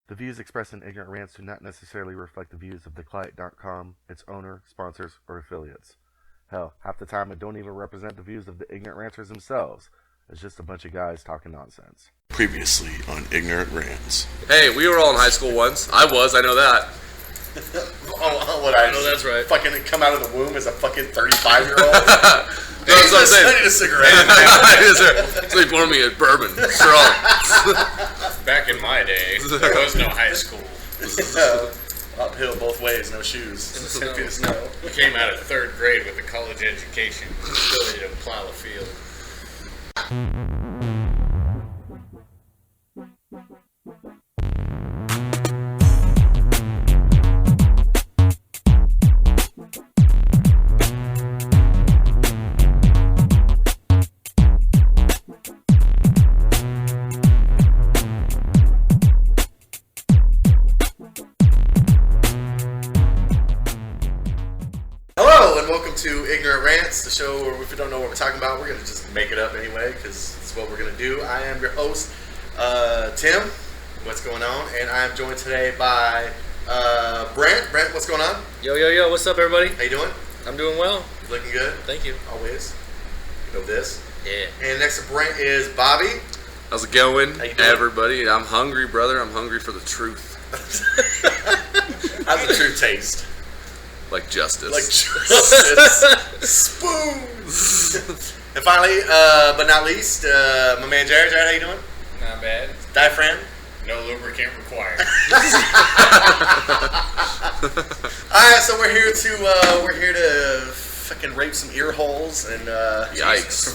The views expressed in Ignorant Rants do not necessarily reflect the views of theclient.com, its owner, sponsors, or affiliates. Hell, half the time it don't even represent the views of the Ignorant Ranters themselves. It's just a bunch of guys talking nonsense. Previously on Ignorant Rants. Hey, we were all in high school once. I know that. I know that's right. Fucking come out of the womb as a fucking 35-year-old. That's what I'm saying. I need a cigarette. Somebody pour me a bourbon. Strong. Back in my day, there was no high school. Uphill both ways, no shoes. In the snow. We came out of third grade with a college education, ability to plow a field. To Ignorant Rants, the show where if we don't know what we're talking about, we're going to just make it up anyway, because it's what we're going to do. I am your host, Tim. What's going on? And I am joined today by Brent. Brent, what's going on? Yo, what's up, everybody? How you doing? I'm doing well. Looking good? Thank you. Always. You know this. Yeah. And next to Brent is Bobby. How's it going, How you doing? everybody? I'm hungry, brother. I'm hungry for the truth. How's the truth taste? Like justice. Like justice. Spoons. And finally, but not least, my man Jared. Jared, how you doing? Not bad. Diaphragm. No lubricant required. Alright, so we're here to fucking rape some ear holes and Yikes.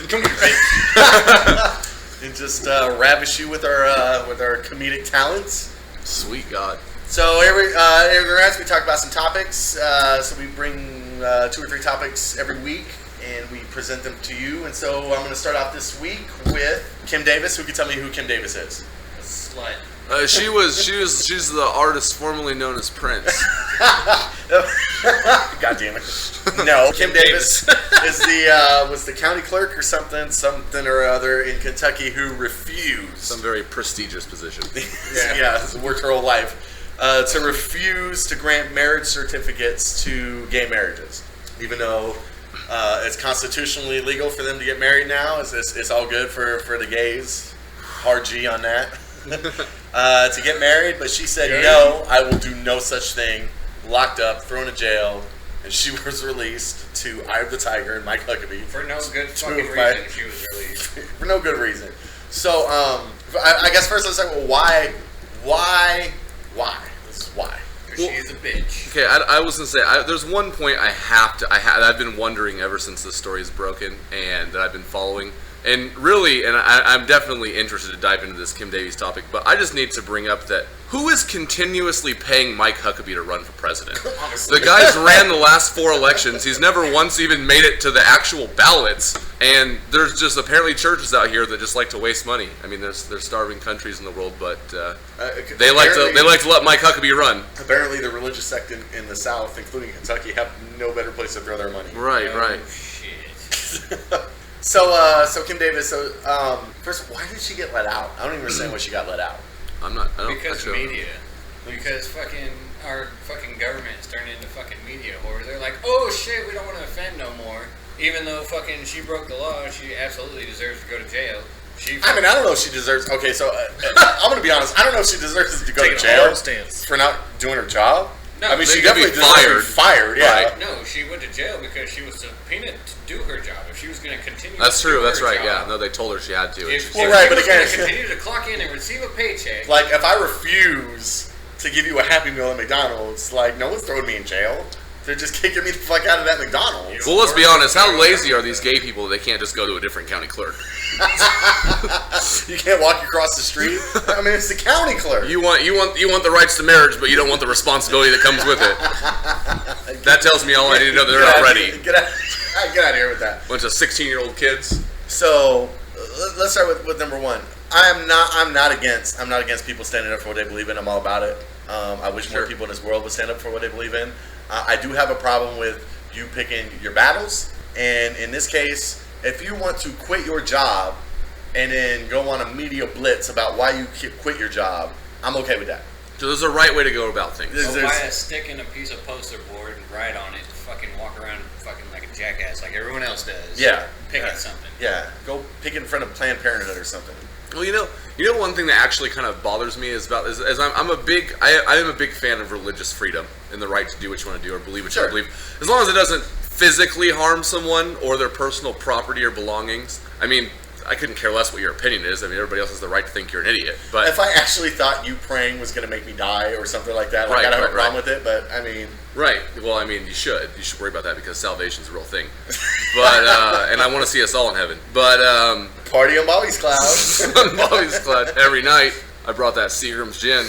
Come here, and just ravish you with our comedic talents. Sweet God. So every Rants, we talk about some topics. So we bring 2 or 3 topics every week, and we present them to you. And so I'm going to start off this week with Kim Davis. Who can tell me who Kim Davis is? A slut. She's the artist formerly known as Prince. God damn it! No, Kim Davis was the county clerk or something or other in Kentucky who refused. Some very prestigious position. Yeah, worked her whole life. To refuse to grant marriage certificates to gay marriages, even though it's constitutionally legal for them to get married now. It's all good for the gays. Hard G on that. To get married, but she said, no, I will do no such thing. Locked up, thrown in jail, and she was released to Eye of the Tiger and Mike Huckabee. For no good fucking reason, she was released. For no good reason. So, I guess first let's talk about why? This is why. Because she is a bitch. Okay, I was gonna say there's one point I've been wondering ever since this story is broken and that I've been following, and really, I'm definitely interested to dive into this Kim Davis topic, but I just need to bring up that who is continuously paying Mike Huckabee to run for president? Honestly. The guy's ran the last 4 elections. He's never once even made it to the actual ballots, and there's just apparently churches out here that just like to waste money. I mean, there's starving countries in the world, but they like to let Mike Huckabee run. Apparently, the religious sect in the South, including Kentucky, have no better place to throw their money. Right. Shit. So Kim Davis. First, why did she get let out? I don't even understand why she got let out. I don't Because actually- media. Because our fucking government is turning into fucking media whore. They're like, oh shit, we don't want to offend no more. Even though fucking she broke the law, she absolutely deserves to go to jail. I don't know if she deserves. Okay, so I'm gonna be honest. I don't know if she deserves to go to jail for not doing her job. No, I mean, they she could be definitely deserves to be fired. Yeah. Right. No, she went to jail because she was subpoenaed to do her job. If she was going to continue That's to do true. her That's right. job, Yeah. No, they told her she had to. If, Well, if right, she but was again- going to continue to clock in and receive a paycheck, Like, if I refuse to give you a Happy Meal at McDonald's, like, no one's throwing me in jail. They're just kicking me the fuck out of that McDonald's. Well, let's be honest. How lazy are these gay people that they can't just go to a different county clerk? You can't walk across the street. I mean, it's the county clerk. You want the rights to marriage, but you don't want the responsibility that comes with it. That tells me all I need to know that they're not ready. Get out of here with that. Bunch of 16-year-old kids. So let's start with number one. I'm not against people standing up for what they believe in. I'm all about it. I wish more people in this world would stand up for what they believe in. I do have a problem with you picking your battles, and in this case, if you want to quit your job and then go on a media blitz about why you quit your job, I'm okay with that. So there's a right way to go about things. There's- Go buy a stick and a piece of poster board and write on it. Fucking walk around fucking like a jackass like everyone else does. Yeah. Pick Yeah. at something. Yeah, go pick it in front of Planned Parenthood or something. Well, you know, one thing that actually kind of bothers me is I'm a big I am a big fan of religious freedom and the right to do what you want to do or believe what you Sure. want to believe, as long as it doesn't physically harm someone or their personal property or belongings. I mean, I couldn't care less what your opinion is. I mean, everybody else has the right to think you're an idiot. But If I actually thought you praying was going to make me die or something like that, like, Right, I don't have right, a problem right. with it, but I mean... right, well, I mean, you should worry about that because salvation's a real thing. But and I want to see us all in heaven. But Party on Bobby's Cloud. on Bobby's Cloud every night, I brought that Seagram's gin.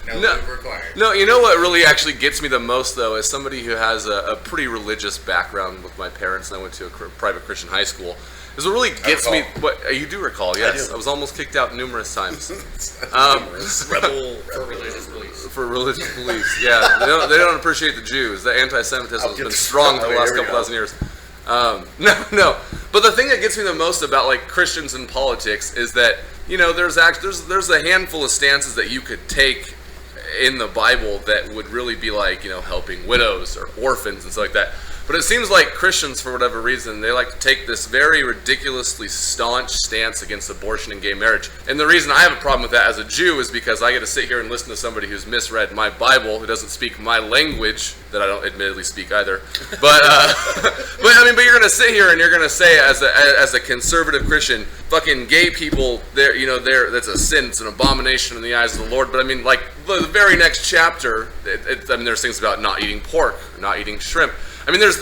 No No. lube required. No, you know what really actually gets me the most, though, is somebody who has a pretty religious background with my parents, and I went to a private Christian high school. Is what really gets me. recall. What you do recall? Yes, do. I was almost kicked out numerous times Rebel. For religious beliefs. for religious beliefs. Yeah, they don't appreciate the Jews. The anti-Semitism has get been this- strong for the oh, last here we couple go. thousand years. No. But the thing that gets me the most about like Christians and politics is that there's a handful of stances that you could take in the Bible that would really be like helping widows or orphans and stuff like that. But it seems like Christians, for whatever reason, they like to take this very ridiculously staunch stance against abortion and gay marriage. And the reason I have a problem with that as a Jew is because I get to sit here and listen to somebody who's misread my Bible, who doesn't speak my language, that I don't admittedly speak either. But but you're gonna sit here and you're gonna say, as a conservative Christian, fucking gay people, that's a sin, it's an abomination in the eyes of the Lord. But I mean, like the very next chapter, there's things about not eating pork, not eating shrimp. I mean, there's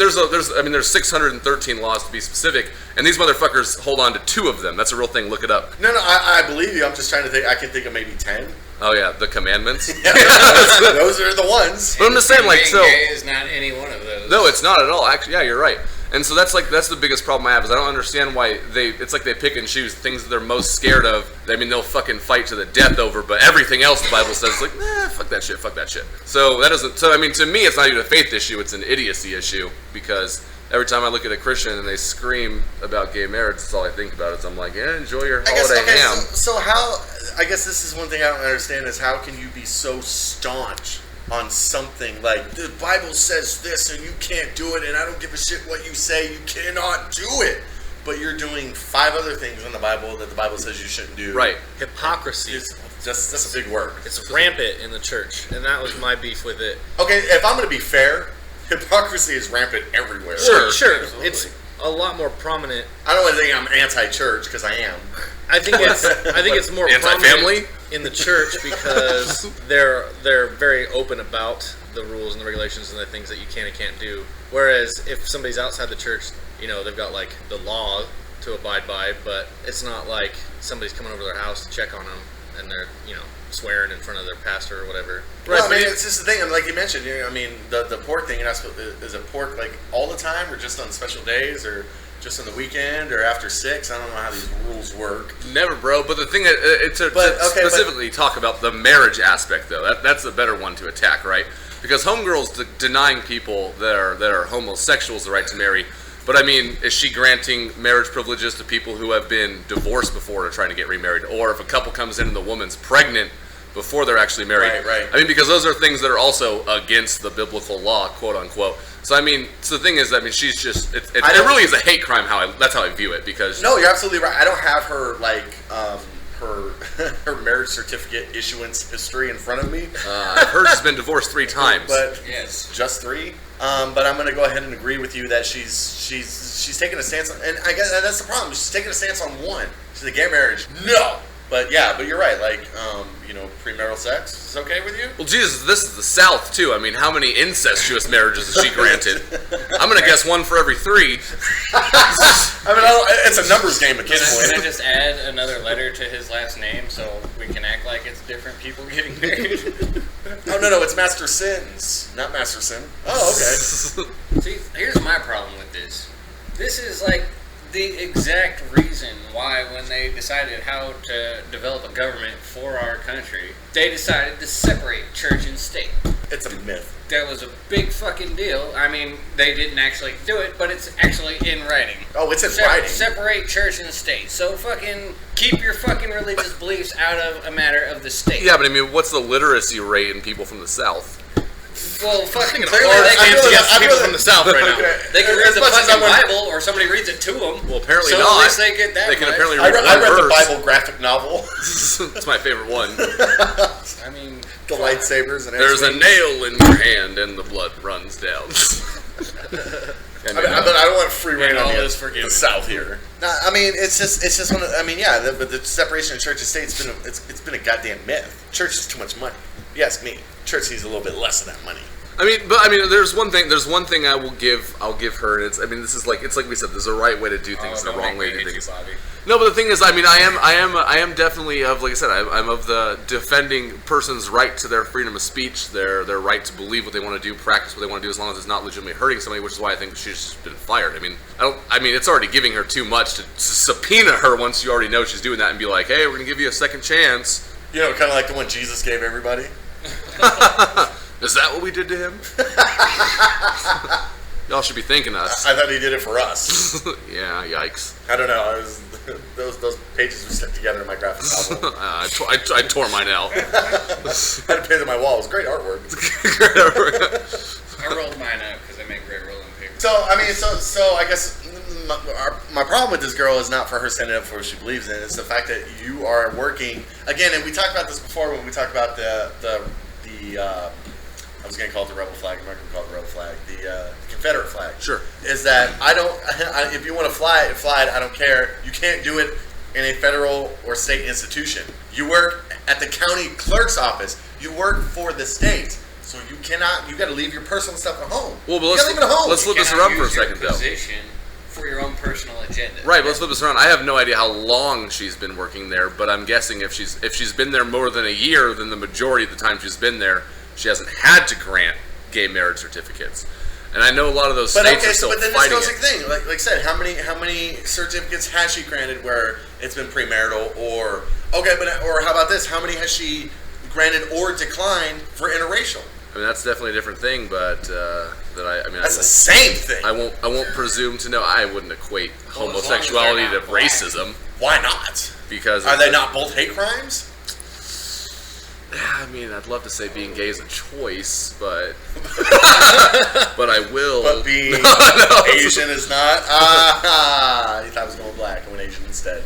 613 laws to be specific, and these motherfuckers hold on to 2 of them. That's a real thing. Look it up. No, I believe you. I'm just trying to think. I can think of maybe 10. Oh yeah, the commandments. Those are the ones. But I'm just saying, like, Being so. gay is not any one of those. No, it's not at all. Actually, yeah, you're right. And so that's the biggest problem I have is I don't understand why it's like they pick and choose things that they're most scared of. I mean, they'll fucking fight to the death over, but everything else the Bible says is like, fuck that shit. So that doesn't. So I mean, to me, it's not even a faith issue; it's an idiocy issue because every time I look at a Christian and they scream about gay marriage, that's all I think about. Is I'm like, yeah, enjoy your holiday ham. So how? I guess this is one thing I don't understand is how can you be so staunch on something like the Bible says this and you can't do it, and I don't give a shit what you say, you cannot do it, but you're doing 5 other things in the Bible that the Bible says you shouldn't do. Right. Hypocrisy. That's a big word. It's rampant in the church, and that was my beef with it. Okay, if I'm going to be fair, hypocrisy is rampant everywhere. Sure. Sure. It's a lot more prominent. I don't want to think I'm anti-church because I am. I think it's more Anti-family? prominent in the church because they're very open about the rules and the regulations and the things that you can and can't do. Whereas if somebody's outside the church, they've got like the law to abide by, but it's not like somebody's coming over to their house to check on them and they're swearing in front of their pastor or whatever. Well, I mean, it's just the thing. I mean, like you mentioned, I mean, the pork thing. Is it pork like all the time, or just on special days, or just on the weekend, or after 6? I don't know how these rules work. Never, bro. But the thing that specifically talk about the marriage aspect, though, that's a better one to attack, right? Because homegirls denying people that are homosexuals the right to marry. But I mean, is she granting marriage privileges to people who have been divorced before and are trying to get remarried? Or if a couple comes in and the woman's pregnant before they're actually married? Right. I mean, because those are things that are also against the biblical law, quote unquote. So I mean, the thing is, I mean, she's just it really is a hate crime. That's how I view it. Because No, you're absolutely right. I don't have her like her marriage certificate issuance history in front of me. hers has been divorced 3 times. But Yes. just 3. But I'm going to go ahead and agree with you that she's taking a stance on, and I guess that's the problem. She's taking a stance on one. She's a gay marriage. No. But you're right. Like, premarital sex is okay with you? Well, Jesus, this is the South, too. I mean, how many incestuous marriages has she granted? I'm going to guess 1 for every 3. I mean, it's a numbers game at Can this I point. just add another letter to his last name so we can act like it's different people getting married? Oh, no, it's Master Sins, not Master Sin. Oh, okay. See, here's my problem with this. This is like the exact reason why when they decided how to develop a government for our country, they decided to separate church and state. It's a myth. That was a big fucking deal. I mean, they didn't actually do it, but it's actually in writing. Oh, it's in writing. Separate church and state. So fucking keep your fucking religious beliefs out of a matter of the state. Yeah, but I mean, what's the literacy rate in people from the South? Well, fucking Or clearly they they can can, get people from the South right now. they can read As the much as fucking I want- Bible, or somebody reads it to them. Well, apparently so not. at least they get that They can much. apparently I read read the one verse. Bible graphic novel. That's my favorite one. I mean, The lightsabers and There's a everything. nail in your hand and the blood runs down. I don't want free reign And on all the, is forgiven. the South here. No, I mean it's just one of, I mean yeah, but the separation of church and state it's been a goddamn myth. Church is too much money. You ask me. Church needs a little bit less of that money. There's one thing I'll give her, and it's like we said, there's a right way to do things and a wrong way to do things. No, but the thing is, I am definitely of, like I said, I'm of the defending person's right to their freedom of speech, their right to believe what they want to do, practice what they want to do, as long as it's not legitimately hurting somebody, which is why I think she's just been fired. I mean, it's already giving her too much to subpoena her once you already know she's doing that and be like, hey, we're gonna give you a second chance. You know, kind of like the one Jesus gave everybody. Is that what we did to him? Y'all should be thanking us. I thought he did it for us. Yeah, yikes. I don't know. Those pages were stuck together in my graphic novel. I tore mine out. I had to paint on my wall. It was great artwork. I rolled mine up because I make great rolling paper. So I guess my problem with this girl is not for her standing up for what she believes in. It's the fact that you are working again, and we talked about this before when we talked about the I was going to call it the rebel flag. I'm not going to call it the rebel flag. The Confederate flag. Sure. Is that if you want to fly it, I don't care. You can't do it in a federal or state institution. You work at the county clerk's office. You work for the state. So you got to leave your personal stuff at home. Well, but you gotta leave it at home. let's flip this Cannot around for a use your second, though. position for your own personal agenda. Right, but let's flip this around. I have no idea how long she's been working there, but I'm guessing if she's been there more than a year, then the majority of the time she's been there, she hasn't had to grant gay marriage certificates. And I know a lot of those states are still but then fighting this goes it. the thing. Like I said, how many certificates has she granted where it's been premarital or how about this? How many has she granted or declined for interracial? I mean, that's definitely a different thing, but That's the same thing. I won't presume to know. I wouldn't equate as long as homosexuality they're to not black. racism Why not? because Are they not both hate crimes? I mean, I'd love to say being gay is a choice, but but I will. But being Asian is not. You thought I was going black. I went Asian instead.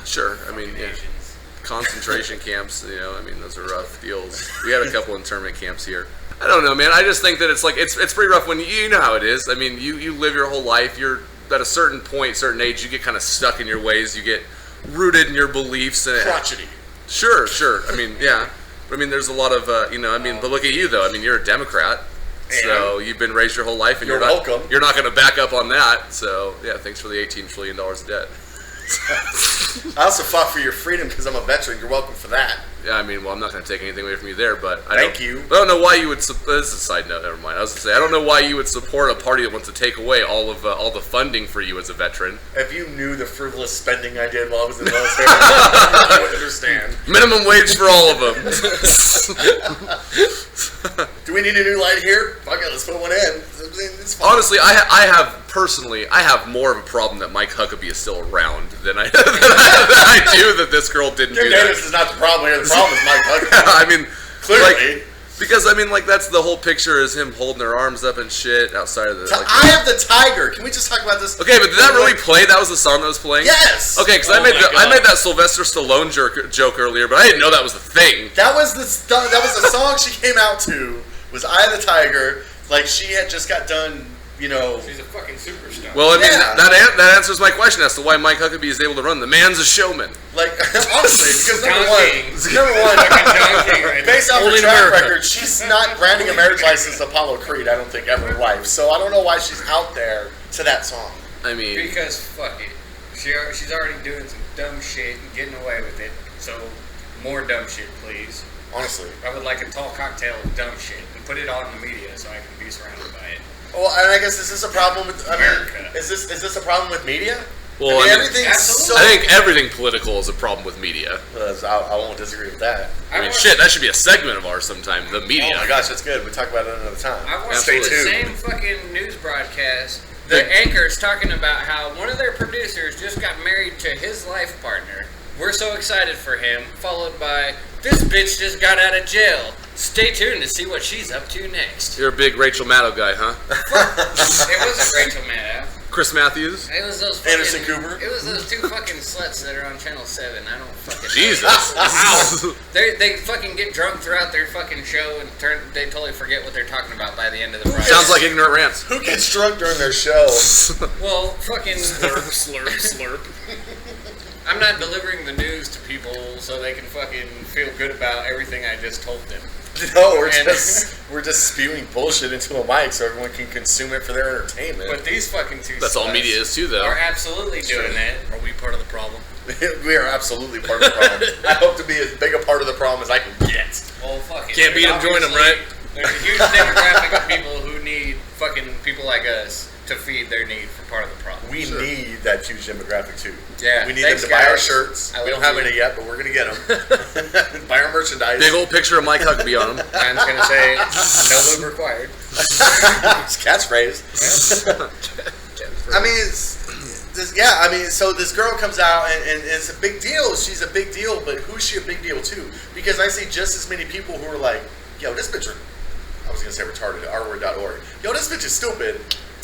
Sure. I mean, yeah. Asians. Concentration camps, those are rough deals. We had a couple internment camps here. I don't know, man. I just think that it's pretty rough when you know how it is. I mean, you live your whole life. You're at a certain point, certain age, you get kind of stuck in your ways. You get rooted in your beliefs. And Crotchety. Sure. I mean, yeah. But I mean, there's a lot of but look at you though. I mean, you're a Democrat. So you've been raised your whole life, and You're not, welcome. You're not going to back up on that. So yeah, thanks for the $18 trillion of debt. I also fought for your freedom because I'm a veteran. You're welcome for that. Yeah, I mean, well, I'm not going to take anything away from you there, but Thank you. I don't know why you would. This is a side note. Never mind. I was going to say I don't know why you would support a party that wants to take away all the funding for you as a veteran. If you knew the frivolous spending I did while I was in the military, you would understand. Minimum wage for all of them. Do we need a new light here? Fuck it, let's put one in. It's fine. Honestly, I have more of a problem that Mike Huckabee is still around than I do that this girl didn't Jim do Davis that. is not the problem here. The problem is Mike Huckabee. I mean, Clearly. because I mean, that's the whole picture is him holding their arms up and shit outside of the. Eye of the Tiger. Can we just talk about this? Okay, but did that really play? That was the song that was playing? Yes. Okay, because Oh I made my God. that Sylvester Stallone joke earlier, but I didn't know that was the thing. That was the song she came out to. Was Eye of the Tiger. Like she had just got done. She's a fucking superstar. Well, I mean, Yeah. that answers my question as to why Mike Huckabee is able to run. The man's a showman. Like honestly, because John King. number one, John King right based off her Only in track America. record, she's not granting a marriage license to Apollo Creed. I don't think ever in life. So I don't know why she's out there to that song. I mean, Because fuck it. She's already doing some dumb shit and getting away with it. So more dumb shit, please. Honestly. I would like a tall cocktail of dumb shit and put it all in the media so I can be surrounded by it. Well, and I guess is this a problem with? I mean, America. is this a problem with media? Well, I mean, I mean, everything's so. I think everything political is a problem with media. I won't disagree with that. I mean, shit, that should be a segment of ours sometime. The media. Oh my gosh, that's good. We talk about it another time. I watched Stay the tuned. same fucking news broadcast. The anchor's talking about how one of their producers just got married to his life partner. We're so excited for him. Followed by, this bitch just got out of jail. Stay tuned to see what she's up to next. You're a big Rachel Maddow guy, huh? It wasn't Rachel Maddow. Chris Matthews? It was those fucking, Anderson Cooper? It was those two fucking sluts that are on Channel 7. I don't fucking know. Jesus. Wow. They fucking get drunk throughout their fucking show and they totally forget what they're talking about by the end of the broadcast. Sounds like ignorant rants. Who gets drunk during their show? Well, fucking... Slurp, slurp. I'm not delivering the news to people so they can fucking feel good about everything I just told them. No, we're And- just spewing bullshit into a mic so everyone can consume it for their entertainment. But these fucking two That's all sluts media is too, though. are absolutely doing that. Are we part of the problem? We are absolutely part of the problem. I hope to be as big a part of the problem as I can get. Well, fuck it. Can't beat 'em, join 'em, right? There's a huge demographic of people who need fucking people like us to feed their need for part of the problem. We need that huge demographic too. Yeah, We need thanks, them to buy our guys. shirts. I We don't love have you. any yet, but we're gonna get them. Buy our merchandise. Big old picture of Mike Huckabee on him. Mine's gonna say no lube required. It's catchphrase. I mean, I mean, so this girl comes out and it's a big deal. She's a big deal, but who's she a big deal to? Because I see just as many people who are like, yo, this bitch, I was going to say retarded, rword.org. Yo, this bitch is stupid.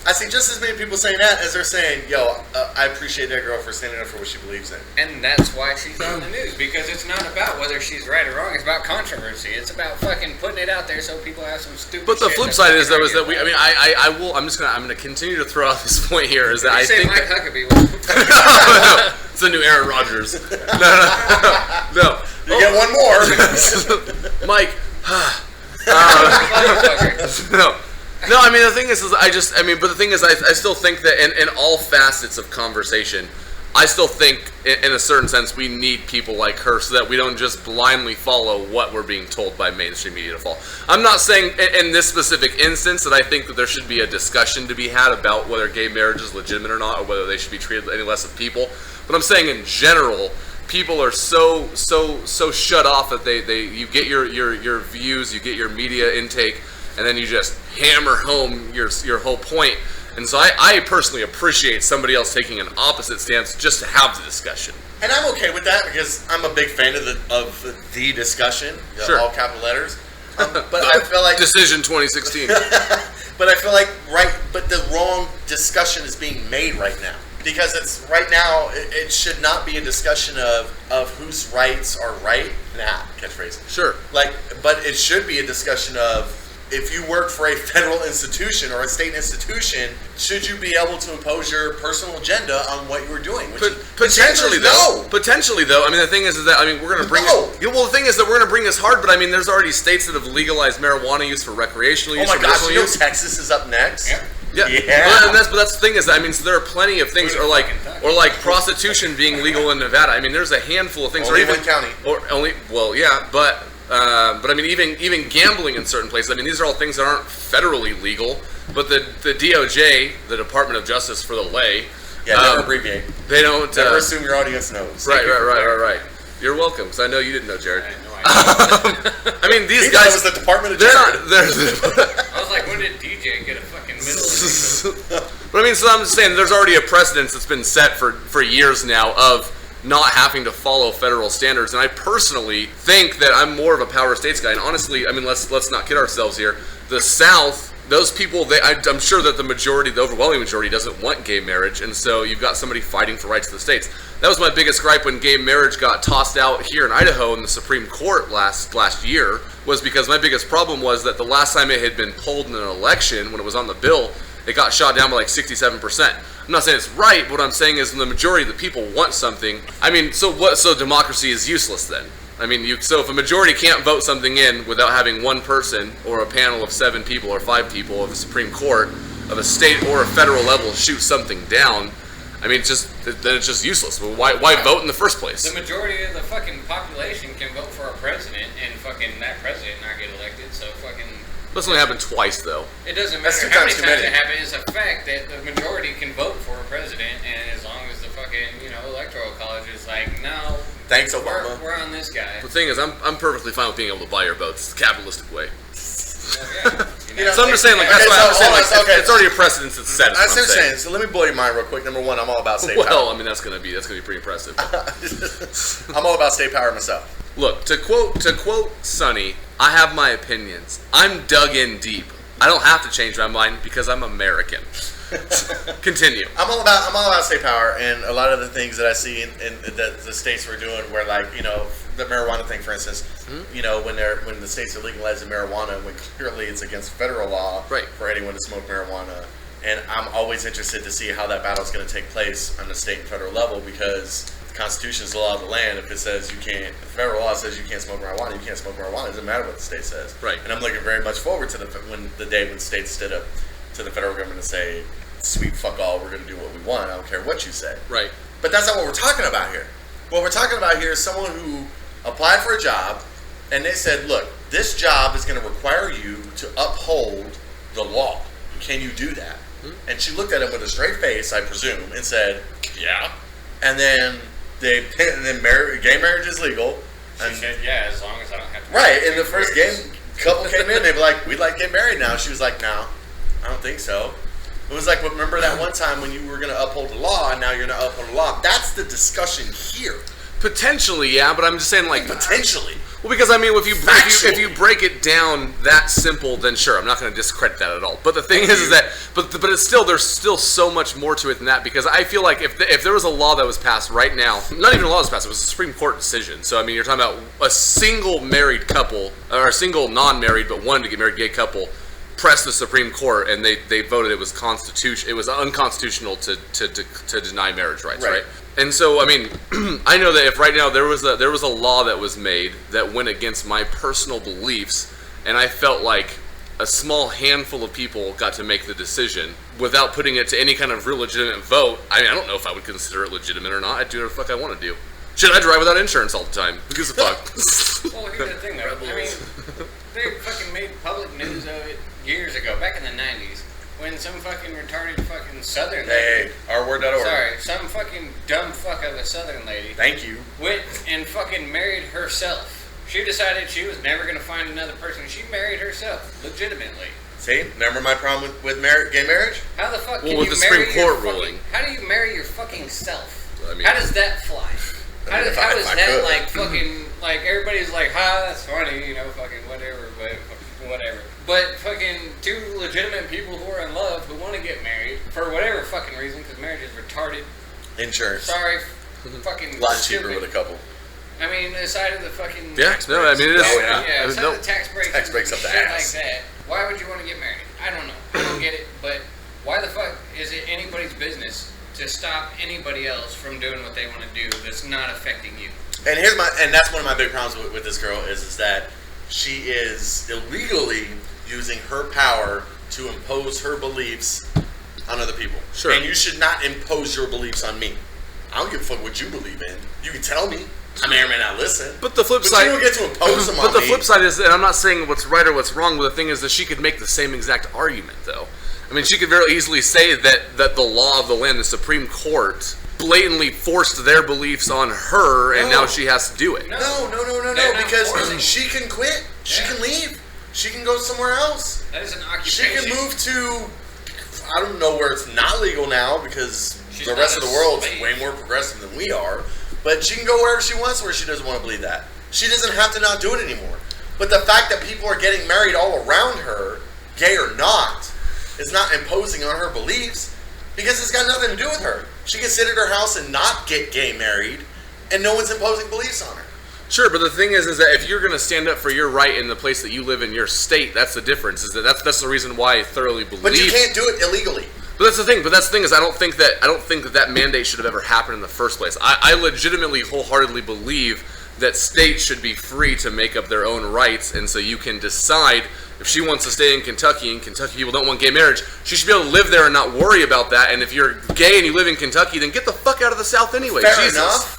I see just as many people saying that as they're saying, yo, I appreciate that girl for standing up for what she believes in. And that's why she's on the news, because it's not about whether she's right or wrong. It's about controversy. It's about fucking putting it out there so people have some stupid. But the shit flip to side is fucking though is that argue I mean I will I'm gonna continue to throw out this point here is that about. I You say think Mike that, Huckabee was no, it's the new Aaron Rodgers. No. You get one more. Mike. motherfucker. No, I mean the thing is but the thing is I still think that in all facets of conversation, I still think in a certain sense we need people like her so that we don't just blindly follow what we're being told by mainstream media to follow. I'm not saying in this specific instance that I think that there should be a discussion to be had about whether gay marriage is legitimate or not, or whether they should be treated any less of people. But I'm saying in general, people are so shut off that you get your views, you get your media intake, and then you just hammer home your whole point. And so I personally appreciate somebody else taking an opposite stance just to have the discussion. And I'm okay with that because I'm a big fan of the discussion, Sure. all capital letters. But I feel like Decision 2016. But I feel like but the wrong discussion is being made right now. Because it's right now, it should not be a discussion of whose rights are right. Nah, catchphrase. Sure. But it should be a discussion of if you work for a federal institution or a state institution, should you be able to impose your personal agenda on what you were doing? Which Potentially the answer is though. Potentially though. I mean the thing is that we're going to bring No. it. Well, the thing is that we're going to bring this hard, but I mean there's already states that have legalized marijuana use for recreational Oh use. my for gosh, medicinal you know use. Texas is up next? Yeah. Yeah, Yeah. But that's the thing is, I mean, so there are plenty of things, or like prostitution being legal in Nevada. I mean, there's a handful of things. Only or even, one county. Or only, well, yeah, but I mean, even gambling in certain places. I mean, these are all things that aren't federally legal. But the DOJ, the Department of Justice for the lay, Yeah, never abbreviate. they don't. Never assume your audience knows. Right. You're welcome, because I know you didn't know, Jared. I had no idea. I mean, these He thought it guys. was the Department of They're Justice. not. They're, I was like, when did DJ get a fucking middle? But I mean, so I'm just saying, there's already a precedence that's been set for years now of not having to follow federal standards, and I personally think that I'm more of a power states guy. And honestly, I mean, let's not kid ourselves here. The South, those people, I'm sure that the overwhelming majority, doesn't want gay marriage, and so you've got somebody fighting for rights to the states. That was my biggest gripe when gay marriage got tossed out here in Idaho in the Supreme Court last year, was because my biggest problem was that the last time it had been polled in an election, when it was on the bill, it got shot down by like 67%. I'm not saying it's right, but what I'm saying is when the majority of the people want something, I mean, so democracy is useless then. I mean, so if a majority can't vote something in without having one person or a panel of 7 people or 5 people of the Supreme Court of a state or a federal level shoot something down, I mean, then it's just useless. Well, why vote in the first place? The majority of the fucking population can vote for a president, and fucking that president not get elected. So fucking. That's only happened twice, though. It doesn't That's matter 2 how many times times too it many. happens. It's a fact that the majority can vote for a president, and as long as the fucking fucking, electoral college is like, no, Thanks, Obama. we're on this guy. The thing is, I'm perfectly fine with being able to buy your votes. It's the capitalistic way. Yeah. So I'm just saying, like, that's Okay, why I'm so saying, like, hold on, okay. it's already a precedence that's set. I see what you're saying. So let me blow your mind real quick. Number one, I'm all about state Well, power. I mean, that's gonna be pretty impressive. I'm all about state power myself. Look, to quote Sonny, I have my opinions. I'm dug in deep. I don't have to change my mind because I'm American. Continue. I'm all about state power, and a lot of the things that I see in that the states were doing, where like the marijuana thing, for instance, when the states are legalizing marijuana, when clearly it's against federal law Right. for anyone to smoke marijuana, and I'm always interested to see how that battle is going to take place on the state and federal level, because the Constitution is the law of the land. If it says you can't, if federal law says you can't smoke marijuana, you can't smoke marijuana. It doesn't matter what the state says. Right. And I'm looking very much forward to the day when states stood up to the federal government and say, sweet fuck all, we're going to do what we want. I don't care what you say. Right. But that's not what we're talking about here. What we're talking about here is someone who applied for a job, and they said, look, this job is going to require you to uphold the law. Can you do that? And she looked at him with a straight face, I presume, and said, yeah. And then gay marriage is legal. She And said, yeah, as long as I don't have to. right, and the first couple came in, they were like, we'd like to get married now. She was like, no, I don't think so. It was like, remember that one time when you were going to uphold the law, and now you're going to uphold the law. That's the discussion here. Potentially, yeah, but I'm just saying, like, Potentially. well, because I mean, if you Factually. break it down that simple, then sure, I'm not going to discredit that at all. But the thing is that, but it's still, there's still so much more to it than that, because I feel like if there was a law that was passed right now, not even a law that was passed, it was a Supreme Court decision. So I mean, you're talking about a single married couple, or a single non-married but wanted to get married gay couple, pressed the Supreme Court, and they voted it was unconstitutional to deny marriage rights, right? And so, I mean, I know that if right now there was a law that was made that went against my personal beliefs, and I felt like a small handful of people got to make the decision without putting it to any kind of real legitimate vote, I mean, I don't know if I would consider it legitimate or not. I'd do whatever the fuck I want to do. Should I drive without insurance all the time? Who gives a fuck? Well, here's the thing, though. I mean, they fucking made public news of it years ago, back in the 90s, when some fucking retarded fucking Southern lady, Hey, rword.org. sorry, some fucking dumb fuck of a Southern lady, Thank you. went and fucking married herself. She decided she was never going to find another person. She married herself, legitimately. See, remember my problem with gay marriage? How the fuck Well, can with you the marry Supreme your Court fucking, ruling. How do you marry your fucking self? I mean- how does that fly? I How mean, does if I that could. like fucking like everybody's like, that's funny, fucking whatever, but whatever. But fucking two legitimate people who are in love who want to get married for whatever fucking reason, because marriage is retarded. Insurance. Sorry, fucking A lot stupid. cheaper with a couple. I mean, aside of the fucking Yeah, tax no, I breaks, mean, it is. Oh, yeah. yeah, aside no. of the tax breaks, Tax breaks and up the shit ass. like that. Why would you want to get married? I don't know. I don't get it. But why the fuck is it anybody's business to stop anybody else from doing what they want to do that's not affecting you? And that's one of my big problems with this girl is that she is illegally using her power to impose her beliefs on other people. Sure. And you should not impose your beliefs on me. I don't give a fuck what you believe in. You can tell me. I may or may not listen. But the flip But side, you don't get to impose them on but the me. flip side is, and I'm not saying what's right or what's wrong, but the thing is that she could make the same exact argument, though. I mean, she could very easily say that the law of the land, the Supreme Court, blatantly forced their beliefs on her, and No. now she has to do it. No, They're not because forcing. she can quit. She Yeah. can leave. She can go somewhere else. That is an She occupation. can move to, I don't know where it's not legal now, because She's the not rest of a the world's slave. way more progressive than we are. But she can go wherever she wants where she doesn't want to believe that. She doesn't have to not do it anymore. But the fact that people are getting married all around her, gay or not, is not imposing on her beliefs, because it's got nothing to do with her. She can sit at her house and not get gay married, and no one's imposing beliefs on her. Sure, but the thing is that if you're going to stand up for your right in the place that you live in your state, that's the difference. That's the reason why I thoroughly believe. But you can't do it illegally. But that's the thing. But that's the thing is, I don't think that mandate should have ever happened in the first place. I legitimately, wholeheartedly believe that states should be free to make up their own rights, and so you can decide if she wants to stay in Kentucky, and Kentucky people don't want gay marriage, she should be able to live there and not worry about that. And if you're gay and you live in Kentucky, then get the fuck out of the South anyway. Fair Jesus. enough.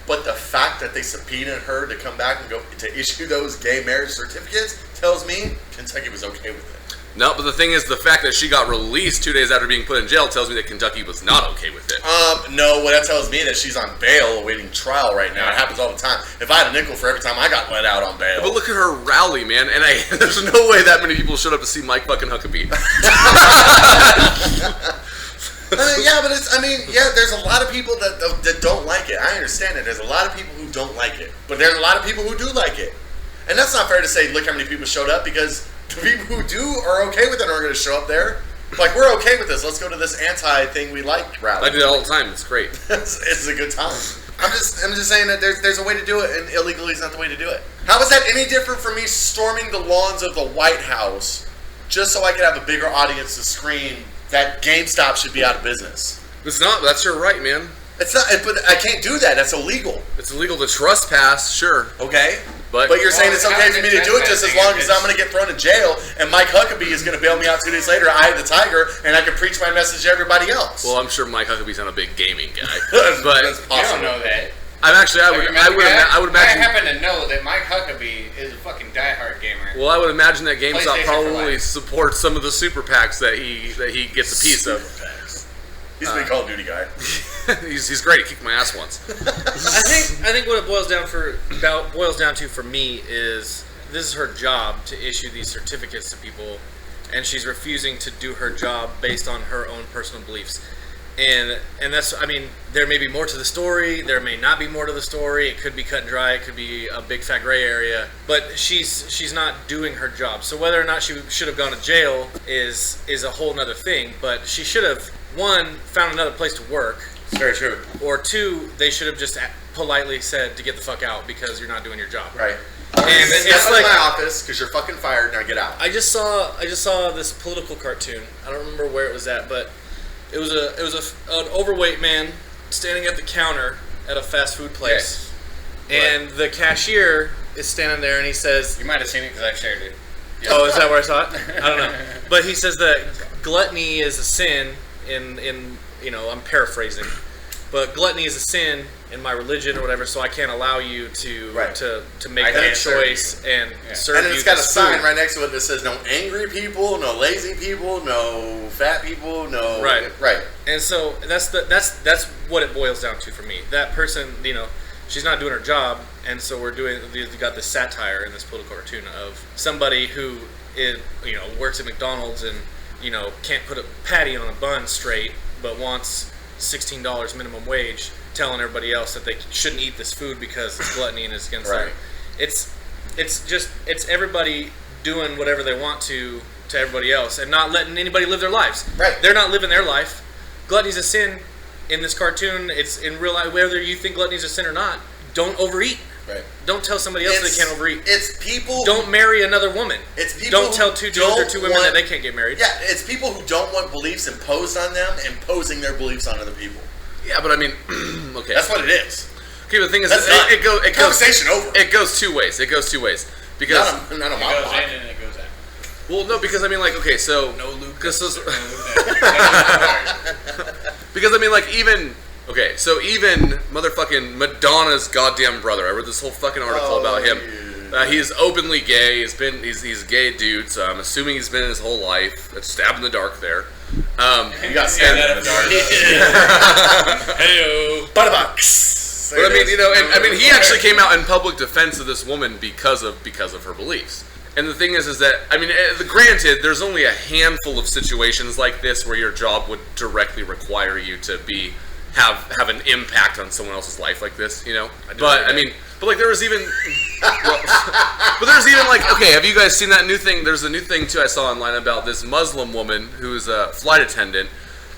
But the fact that they subpoenaed her to come back and go to issue those gay marriage certificates tells me Kentucky was okay with it. No, but the thing is, the fact that she got released 2 days after being put in jail tells me that Kentucky was not okay with it. No, what that tells me that she's on bail awaiting trial right now. It happens all the time. If I had a nickel for every time I got let out on bail. But look at her rally, man, and there's no way that many people showed up to see Mike fucking Huckabee. There's a lot of people that don't like it. I understand it. There's a lot of people who don't like it. But there's a lot of people who do like it. And that's not fair to say, look how many people showed up, because the people who do are okay with it are going to show up there. Like, we're okay with this. Let's go to this anti-thing we like rally. I do that all the time. It's great. It's a good time. I'm just saying that there's a way to do it, and illegally is not the way to do it. How is that any different from me storming the lawns of the White House just so I could have a bigger audience to scream that GameStop should be out of business? It's not. That's your right, man. It's not. But I can't do that. That's illegal. It's illegal to trespass, sure. Okay. But you're saying it's okay for me to do it just as long as I'm going to get thrown in jail, and Mike Huckabee is going to bail me out 2 days later, I the tiger, and I can preach my message to everybody else. Well, I'm sure Mike Huckabee's not a big gaming guy. That's But possible. You don't know that. I would imagine. I happen to know that Mike Huckabee is a fucking diehard gamer. Well, I would imagine that GameStop PlayStation for probably life. supports some of the super packs that he gets a piece of. He's a big Call of Duty guy. he's great. He kicked my ass once. I think what it boils down to for me is this is her job to issue these certificates to people, and she's refusing to do her job based on her own personal beliefs. And that's, I mean, there may be more to the story, there may not be more to the story, it could be cut and dry, it could be a big fat gray area, but she's not doing her job. So whether or not she should have gone to jail is a whole nother thing, but she should have, one, found another place to work. It's very true. Or two, they should have just politely said to get the fuck out because you're not doing your job. Right. And it's like my office because you're fucking fired. Now get out. I just saw this political cartoon. I don't remember where it was at, but it was an overweight man standing at the counter at a fast food place, and the cashier is standing there, and he says, You might have seen it because I shared it. "Oh, is that where I saw it? I don't know." But he says that gluttony is a sin in I'm paraphrasing, but gluttony is a sin in my religion or whatever, so I can't allow you to make that choice and serve you. And it's got a this sign food. right next to it that says no angry people, no lazy people, no fat people, no Right. Right. And so that's what it boils down to for me. That person, she's not doing her job, and so we've got this satire in this political cartoon of somebody who works at McDonald's and can't put a patty on a bun straight, but wants $16 minimum wage, telling everybody else that they shouldn't eat this food because it's gluttony and it's against them. It's everybody doing whatever they want to everybody else and not letting anybody live their lives. Right. They're not living their life. Gluttony's a sin in this cartoon. It's in real life. Whether you think gluttony's a sin or not, don't overeat. Right. Don't tell somebody else they can't overeat. It's people. Don't marry another woman. It's people. Don't tell two dudes or two women that they can't get married. Yeah, it's people who don't want beliefs imposed on them, imposing their beliefs on other people. Yeah, but I mean, okay. That's what it is. Okay, but the thing is, That's it goes. conversation over. It goes two ways. Because Not on It my goes block. in and it goes out. well, no, because I mean, like, okay, so No Luke. because No Luke. because I mean, like, even motherfucking Madonna's goddamn brother. I read this whole fucking article about him. He's openly gay. He's a gay dude. So I'm assuming he's been his whole life. It's stabbed in the dark there. You got stabbed in the dark. Hello. Butterbox. But I mean, he actually came out in public defense of this woman because of her beliefs. And the thing is that I mean, granted, there's only a handful of situations like this where your job would directly require you to have an impact on someone else's life like this, But like there was even, but there's even like, okay, have you guys seen that new thing? There's a new thing too I saw online about this Muslim woman who's a flight attendant.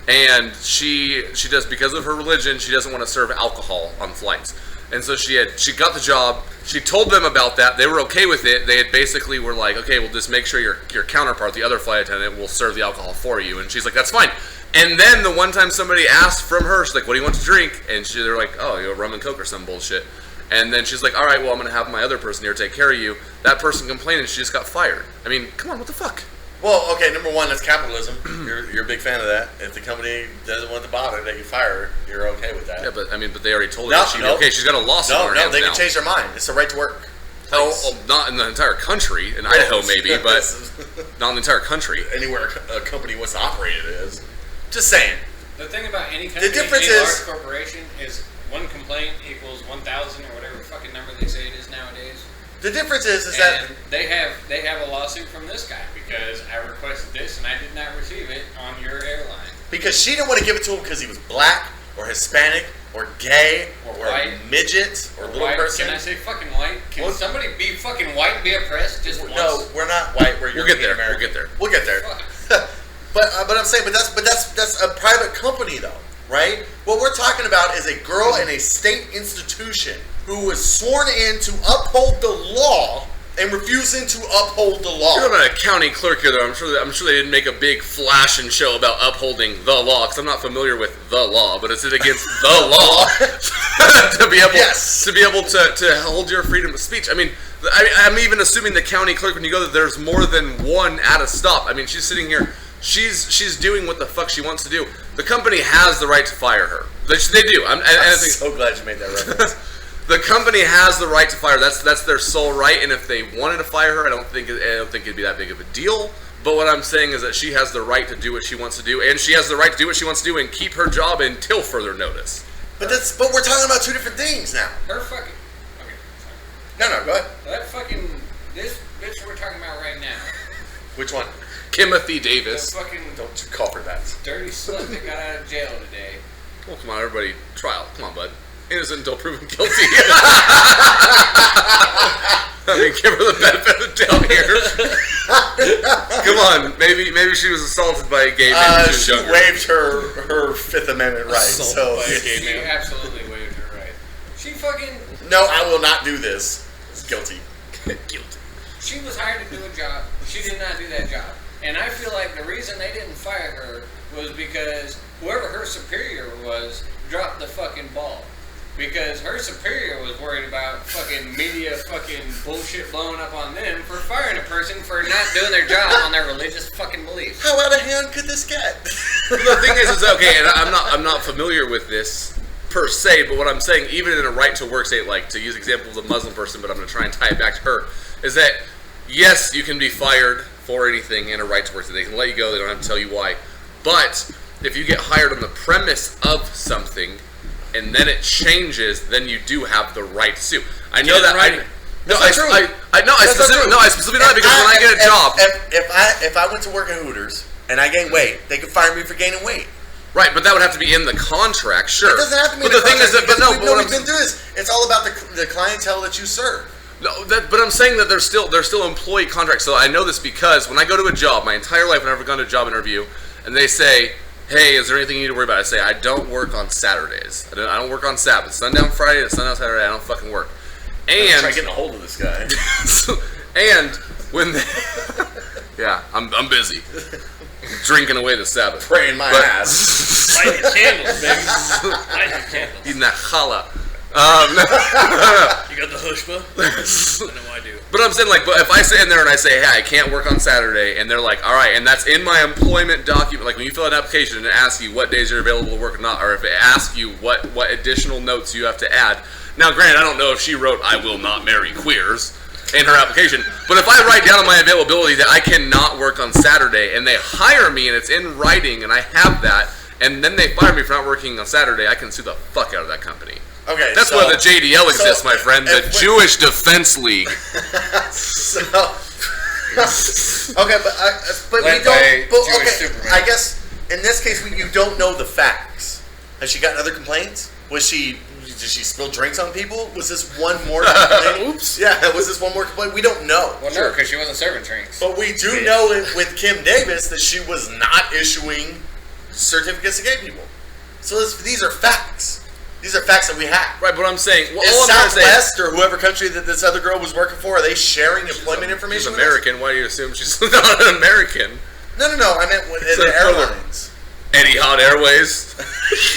And she does, because of her religion, she doesn't want to serve alcohol on flights. And so she got the job. She told them about that. They were okay with it. They had basically were like, okay, well, just make sure your counterpart, the other flight attendant, will serve the alcohol for you. And she's like, that's fine. And then the one time somebody asked from her, she's like, what do you want to drink? And they're like, oh, rum and Coke or some bullshit. And then she's like, all right, well, I'm going to have my other person here take care of you. That person complained and she just got fired. I mean, come on, what the fuck? Well, okay, number one, that's capitalism. You're a big fan of that. If the company doesn't want to bother that you fire her, you're okay with that. Yeah, but they already told her she'd be okay. She's got a lawsuit on her hands they now. can change their mind. It's the right to work. Oh, not in the entire country. In Idaho, maybe, but not in the entire country. Anywhere a company wants to operate it is. Just saying. The thing about any company, difference any is- large corporation, is one complaint equals 1,000 or whatever fucking number they say it is nowadays. The difference is that And they have a lawsuit from this guy because I requested this and I did not receive it on your airline. because she didn't want to give it to him because he was black or Hispanic or gay Or or white. midget or little White, person. can I say fucking white? Can Well- somebody be fucking white and be oppressed just once? No, we're not white. We're We'll get European there. We'll American. get there. We'll get there. Fuck. but I'm saying, that's a private company though, right? What we're talking about is a girl in a state institution who was sworn in to uphold the law and refusing to uphold the law. You're about a county clerk here, though. I'm sure they didn't make a big flash and show about upholding the law, because I'm not familiar with the law, but is it against the law to be able Yes. to hold your freedom of speech? I mean, I'm even assuming the county clerk, when you go there, there's more than one at a stop. I mean, she's sitting here. She's doing what the fuck she wants to do. The company has the right to fire her. They do. I'm I think so glad you made that reference. the company has the right to fire her. That's their sole right. And if they wanted to fire her, I don't think it'd be that big of a deal. But what I'm saying is that she has the right to do what she wants to do, and she has the right to do what she wants to do and keep her job until further notice. But we're talking about two different things now. Her fucking. Okay, sorry. No, go ahead. That fucking. This bitch we're talking about right now. Which one? Timothy The Davis. fucking Don't you call her that. dirty slut that got out of jail today. Well, come on, everybody. Trial. Come on, bud. Innocent until proven guilty. I mean, give her the benefit of the doubt here. Come on. Maybe she was assaulted by a gay man when she was She younger. waived her Fifth Amendment right. So She absolutely waived her right. She fucking. no, I will not do this. It's guilty. Guilty. She was hired to do a job. She did not do that job. And I feel like the reason they didn't fire her was because whoever her superior was dropped the fucking ball. Because her superior was worried about fucking media fucking bullshit blowing up on them for firing a person for not doing their job on their religious fucking beliefs. How out of hand could this get? The thing is okay, and I'm not familiar with this per se, but what I'm saying, even in a right to work state, like to use example of the Muslim person, but I'm going to try and tie it back to her, is that yes, you can be fired for anything in a right to work state. They can let you go. They don't have to tell you why. But if you get hired on the premise of something, and then it changes, then you do have the right to sue. I know that. That's not true. I specifically know that because when I get a job, if I went to work at Hooters and I gained weight, they could fire me for gaining weight. right? But that would have to be in the contract, sure. It doesn't have to be. But in the thing is that, but no, but what we've I'm been through this. It's all about the clientele that you serve. No, but I'm saying that they're still employee contracts. So I know this because when I go to a job, my entire life, when I've ever gone to a job interview, and they say, "Hey, is there anything you need to worry about?" I say, "I don't work on Saturdays. I don't work on Sabbath. Sundown Friday to sundown Saturday. I don't fucking work." And Try getting a hold of this guy. and when they, yeah, I'm busy drinking away the Sabbath, Praying my But- ass. Light your candles, baby. Light your candles. eating that challah. You got the hushba? I know I do. But I'm saying, like, but if I sit in there and I say, hey, I can't work on Saturday, and they're like, all right, and that's in my employment document, like when you fill out an application and it asks you what days you're available to work or not, or if it asks you what additional notes you have to add. Now, granted, I don't know if she wrote, I will not marry queers in her application, but if I write down on my availability that I cannot work on Saturday, and they hire me and it's in writing and I have that, and then they fire me for not working on Saturday, I can sue the fuck out of that company. Okay, That's so, why the JDL exists, my friend, the if we- Jewish Defense League. So, okay, but we Led by don't. But, Jewish okay, Superman. I guess in this case you don't know the facts. Has she gotten other complaints? Did she spill drinks on people? Was this one more complaint? Oops. Yeah, was this one more complaint? We don't know. Well, no, because she wasn't serving drinks. But we do know with Kim Davis that she was not issuing certificates to gay people. So these are facts. These are facts that we have. Right, but I'm saying, well, Is all I'm trying to say Southwest or whoever country that this other girl was working for, are they sharing employment information? she's with us? American. Why do you assume she's not an American? No. I meant with So the further- airlines. Etihad Airways.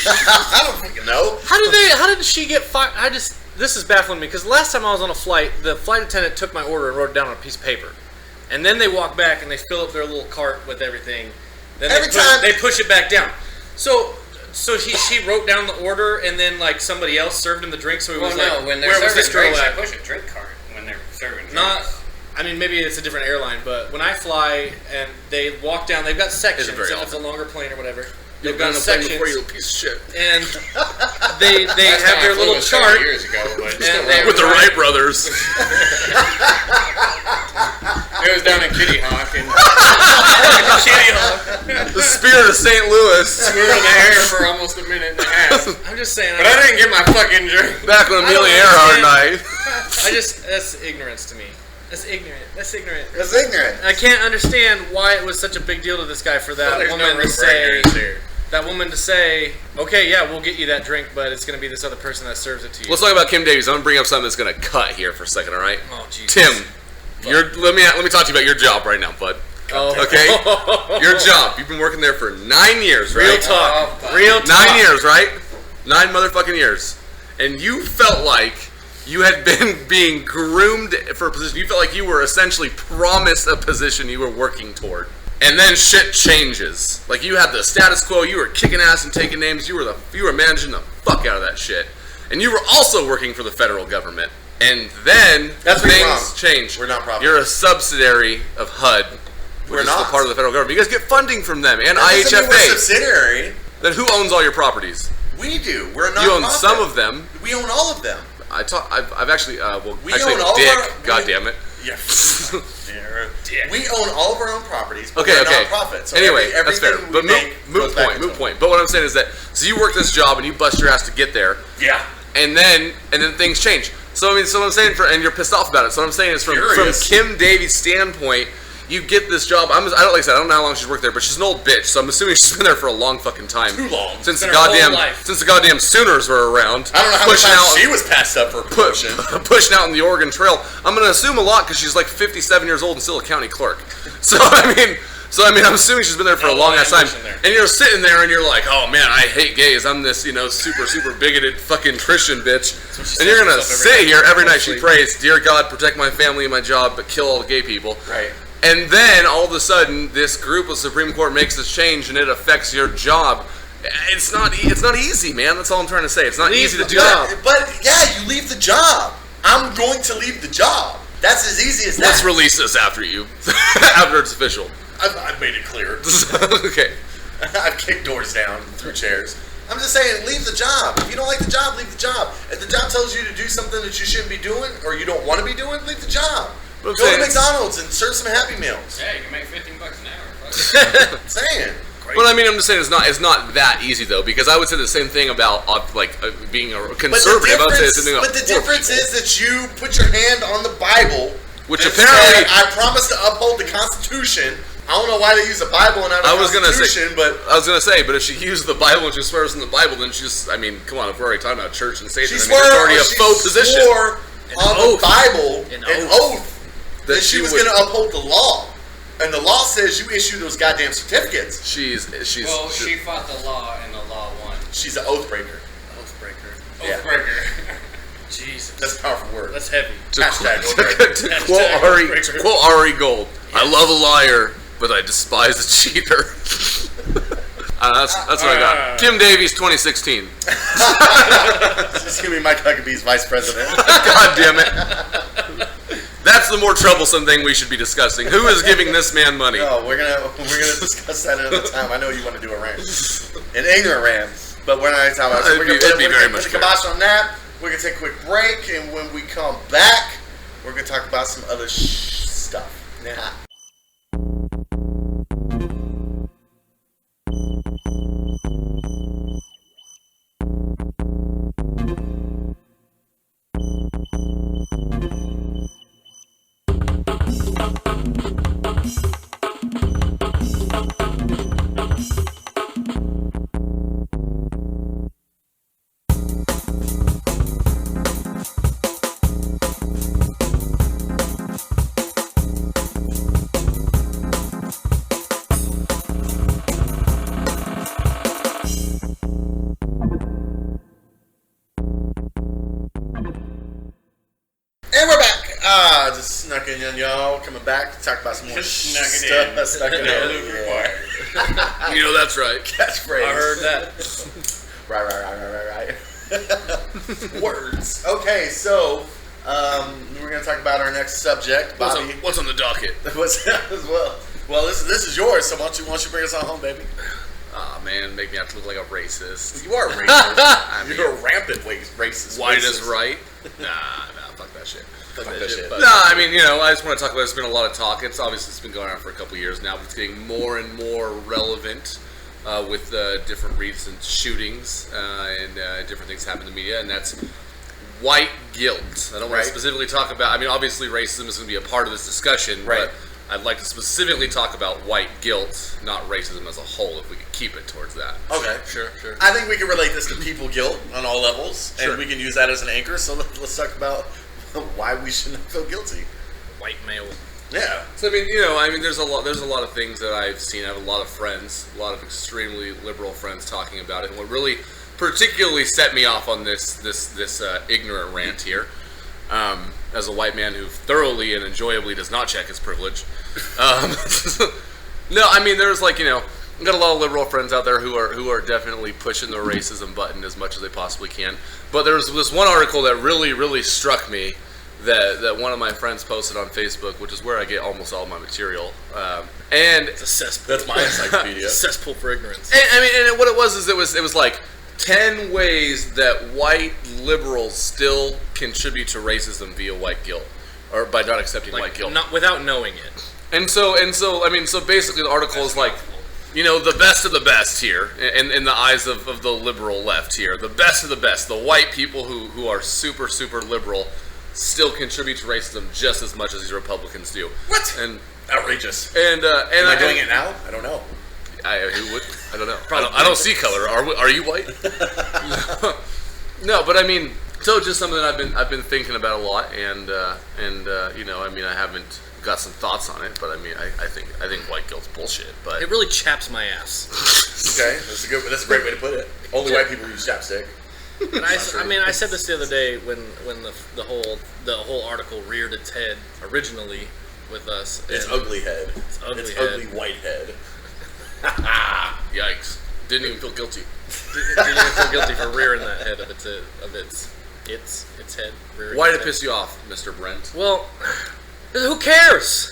I don't fucking know. How did she get fired? This is baffling me because last time I was on a flight, the flight attendant took my order and wrote it down on a piece of paper, and then they walk back and they fill up their little cart with everything. Then they push it back down. So she wrote down the order and then like somebody else served him the drink. So he was Well, like, no, when they're "Where was serving this girl drinks, at?" I push a drink cart when they're Serving Not. drinks. I mean, maybe it's a different airline, but when I fly and they walk down, they've got sections. Isn't very If it's a often. longer plane or whatever, You've they've got sections, you piece of shit. and they Last have time their I flew little was several chart. years ago, but And they With the Right. Wright brothers. it was down in Kitty Hawk, and The Spirit of St. Louis. we were in the air for almost a minute and a half. I'm just saying. But I didn't get my fucking drink. Back on I don't Amelia Earhart understand. night. That's ignorance to me. That's ignorant. That's ignorant. That's ignorant. I can't understand why it was such a big deal to this guy for that Well, there's woman no room to for say. ignorance here. That woman to say, okay, yeah, we'll get you that drink, but it's going to be this other person that serves it to you. Let's talk about Kim Davies. I'm gonna bring up something that's gonna cut here for a second, all right? Oh, Jesus. Tim, let me talk to you about your job right now, bud. Oh. Okay, your job. You've been working there for 9 years, right? Real talk. Oh, Real talk. 9 years, right? 9 motherfucking years, and you felt like you had been being groomed for a position. You felt like you were essentially promised a position you were working toward. And then shit changes. Like you had the status quo, you were kicking ass and taking names, you were managing the fuck out of that shit. And you were also working for the federal government. And then That's where you're things wrong. change. We're nonprofit. You're a subsidiary of HUD, which We're is not. the part of the federal government. You guys get funding from them and That doesn't mean we're a IHFA. subsidiary. Then who owns all your properties? We do. We're not. You own some of them. We own all of them. I've actually We actually own all of Dick. our- God damn it. Yeah. We own all of our own properties. But Okay, we're okay. a nonprofit. So Anyway, that's fair. everything we But make moot goes back point, into moot them. point. But what I'm saying is that so you work this job and you bust your ass to get there, Yeah. and then things change. So I mean, so what I'm saying and you're pissed off about it. So what I'm saying is from Furious. Kim Davies' standpoint, you get this job. I don't like I said, I don't know how long she's worked there, but she's an old bitch. So I'm assuming she's been there for a long fucking time. Too long. Since the Been her whole goddamn life. Sooners were around. I don't know how many pushing times out she was passed up for a promotion. pushing out in the Oregon Trail. I'm gonna assume a lot because she's like 57 years old and still a county clerk. So I mean, I'm assuming she's been there for a long ass time. And you're sitting there and you're like, oh man, I hate gays. I'm this super bigoted fucking Christian bitch. And you're gonna sit here every night. She prays, dear God, protect my family and my job, but kill all the gay people. Right. And then all of a sudden, this group of Supreme Court makes this change, and it affects your job. It's not easy, man. That's all I'm trying to say. It's not easy to do that. But yeah, you leave the job. I'm going to leave the job. That's as easy as that. Let's release this after you, after it's official. I've made it clear. Okay. I've kicked doors down through chairs. I'm just saying, leave the job. If you don't like the job, leave the job. If the job tells you to do something that you shouldn't be doing or you don't want to be doing, leave the job. But I'm Go to saying- McDonald's and serve some Happy Meals. Hey, you can make $15 an hour. Fuck it. I'm saying. Well, I mean, I'm just saying it's not that easy though, because I would say the same thing about being a conservative. I would say the same thing about But the poor difference people. is that you put your hand on the Bible, Which that apparently- said, I promise to uphold the Constitution. I don't know why they use the Bible and not I the was gonna Constitution, but but if she used the Bible and she swears in the Bible, then she's, I mean, come on, if we're already talking about church and Satan, she I mean, swore, it's already a she faux position. swore on oath. the Bible An an oath. oath that she was going to uphold the law. And the law says you issue those goddamn certificates. She's Well, she fought the law and the law won. She's an oath breaker. Yeah. Oathbreaker. Jesus. That's a powerful word. That's heavy. Hashtag oath breaker. to quote Ari Gold, I love a liar, but I despise a cheater. That's what I got. Kim Davies, 2016. She's going to be Mike Huckabee's vice president. God damn it. That's the more troublesome thing we should be discussing. Who is giving this man money? No, we're gonna discuss that another time. I know you want to do a rant, an ignorant rant, but we're not going to talk about it. So we're It'd be very gonna much put the kibosh on that. We're gonna take a quick break, and when we come back, we're gonna talk about some other stuff. Yeah. And we're back. Just snuck in, y'all. Coming back to talk about some more Just snuck it stuff. in. Snuck it in. No loop required. You know that's right. Catchphrase. I heard that. Right. Words. Okay, so We're going to talk about our next subject, Bobby. What's on the docket? What's as well? Well, this is yours. So why don't you bring us on home, baby? Ah, man, make me have to look like a racist. You are a racist. You're a rampant racist. White racist. is right? Nah, fuck that shit. Fuck that shit. No, I mean, I just want to talk about. There's been a lot of talk. It's been going on for a couple of years now, but it's getting more and more relevant with different recent shootings and different things happening in the media, and that's white guilt. I don't want to specifically talk about. I mean, obviously, racism is going to be a part of this discussion, but I'd like to specifically talk about white guilt, not racism as a whole, if we could keep it towards that. Okay. Sure. I think we can relate this to people guilt on all levels, Sure. and we can use that as an anchor. So let's talk about why we shouldn't feel guilty. White male. Yeah. So I mean, there's a lot of things that I've seen. I have a lot of friends, a lot of extremely liberal friends talking about it. And what really particularly set me off on this ignorant rant here, as a white man who thoroughly and enjoyably does not check his privilege. No, I mean, there's I've got a lot of liberal friends out there who are definitely pushing the racism button as much as they possibly can. But there's this one article that really struck me that one of my friends posted on Facebook, which is where I get almost all my material. And It's a cesspool. That's my encyclopedia. It's a cesspool for ignorance. and what it was like 10 ways that white liberals still contribute to racism via white guilt, or by not accepting white guilt. Not without knowing it. And so basically the article is like, the best of the best here, in the eyes of the liberal left here, the best of the best, the white people who are super liberal still contribute to racism just as much as these Republicans do. What? And Outrageous. Am Am I doing it now? I don't know. Who would? I don't know. I don't see color. Are you white? No, but I mean, so just something that I've been thinking about a lot, and I haven't got some thoughts on it, but I mean, I think white guilt's bullshit. But It really chaps my ass. Okay, that's a great way to put it. Only white people use chapstick. And I said this the other day when the whole article reared its head originally with us. It's and ugly head. It's ugly It's head. ugly white head. yikes! Didn't even feel guilty. Didn't even feel guilty for rearing that head of its head. Rearing Why its did it head. piss you off, Mr. Brent? Well, who cares?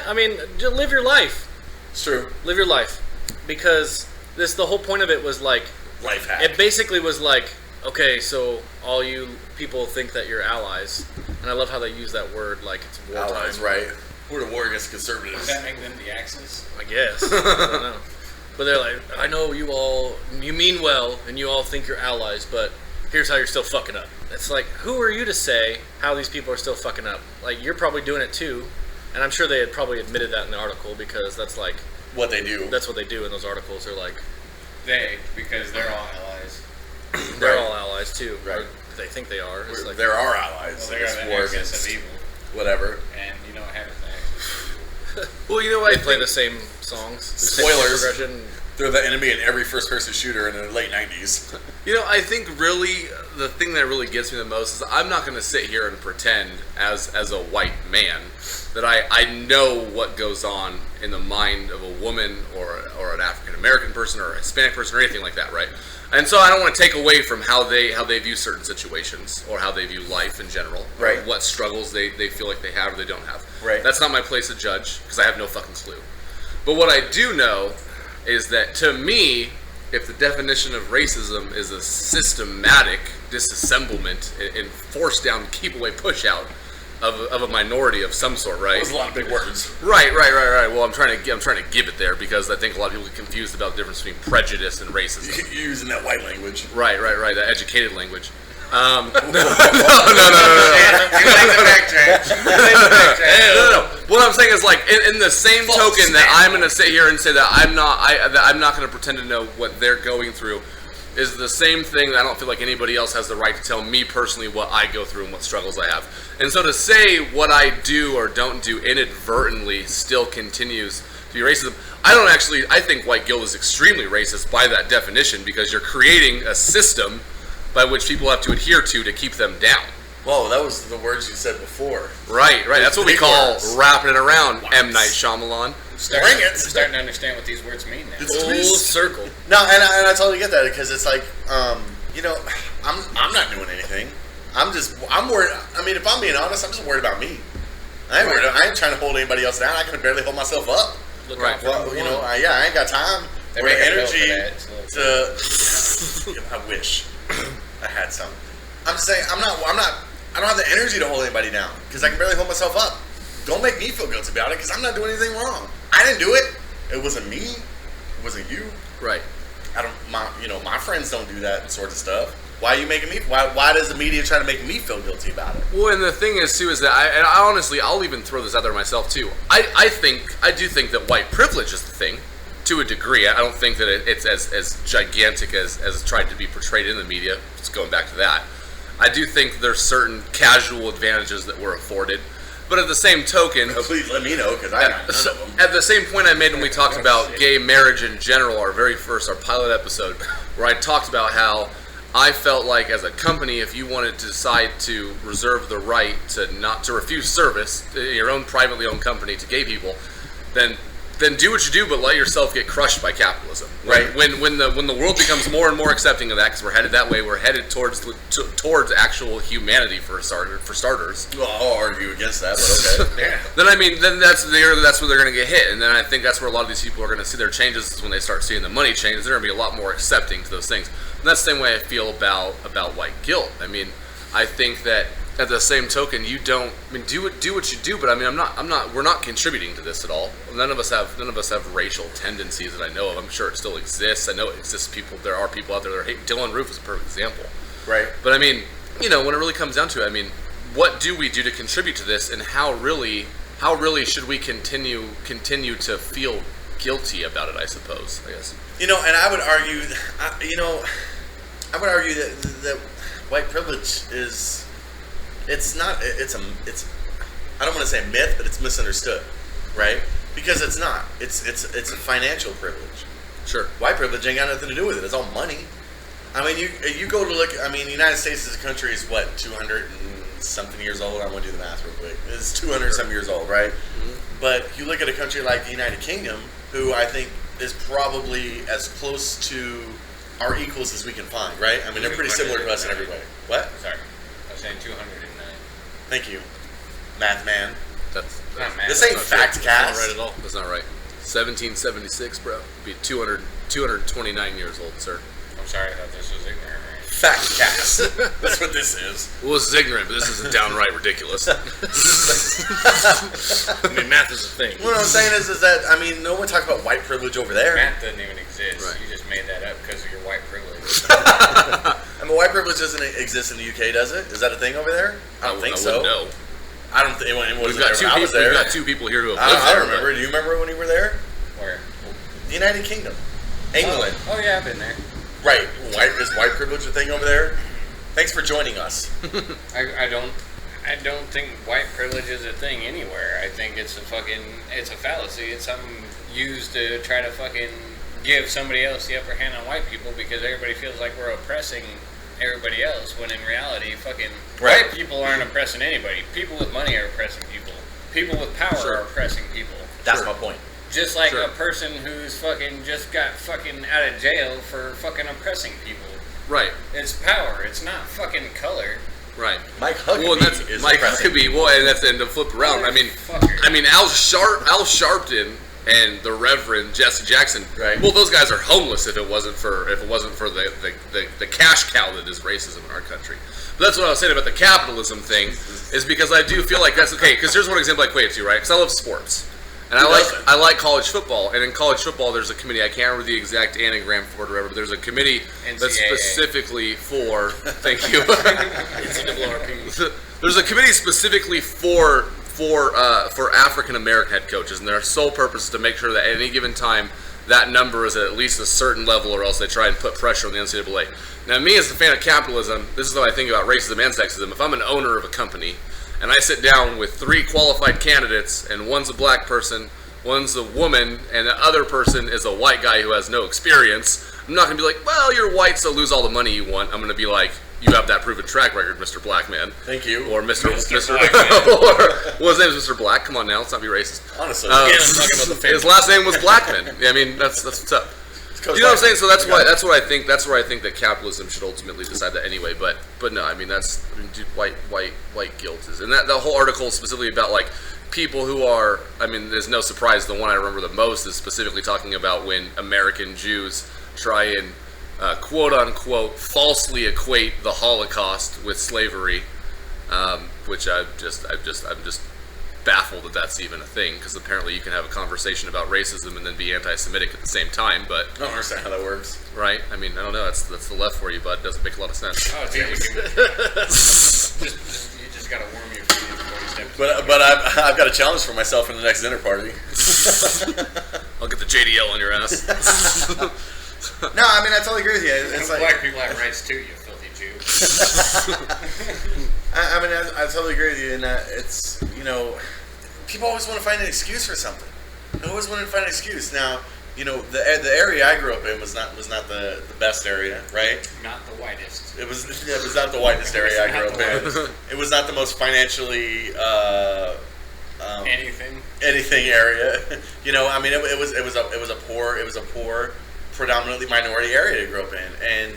I mean, just live your life. It's true. Live your life, because the whole point of it was like, Life hack. it basically was like, okay, so all you people think that you're allies, and I love how they use that word like it's wartime. Allies, right? We're the war against Does conservatives. that make them the Axis? I guess. I don't know. But they're like, I know you mean well, and you all think you're allies, but here's how you're still fucking up. It's like, who are you to say how these people are still fucking up? Like, you're probably doing it too, and I'm sure they had probably admitted that in the article, because that's like, What they do. that's what they do in those articles. They're like, Because they're all allies. they're Right. all allies too. Right. Or they think they are. It's like, There are allies. Well, they are the war axis against of evil. whatever. And you know what happens to axis. Well, you know what? they play the same songs. The same Spoilers. progression. They're the enemy in every first-person shooter in the late 90s. I think really the thing that really gets me the most is I'm not going to sit here and pretend as a white man that I know what goes on in the mind of a woman or an African American person or a Hispanic person or anything like that, right? And so I don't want to take away from how they view certain situations or how they view life in general, or Right. what struggles they feel like they have or they don't have. Right. That's not my place to judge, because I have no fucking clue. But what I do know is that, to me, if the definition of racism is a systematic disassemblement and force down, keep away, push out of a minority of some sort, right? Those are a lot of big words. Right. Well, I'm trying to give it there, because I think a lot of people get confused about the difference between prejudice and racism. You're using that white language. Right. That educated language. No. What I'm saying is, like, in the same token that I'm going to sit here and say that I'm not going to pretend to know what they're going through, is the same thing that I don't feel like anybody else has the right to tell me personally what I go through and what struggles I have. And so to say what I do or don't do inadvertently still continues to be racism, I think white guilt is extremely racist by that definition, because you're creating a system by which people have to adhere to keep them down. Whoa, that was the words you said before. Right. That's what we Big call words. wrapping it around, M. Night Shyamalan. Bring it. I'm starting to understand what these words mean now. It's Full circle. No, and I totally get that, because it's like, I'm not doing anything. I'm worried. I mean, if I'm being honest, I'm just worried about me. I ain't trying to hold anybody else down. I can barely hold myself up. Look Right. out for Well, number you know, one. I ain't got time They or make the a bill for energy that, so- to. I wish I had some. I'm saying I'm not. I don't have the energy to hold anybody down because I can barely hold myself up. Don't make me feel guilty about it because I'm not doing anything wrong. I didn't do it. It wasn't me. It wasn't you. Right. My friends don't do that sort of stuff. Why are you making me? Why does the media try to make me feel guilty about it? Well, and the thing is too is that I honestly, I'll even throw this out there myself too. I do think that white privilege is the thing, to a degree. I don't think that it's as gigantic as tried to be portrayed in the media. Just going back to that, I do think there's certain casual advantages that we're afforded. But at the same token, Please let me know because I got none of them. at the same point I made when we talked about gay marriage in general, our pilot episode, where I talked about how I felt like as a company, if you wanted to decide to reserve the right to refuse service, your own privately owned company to gay people, then do what you do, but let yourself get crushed by capitalism. Right? When the world becomes more and more accepting of that, because we're headed that way, we're headed towards actual humanity for starters. Well, I'll argue against that, but okay. Then that's where they're going to get hit, and then I think that's where a lot of these people are going to see their changes is when they start seeing the money change. They're going to be a lot more accepting to those things. And that's the same way I feel about white guilt. I mean, I think that at the same token, do what you do, but I mean, we're not contributing to this at all. None of us have racial tendencies that I know of. I'm sure it still exists. I know it exists. There are people out there that hate. Dylan Roof is a perfect example. Right. But I mean, when it really comes down to it, I mean, what do we do to contribute to this, and how really should we continue to feel guilty about it? I suppose. I guess. And I would argue, that white privilege is, it's not, it's I don't want to say myth, but it's misunderstood, right? Because it's not. It's a financial privilege. Sure. White privilege ain't got nothing to do with it. It's all money. I mean, you go to look. I mean, the United States as a country is what, 200 and something years old. I'm gonna do the math real quick. It's 200 some years old, right? Mm-hmm. But you look at a country like the United Kingdom, who I think is probably as close to our equals as we can find, right? I mean, they're pretty similar to us in every way. What? Sorry, I was saying 209. Thank you, math man. That's Not math. This ain't not fact true. cast. That's not right at all. That's not right. 1776, bro. Be 229 years old, sir. I'm sorry, I thought this was ignorant. Right? Fact cast. That's what this is. Well, this is ignorant, but this is downright ridiculous. I mean, math is a thing. What I'm saying is that, I mean, no one talks about white privilege over there. Math doesn't even exist. Right. You just made that up because of your white privilege. I mean, white privilege doesn't exist in the UK, does it? Is that a thing over there? I don't think so. No. I don't think it wasn't We've there got when I was there. We've got two people here who have I lived there. remember. Do you remember when you were there? Where? The United Kingdom. England. Oh yeah, I've been there. Right. Is white privilege a thing over there? Thanks for joining us. I don't think white privilege is a thing anywhere. I think it's a fallacy. It's something used to try to fucking give somebody else the upper hand on white people because everybody feels like we're oppressing everybody else, when in reality, fucking Right. white people aren't oppressing anybody. People with money are oppressing people. People with power Sure. are oppressing people. That's my point. Just like Sure. a person who's fucking just got fucking out of jail for fucking oppressing people. Right. It's power. It's not fucking color. Right. Mike Huckabee Well, that's is Mike oppressing. Huckabee. Well, and that's and to flip around. I mean, Motherfucker. Al Sharpton and the Reverend Jesse Jackson. Right. Well, those guys are homeless if it wasn't for the cash cow that is racism in our country. But that's what I was saying about the capitalism thing, is because I do feel like that's okay. Because here's one example I equate it to, right? Because I love sports. And I like college football, and in college football, there's a committee. I can't remember the exact anagram for it or whatever, but there's a committee that's NCAA. specifically for. Thank you. NCAA. There's a committee specifically for African American head coaches, and their sole purpose is to make sure that at any given time that number is at least a certain level, or else they try and put pressure on the NCAA. Now, me as a fan of capitalism, this is what I think about racism and sexism. If I'm an owner of a company, and I sit down with 3 qualified candidates, and one's a black person, one's a woman, and the other person is a white guy who has no experience, I'm not going to be like, well, you're white, so lose all the money you want. I'm going to be like, you have that proven track record, Mr. Black Man. Thank you. Or Mr. Black Man. Or, well, his name is Mr. Black. Come on now, let's not be racist. Honestly. Uh, Again, I'm talking about the His last name was Blackman. I mean, that's what's up. You know what I'm saying? So that's what I think. That's where I think that capitalism should ultimately decide that anyway. But no, I mean dude, white guilt is, and that the whole article specifically about like people who are. I mean, there's no surprise. The one I remember the most is specifically talking about when American Jews try and quote unquote falsely equate the Holocaust with slavery, which I'm just baffled that that's even a thing, because apparently you can have a conversation about racism and then be anti-Semitic at the same time. But I don't understand how that works. right? I mean, I don't know. That's the left for you, bud. It doesn't make a lot of sense. Oh, yeah, you just gotta warm your feet before you step. But I've got a challenge for myself in the next dinner party. I'll get the JDL on your ass. No, I mean I totally agree with you. It's like Black people have rights too, you filthy Jew. I mean I totally agree with you in that it's people always want to find an excuse for something. They always want to find an excuse. Now the area I grew up in was not the best area, right? Not the whitest. It was not the whitest area I grew up in. It was not the most financially anything area. I mean it was a poor predominantly minority area to grow up in, and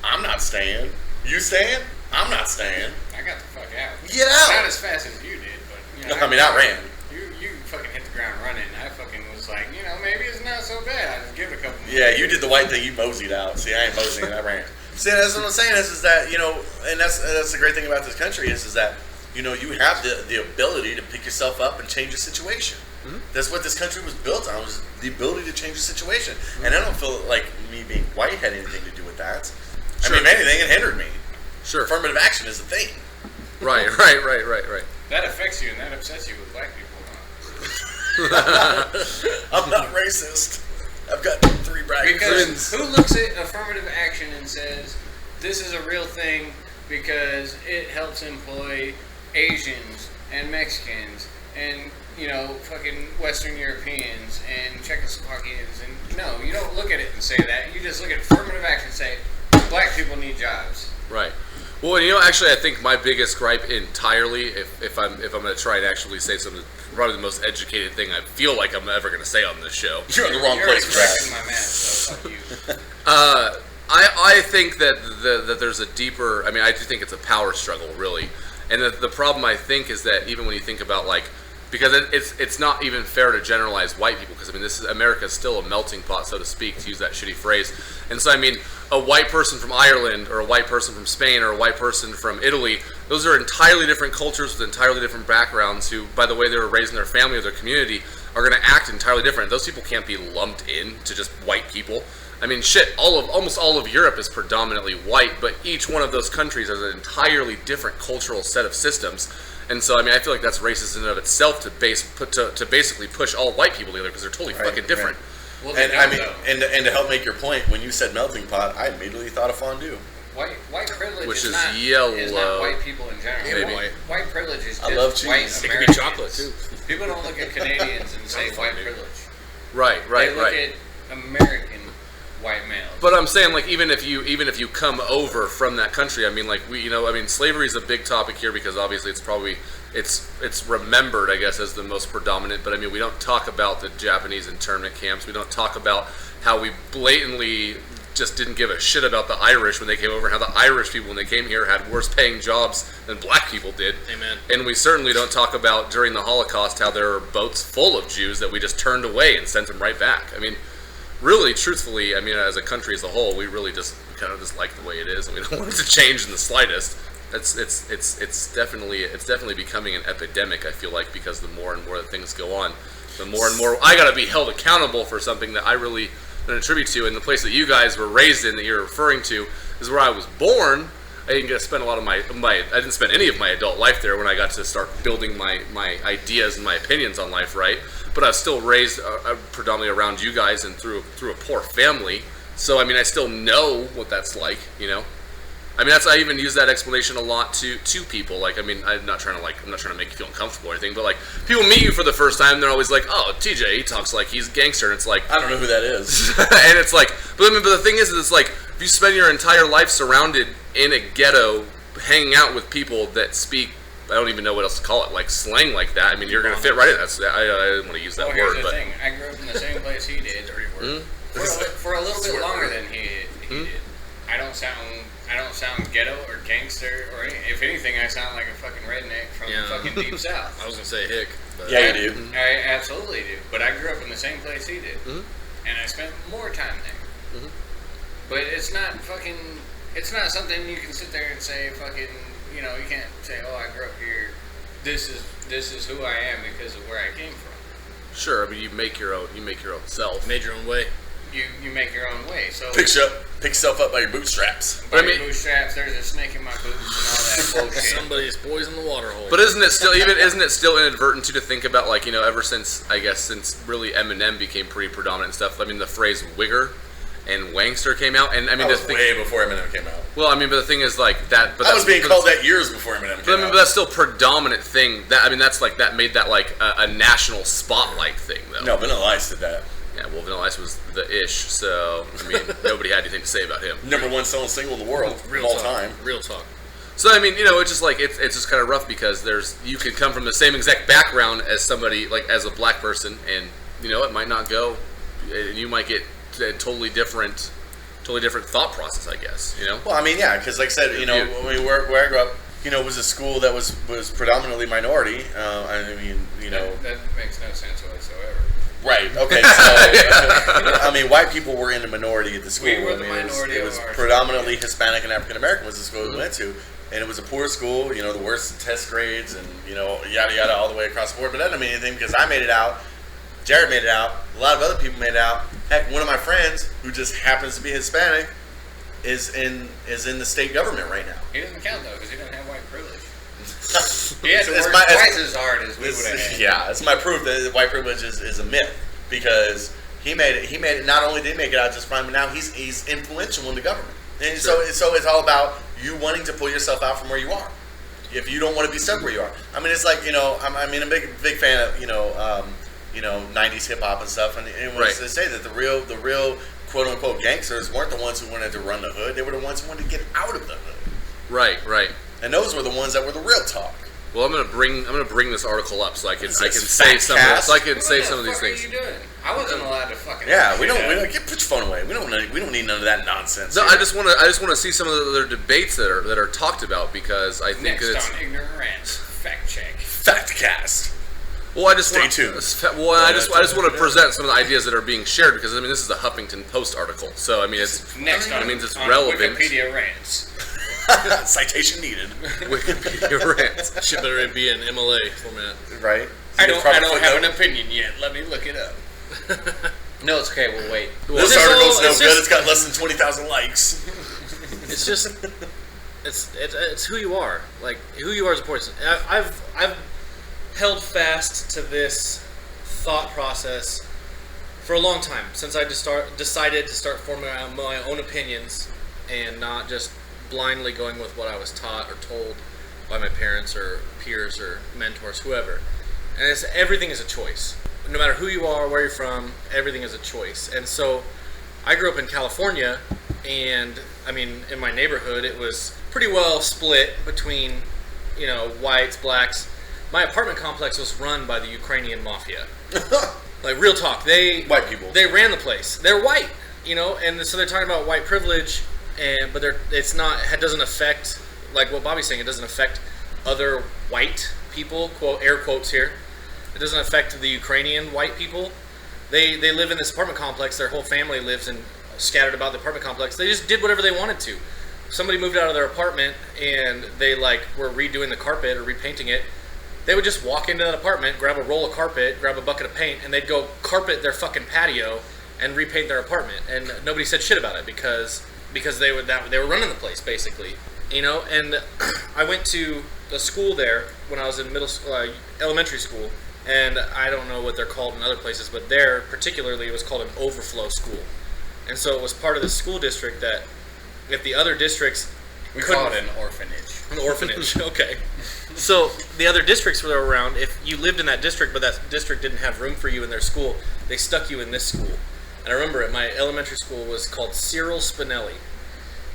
I'm not staying. You staying? I'm not staying. I got the fuck out. Get out! Not as fast as you did, but I ran. You fucking hit the ground running. I fucking was like, maybe it's not so bad. I just give it a couple more. Yeah, you did the white thing. You moseyed out. See, I ain't moseying. I ran. See, that's what I'm saying. Is that and that's the great thing about this country is that you have the ability to pick yourself up and change a situation. Mm-hmm. That's what this country was built on, was the ability to change a situation. Mm-hmm. And I don't feel like me being white had anything to do with that. Sure. I mean, if anything, it hindered me. Sure. Affirmative action is a thing. Right. That affects you and that upsets you with black people, huh? I'm not racist. I've got 3 black friends. Because who looks at affirmative action and says, this is a real thing because it helps employ Asians and Mexicans and fucking Western Europeans and Czechoslovakians, and no, you don't look at it and say that. You just look at affirmative action and say, black people need jobs. Right. Well, actually, I think my biggest gripe entirely, if I'm going to try and actually say something, probably the most educated thing I feel like I'm ever going to say on this show. You're in the wrong place for that. My man, so fuck you. I think that there's a deeper. I mean, I do think it's a power struggle, really, and the problem I think is that even when you think about because it's not even fair to generalize white people, because I mean America is still a melting pot, so to speak, to use that shitty phrase. And so I mean a white person from Ireland or a white person from Spain or a white person from Italy, those are entirely different cultures with entirely different backgrounds who, by the way they were raised in their family or their community, are going to act entirely different. Those people can't be lumped in to just white people. I mean, almost all of Europe is predominantly white, but each one of those countries has an entirely different cultural set of systems. And so, I mean, I feel like that's racist in and of itself to basically push all white people together because they're totally fucking different. Right. Well, and I mean, and to help make your point, when you said melting pot, I immediately thought of fondue. White privilege Which is not white people in general. Maybe. White privilege is just I love cheese. white It Americans. could be chocolate too. People don't look at Canadians and say white privilege. Right. They look at American white males. But I'm saying, even if you come over from that country, I mean, slavery is a big topic here because obviously it's remembered, I guess, as the most predominant. But I mean, we don't talk about the Japanese internment camps. We don't talk about how we blatantly just didn't give a shit about the Irish when they came over, and how the Irish people when they came here had worse paying jobs than black people did. Amen. And we certainly don't talk about during the Holocaust how there were boats full of Jews that we just turned away and sent them right back. I mean, really, truthfully, I mean, as a country as a whole, we really just kind of just like the way it is, and we don't want it to change in the slightest. It's definitely becoming an epidemic, I feel like, because the more and more that things go on, the more and more I got to be held accountable for something that I really don't attribute to. And the place that you guys were raised in that you're referring to is where I was born. I didn't get to spend a lot of I didn't spend any of my adult life there when I got to start building my ideas and my opinions on life, right? But I was still raised predominantly around you guys and through a poor family. So I mean, I still know what that's like, I mean, I even use that explanation a lot to people. Like, I mean, I'm not trying to make you feel uncomfortable or anything, but like, people meet you for the first time, they're always like, "Oh, TJ, he talks like he's a gangster," and it's like, I don't know who that is. and it's like, but the thing is, it's like, if you spend your entire life surrounded in a ghetto, hanging out with people that speak, I don't even know what else to call it, like slang like that. I mean, you're gonna fit right in. I didn't want to use that word, Here's the but thing. I grew up in the same place he did. Dirty word. for a little bit longer than he did. I don't sound ghetto or gangster or if anything, I sound like a fucking redneck from the fucking deep south. I was gonna say hick. But Yeah, you do. I absolutely do. But I grew up in the same place he did, and I spent more time there. But it's not fucking. It's not something you can sit there and say fucking. You know, you can't say, "Oh, I grew up here. This is who I am because of where I came from." Sure, but you make your own self. made your own way. You make your own way. So Pick yourself up by your bootstraps. by your bootstraps, there's a snake in my boots and all that bullshit. Somebody's poisoned the water hole. But isn't it still inadvertent to think about, like, you know, ever since really Eminem became pretty predominant and stuff. I mean, the phrase "wigger" and "wangster" came out, and I mean, That was way before Eminem came out. well, I mean, but the thing is, like that. But I was being called that years before Eminem But, came I mean, out. but that's still predominant thing. That, I mean, that's like that made that like a national spotlight thing, though. No, Vanilla Ice did that. Yeah, well, Vanilla Ice was the ish, so I mean, nobody had anything to say about him. #1 selling single in the world of all time. Real talk. So I mean, you know, it's just like it's just kind of rough because you could come from the same exact background as somebody, like as a black person, and you know it might not go, and you might get a totally different thought process, I guess. You know. Well, I mean, yeah, because like I said, you know, I mean, where I grew up, you know, was a school that was predominantly minority. I mean, you know, That makes no sense whatsoever. right? Okay, so I mean, white people were in the minority at the school. We were I the mean, minority it was of our predominantly Hispanic and African American was the school we went to, and it was a poor school. You know, the worst test grades, and you know, yada yada, all the way across the board. But that didn't mean anything because I made it out. Jared made it out. A lot of other people made it out. Heck, one of my friends who just happens to be Hispanic is in the state government right now. He doesn't count though because he doesn't have white privilege. He had to It's work my- it's- twice as hard as we would have had. Yeah, it's my proof that white privilege is a myth because he made it. He made it. Not only did he make it out just fine, but now he's influential in the government. And so it's all about you wanting to pull yourself out from where you are. If you don't want to be stuck where you are, I mean, it's like, you know, I'm a big fan of you know 90s hip hop and stuff, and it was to say that the real quote unquote gangsters weren't the ones who wanted to run the hood; they were the ones who wanted to get out of the hood. Right. And those were the ones that were the real talk. Well, I'm gonna bring this article up so I can Is say this some of Factcast? these What things. are you doing? I wasn't allowed to fucking. Yeah, we shit don't out. put your phone away. We don't need none of that nonsense. No, here. I just want to see some of the other debates that are talked about because I think Next it's on Ignorant Rants, fact check. Factcast. well. I just Stay want, tuned. Well, I just want to present some of the ideas that are being shared because I mean this is a Huffington Post article, so I mean it's Next on, it means it's on relevant. Wikipedia Rants. Citation needed. Wikipedia Rants. Should better be in MLA format. Right. I don't have an opinion. opinion yet. Let me look it up. No, it's okay. We'll wait. This It's article's all- no it's good. just- It's got less than 20,000 likes. It's just, it's who you are. Like who you are as a person. I've held fast to this thought process for a long time since I decided to start forming my own opinions and not just blindly going with what I was taught or told by my parents or peers or mentors, whoever. And everything is a choice. No matter who you are, where you're from, everything is a choice. And so I grew up in California, and I mean, in my neighborhood, it was pretty well split between, you know, whites, blacks. My apartment complex was run by the Ukrainian mafia. Like, real talk. White people. They ran the place. They're white, you know, and so they're talking about white privilege, but it doesn't affect, like what Bobby's saying, it doesn't affect other white people, quote, air quotes here. It doesn't affect the Ukrainian white people. They live in this apartment complex. Their whole family lives in scattered about the apartment complex. They just did whatever they wanted to. Somebody moved out of their apartment and they were redoing the carpet or repainting it. They would just walk into that apartment, grab a roll of carpet, grab a bucket of paint, and they'd go carpet their fucking patio and repaint their apartment. And nobody said shit about it because they were running the place basically, you know. And I went to a school there when I was in elementary school. And I don't know what they're called in other places, but there particularly it was called an overflow school. And so it was part of the school district that if the other districts We call it an orphanage. an orphanage, okay. So the other districts were around, if you lived in that district but that district didn't have room for you in their school, they stuck you in this school. And I remember it, my elementary school was called Cyril Spinelli.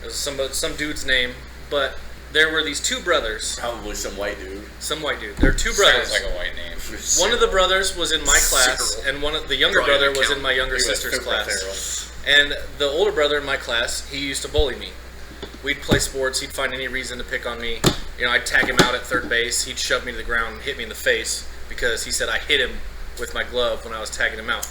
It was some dude's name, but there were these two brothers, Probably some white dude. some white dude. There are two brothers. Sounds like a white name. One of the brothers was in my class, Cyril. and the younger Probably brother an was in my younger He was sister's super class. feral. And the older brother in my class, he used to bully me. We'd play sports. He'd find any reason to pick on me. I'd tag him out at third base. He'd shove me to the ground and hit me in the face because he said I hit him with my glove when I was tagging him out.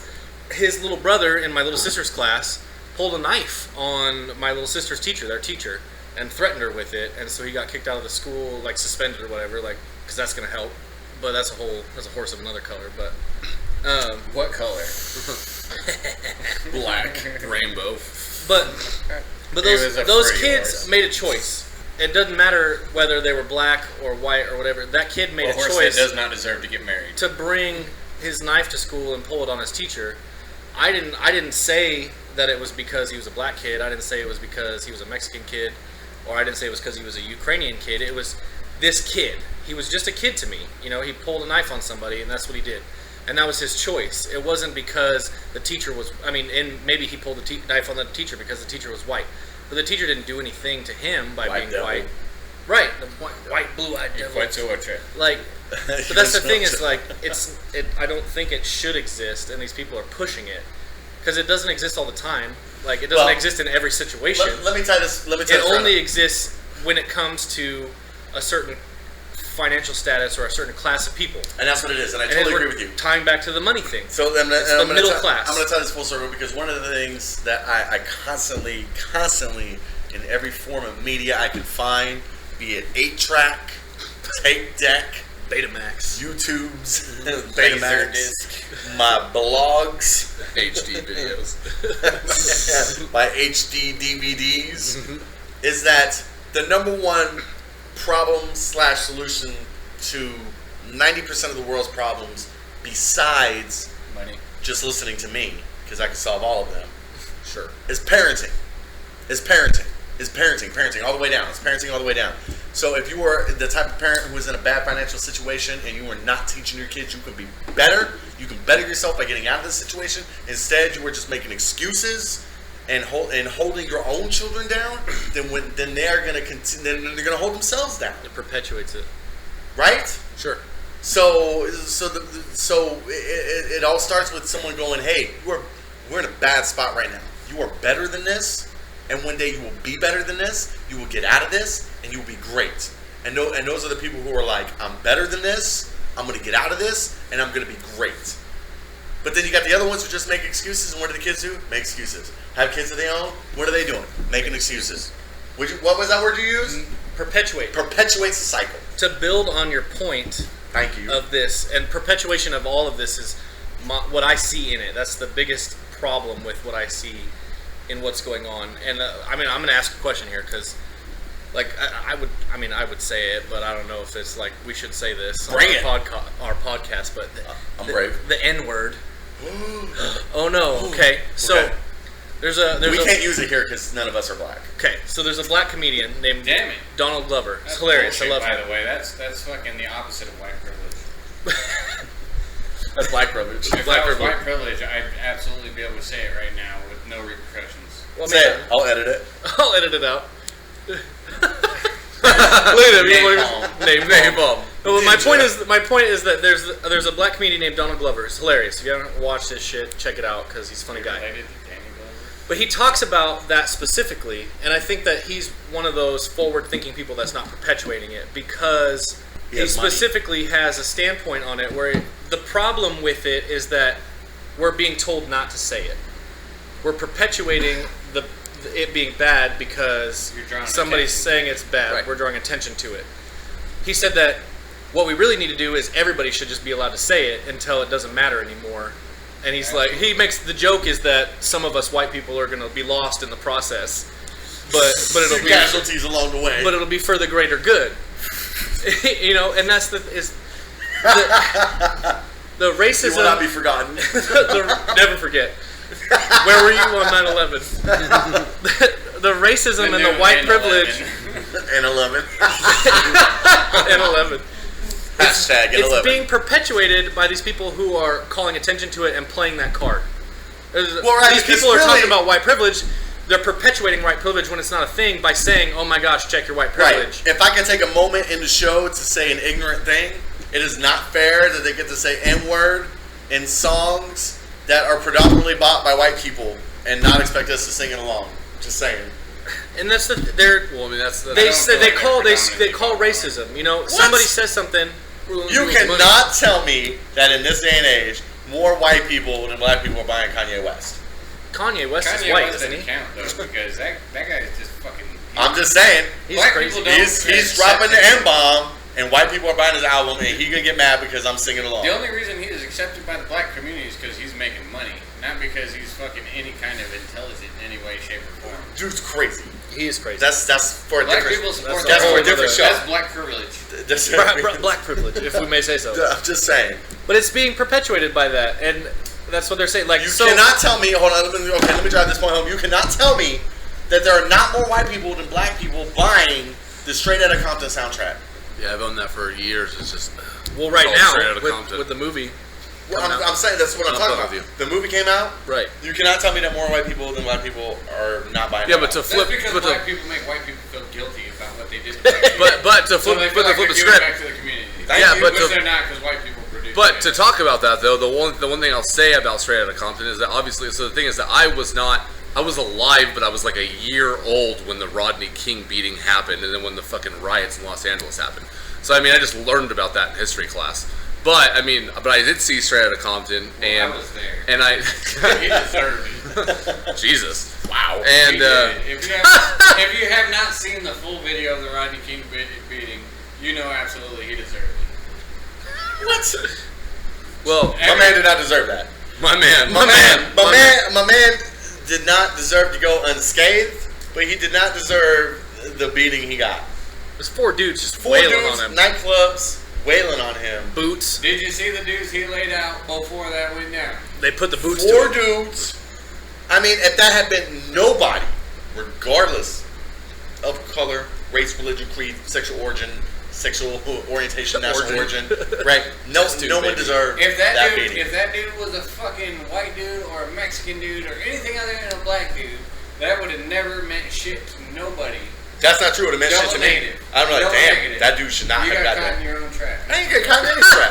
His little brother in my little sister's class pulled a knife on my little sister's teacher, their teacher, and threatened her with it. And so he got kicked out of the school, like suspended or whatever, like because that's gonna help. But that's a horse of another color. But What color? Black, rainbow. But He was a those free kids horse. made a choice. It doesn't matter whether they were black or white or whatever. That kid made A a horse choice that does not deserve to get married. to bring his knife to school and pull it on his teacher. I didn't say that it was because he was a black kid. I didn't say it was because he was a Mexican kid, or I didn't say it was because he was a Ukrainian kid. It was this kid. He was just a kid to me. He pulled a knife on somebody, and that's what he did. And that was his choice. It wasn't because the teacher was, and maybe he pulled the knife on the teacher because the teacher was white. But the teacher didn't do anything to him by White being devil. white. Right, the white blue-eyed devil. Quite so much. Like, but that's the thing is like I don't think it should exist, and these people are pushing it because it doesn't exist all the time. Like it doesn't Well, exist in every situation. Let me tie this. Let me tie It this only around. exists when it comes to a certain financial status or a certain class of people. And that's what it is. And I And totally we're agree with you. tying back to the money thing. So I'm It's the middle class. I'm going to tie this full circle because one of the things that I constantly, in every form of media I can find, be it 8-track, tape deck, Betamax. YouTube's, Laser Betamax, my blogs, HD videos. my HD DVDs, is that the number one problem/solution to 90% of the world's problems, besides Money. just listening to me, because I can solve all of them, Sure. is parenting. Is parenting. Is parenting. Parenting all the way down. It's parenting all the way down. So if you are the type of parent who is in a bad financial situation and you are not teaching your kids you can be better, you can better yourself by getting out of this situation. Instead, you are just making excuses and holding your own children down. Then they are going to continue. Then they're going to hold themselves down, It perpetuates it. right? Sure. So it all starts with someone going, "Hey, we're in a bad spot right now. You are better than this, and one day you will be better than this. You will get out of this, and you will be great." And those are the people who are like, "I'm better than this. I'm going to get out of this, and I'm going to be great." But then you got the other ones who just make excuses, and what do the kids do? Make excuses. Have kids of their own. What are they doing? Making excuses. What was that word you used? Perpetuate. Perpetuates the cycle. To build on your point Thank you. of this, and perpetuation of all of this is what I see in it. That's the biggest problem with what I see in what's going on. And I'm going to ask a question here because, like, I would say it, but I don't know if it's like we should say this Bring it. on our podcast. But I'm brave. The N word. Oh no. Okay. So Okay. there's We a can't use it here because none of us are black. okay. So there's a black comedian named Damn it. Donald Glover. That's It's hilarious. bullshit, I love by him. the way. That's fucking the opposite of white privilege. That's black privilege. If Black that was privilege. white privilege, I'd absolutely be able to say it right now with no repercussions. Well, Say it. I'll edit it. I'll edit it out. Look at him. Name bomb. Well, my point is that there's a black comedian named Donald Glover. It's hilarious. If you haven't watched this shit, check it out because he's a funny guy. Related to Danny Glover. But he talks about that specifically, and I think that he's one of those forward-thinking people that's not perpetuating it because he has money. specifically has a standpoint on it where the problem with it is that we're being told not to say it. We're perpetuating it being bad because You're drawing somebody's attention. saying it's bad. Right. We're drawing attention to it. He said that what we really need to do is everybody should just be allowed to say it until it doesn't matter anymore. And he's like, he makes the joke is that some of us white people are going to be lost in the process, but it'll be casualties along the way. but it'll be for the greater good. And that's the racism. it will not be forgotten. Never forget. Where were you on 9/11? The racism and the white privilege and 11. and 11. Hashtag and It's 11. being perpetuated by these people who are calling attention to it and playing that card. right, These it's people are really- talking about white privilege. They're perpetuating white privilege when it's not a thing by saying, "Oh my gosh, check your white privilege." Right. If I can take a moment in the show to say an ignorant thing, it is not fair that they get to say N-word in songs that are predominantly bought by white people and not expect us to sing it along. Just saying. And that's Well, I mean, that's they call predominantly racism. You know, somebody says something. You cannot tell me that in this day and age, more white people than black people are buying Kanye West. Kanye West is Kanye white, West isn't he? doesn't count though, because that guy is just fucking. I'm just saying. He's Black crazy. people don't He's dropping the M-bomb, and white people are buying his album, and he gonna get mad because I'm singing along. The only reason he is accepted by the black community is because he's making money, not because he's fucking any kind of intelligent in any way, shape, or form. Dude's crazy. He is crazy. That's for a Black different. people support That's that. for a different show. That's black privilege. That's black privilege, if we may say so. I'm just saying. But it's being perpetuated by that, and that's what they're saying. Like, You so cannot tell me. Hold on. Let me drive this point home. You cannot tell me that there are not more white people than black people buying the Straight Outta Compton soundtrack. Yeah, I've owned that for years. It's just well, right Called now Straight Outta Compton. with the movie, Well, I'm saying that's what I'm talking with about. The movie came out. right? You cannot tell me that more white people than black people are not buying. yeah, it. but to That's flip, because but black to, people make white people feel guilty about what they did. To black people. but to so flip, they but feel to flip like the they're giving script. back to the community. Yeah, but which to- they're not because white people produce. But to it. talk about that though, the one thing I'll say about Straight Outta Compton is that obviously, so the thing is that I was alive, but I was like a year old when the Rodney King beating happened, and then when the fucking riots in Los Angeles happened. So I mean, I just learned about that in history class. But I mean, I did see Straight Outta Compton, and I was there. and I He deserved it. Jesus, wow, He and did. If you have not seen the full video of the Rodney King beating, you know absolutely he deserved it. What? well, My man did not deserve that. my man, My man did not deserve to go unscathed, but he did not deserve the beating he got. There's 4 dudes just Four wailing dudes, on him. nightclubs, wailing on him. Boots. Did you see the dudes he laid out before that went down? They put the boots to 4 him. dudes. I mean, if that had been nobody, regardless of color, race, religion, creed, sexual origin, sexual orientation, national origin, right? No one baby. deserved If that that dude, beating. if that dude was a fucking white dude or a Mexican dude or anything other than a black dude, that would have never meant shit to nobody. That's not true. It would have meant shit to me. Negative. I'm like, Double damn, negative. that dude should not You have got got caught that. in your own trap. I ain't get caught in any trap.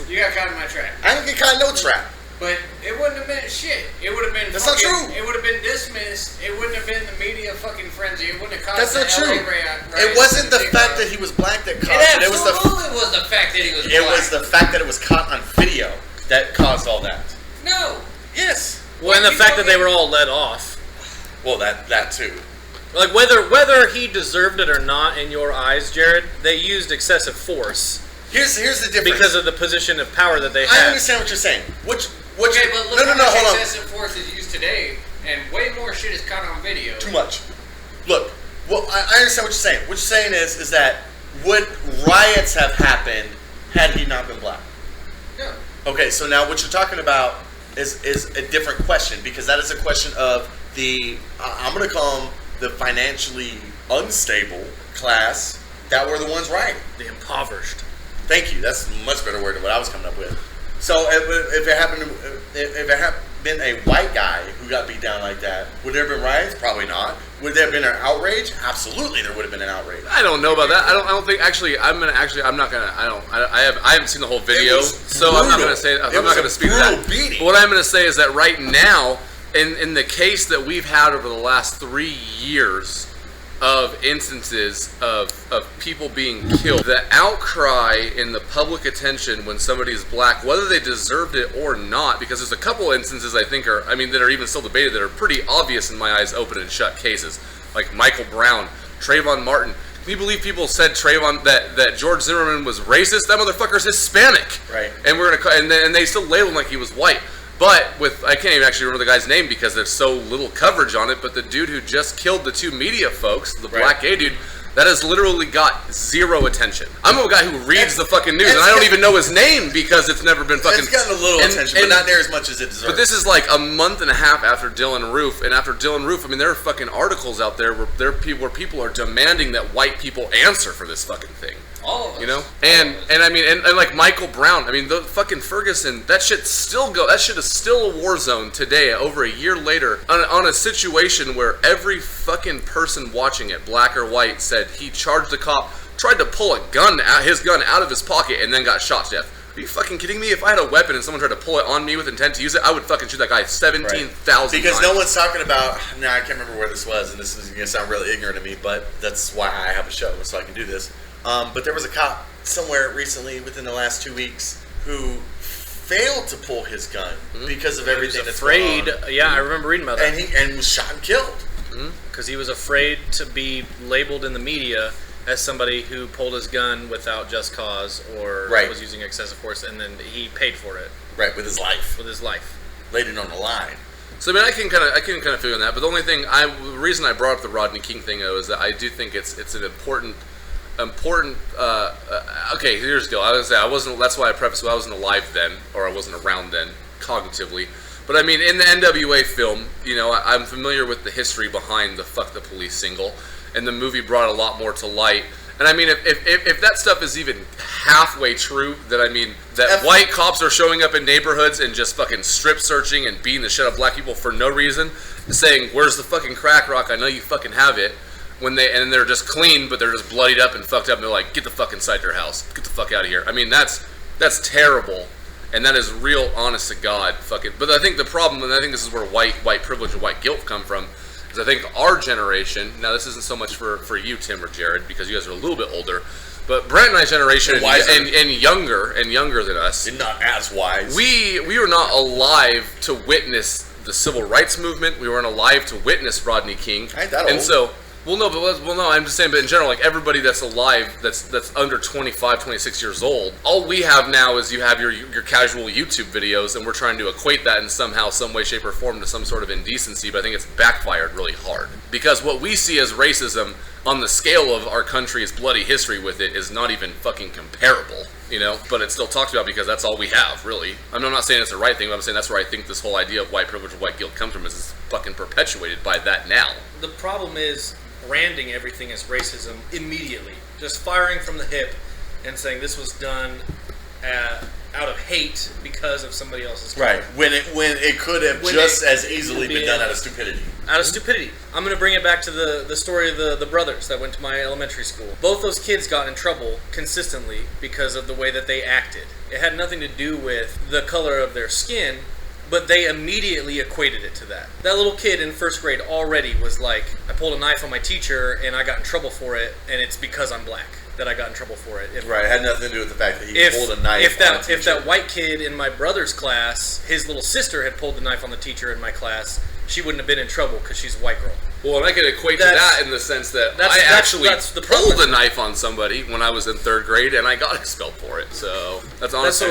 You got caught in my trap. I ain't get caught in no trap. But it wouldn't have meant shit. It would have been. That's not fucking, true. It would have been dismissed. It wouldn't have been the media fucking frenzy. It wouldn't have caused That's not the true. LA riot. It wasn't the fact that he was black that caused It it. It was the absolutely was the fact that he was It black. was the fact that it was caught on video that caused all that. No. Yes. Well, and the You fact don't that they get- were all let off. Well, that too. Like, whether he deserved it or not in your eyes, Jared, they used excessive force Here's the difference. because of the position of power that they I had. understand what you're saying. Okay, but look how much hold on. excessive force is used today, and way more shit is caught on video. Too much. Look, well, I understand what you're saying. What you're saying is that would riots have happened had he not been black? No. Okay, so now what you're talking about is a different question, because that is a question of the I'm going to call them the financially unstable class that were the ones rioting. The impoverished. Thank you. That's a much better word than what I was coming up with. So if it happened, if it had been a white guy who got beat down like that, would there have been riots? Probably not. Would there have been an outrage? Absolutely, there would have been an outrage. I don't know about that. I don't think. Actually, I'm not gonna. I haven't seen the whole video, was so I'm not brutal. gonna say. It I'm was not a gonna speak to brutal that. beating. But what I'm gonna say is that right now, in the case that we've had over the last 3 years of instances of people being killed, the outcry in the public attention when somebody is black, whether they deserved it or not, because there's a couple instances I think that are even still debated that are pretty obvious in my eyes, open and shut cases, like Michael Brown, Trayvon Martin. Can you believe people said that George Zimmerman was racist? That motherfucker's Hispanic, Right. And and they still labeled him like he was white. But I can't even actually remember the guy's name because there's so little coverage on it. But the dude who just killed the 2 media folks, the black gay dude, that has literally got 0 attention. I'm a guy who reads the fucking news, and I don't even know his name because it's never been fucking. It's gotten a little attention, but not near as much as it deserves. But this is like a month and a half after Dylan Roof, and after Dylan Roof, I mean, there are fucking articles out there where people are demanding that white people answer for this fucking thing. All of us. You know, and I mean, and like Michael Brown. I mean, the fucking Ferguson. That shit is still a war zone today, over a year later, on a situation where every fucking person watching it, black or white, said he charged a cop, tried to pull his gun out of his pocket, and then got shot to death. Are you fucking kidding me? If I had a weapon and someone tried to pull it on me with intent to use it, I would fucking shoot that guy 17,000 Because times. no one's talking about. Now I can't remember where this was, and this is gonna sound really ignorant to me, but that's why I have a show, so I can do this. But there was a cop somewhere recently, within the last 2 weeks, who failed to pull his gun because of everything that's Afraid. going on. Yeah, I remember reading about that. And was shot and killed. Because he was afraid to be labeled in the media as somebody who pulled his gun without just cause or Right. was using excessive force, and then he paid for it Right, with his life. with his life. Laid it on the line. So I mean, I can kind of feel on that. But the only thing, the reason I brought up the Rodney King thing though is that I do think it's an important. Okay, here's the deal. I was say I wasn't. That's why I prefaced. I wasn't alive then, or I wasn't around then, cognitively. But I mean, in the NWA film, you know, I'm familiar with the history behind the "Fuck the Police" single, and the movie brought a lot more to light. And I mean, if that stuff is even halfway true, then I mean, that white cops are showing up in neighborhoods and just fucking strip searching and beating the shit out of black people for no reason, saying, "Where's the fucking crack rock? I know you fucking have it." And they're just clean, but they're just bloodied up and fucked up, and they're like, "Get the fuck inside your house. Get the fuck out of here." I mean, that's terrible. And that is real, honest to God, fucking. But I think the problem, and I think this is where white privilege and white guilt come from, is I think our generation. Now, this isn't so much for you, Tim or Jared, because you guys are a little bit older, but Brent and my generation and younger than us, And not as wise. we were not alive to witness the civil rights movement. We weren't alive to witness Rodney King. Ain't that and old. so. I'm just saying, but in general, like everybody that's alive, that's under 25, 26 years old, all we have now is you have your casual YouTube videos, and we're trying to equate that in somehow, some way, shape, or form to some sort of indecency, but I think it's backfired really hard. Because what we see as racism on the scale of our country's bloody history with it is not even fucking comparable, you know? But it's still talked about because that's all we have, really. I'm not saying it's the right thing, but I'm saying that's where I think this whole idea of white privilege and white guilt comes from, is it's fucking perpetuated by that now. The problem is branding everything as racism immediately, just firing from the hip and saying this was done out of hate because of somebody else's color. Right. When it could have just as easily been done out of stupidity. Out of stupidity. I'm going to bring it back to the story of the brothers that went to my elementary school. Both those kids got in trouble consistently because of the way that they acted. It had nothing to do with the color of their skin, but they immediately equated it to that. That little kid in first grade already was like, I pulled a knife on my teacher and I got in trouble for it, and it's because I'm black that I got in trouble for it. Right, it had nothing to do with the fact that he pulled a knife on a teacher. If that white kid in my brother's class, his little sister had pulled the knife on the teacher in my class, she wouldn't have been in trouble because she's a white girl. Well, and I can equate to that in the sense that I actually pulled a knife on somebody when I was in third grade, and I got expelled for it. So that's honestly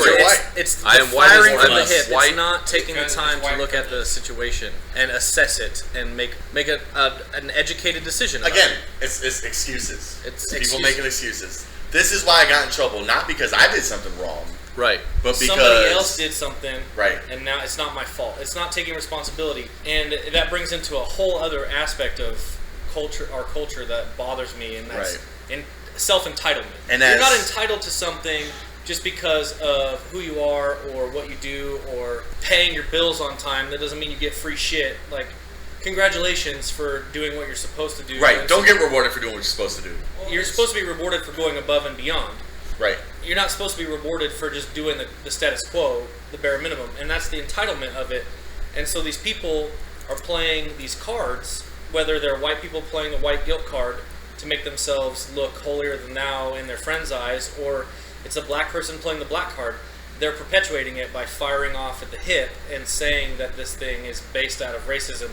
It's I am white firing as from the us. hip. White. It's not taking the time to look at the situation and assess it and make an educated decision. About Again, it. it's excuses. It's people excuses. making excuses. This is why I got in trouble, not because I did something wrong, Right. but because Somebody else did something, Right. and now it's not my fault. It's not taking responsibility, and that brings into a whole other aspect of our culture that bothers me, and that's self-entitlement. And you're not entitled to something just because of who you are or what you do or paying your bills on time. That doesn't mean you get free shit. Like, congratulations for doing what you're supposed to do. Right. Don't get rewarded for doing what you're supposed to do. You're supposed to be rewarded for going above and beyond. Right. You're not supposed to be rewarded for just doing the status quo, the bare minimum, and that's the entitlement of it. And so these people are playing these cards, whether they're white people playing the white guilt card to make themselves look holier than thou in their friends' eyes, or it's a black person playing the black card. They're perpetuating it by firing off at the hip and saying that this thing is based out of racism,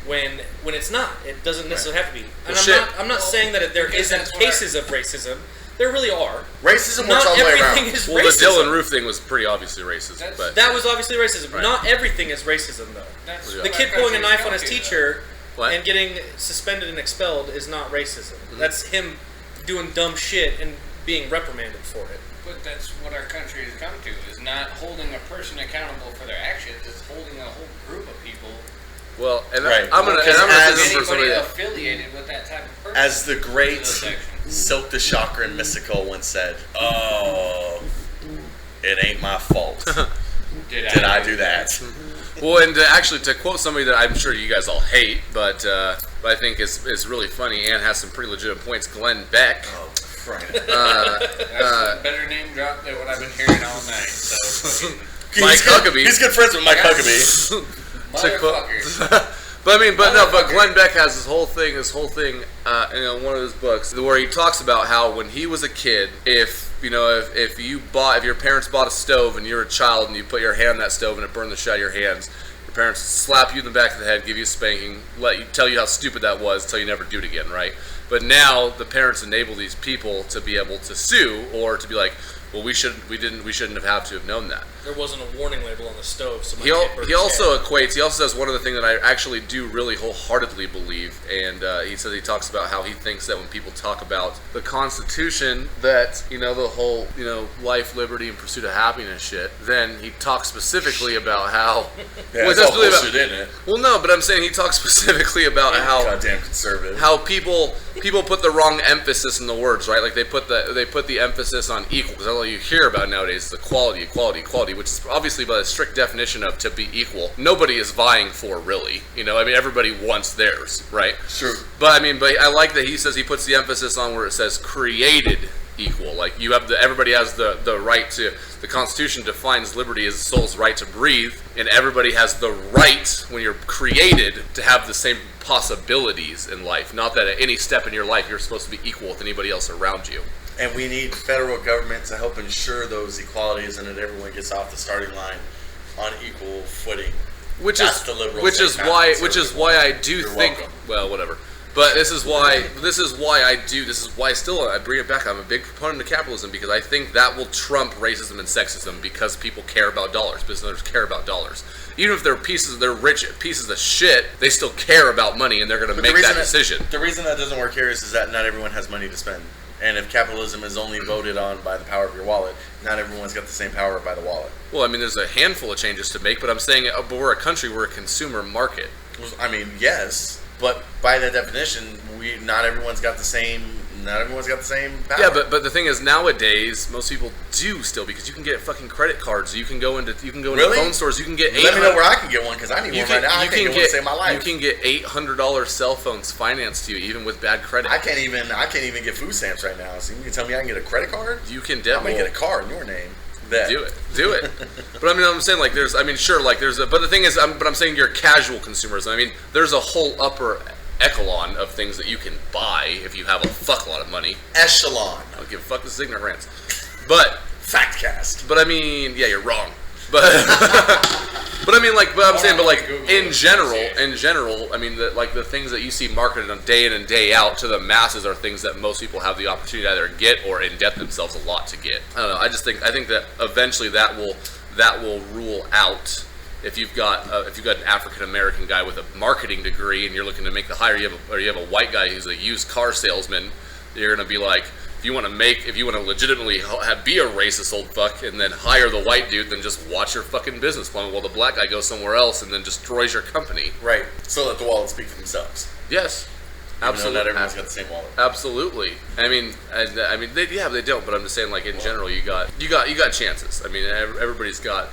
when it's not. It doesn't necessarily have to be. And I'm not saying that there isn't cases of racism. There really are. Racism Not works all the way everything around. is Well, racism. the Dylan Roof thing was pretty obviously racist, but That was obviously racism. Right. Not everything is racism, though. That's The what kid our pulling a country's knife on come his to, teacher What? and getting suspended and expelled is not racism. That's him doing dumb shit and being reprimanded for it. But that's what our country has come to, is not holding a person accountable for their actions, it's holding a whole group of people, well, and Right. I'm gonna Because say this for anybody somebody that affiliated with that type of person. As the great to the section. Silk the Shocker and Mystical once said, "Oh, it ain't my fault. Did I do that?" Well, and to quote somebody that I'm sure you guys all hate, but I think is really funny and has some pretty legitimate points. Glenn Beck Right. That's a better name drop than what I've been hearing all night. So, Mike Huckabee. He's good friends with Mike Huckabee. motherfuckers. But Glenn Beck has his whole thing in one of his books where he talks about how when he was a kid, if your parents bought a stove and you're a child and you put your hand on that stove and it burned the shit out of your hands, your parents slap you in the back of the head, give you a spanking, tell you how stupid that was, tell you never do it again, right? But now the parents enable these people to be able to sue or to be like, well, we shouldn't have known that. There wasn't a warning label on the stove. So He also says one of the things that I actually do really wholeheartedly believe, and he talks about how he thinks that when people talk about the Constitution, that the whole life, liberty, and pursuit of happiness shit, then he talks specifically about how It's all bullshit, isn't it? well, no, but I'm saying he talks specifically about how Goddamn conservative. how people put the wrong emphasis in the words, right? Like they put the emphasis on equal, because all you hear about nowadays is equality, which is obviously by the strict definition of to be equal. Nobody is vying for really, everybody wants theirs, right? Sure. But I like that he says he puts the emphasis on where it says created equal. Like everybody has the right to. The Constitution defines liberty as the soul's right to breathe, and everybody has the right, when you're created, to have the same possibilities in life. Not that at any step in your life you're supposed to be equal with anybody else around you. And we need federal government to help ensure those equalities and that everyone gets off the starting line on equal footing. Which That's is the liberal which thing, is not why conservative. I do You're think welcome. well, whatever. But this is why I bring it back. I'm a big proponent of capitalism because I think that will trump racism and sexism because people care about dollars. Business owners care about dollars. Even if they're rich pieces of shit, they still care about money and they're going to make that decision. The reason that doesn't work here is that not everyone has money to spend. And if capitalism is only voted on by the power of your wallet, not everyone's got the same power by the wallet. Well, there's a handful of changes to make, but I'm saying but we're a country, we're a consumer market. Yes, but by that definition, not everyone's got the same power. Yeah, but the thing is, nowadays most people do still, because you can get fucking credit cards. You can go into Really? phone stores. You can get Let me know where I can get one because I need You one can, right now. I you can't can get one to get save my life. you can get $800 cell phones financed to you, even with bad credit. I can't even get food stamps right now. So you can tell me I can get a credit card? You can I'm gonna definitely get a car in your name. Bet. do it. But I'm saying but the thing is, I'm saying you're casual consumers. There's a whole upper echelon of things that you can buy if you have a fuck lot of money. Echelon. I don't give a fuck. This is ignorant rants. But Factcast. yeah, you're wrong. But in general, the things that you see marketed on day in and day out to the masses are things that most people have the opportunity to either get or indebt themselves a lot to get. I don't know. I think that eventually that will rule out. If you've got an African American guy with a marketing degree and you're looking to make the hire, you have a white guy who's a used car salesman, you're gonna be like, if you want to legitimately be a racist old fuck and then hire the white dude, then just watch your fucking business plan while the black guy goes somewhere else and then destroys your company. Right. So let the wallets speak for themselves. Yes. Absolutely. Not everyone's got the same wallet. Absolutely. They don't. But I'm just saying, in general, you got chances. Everybody's got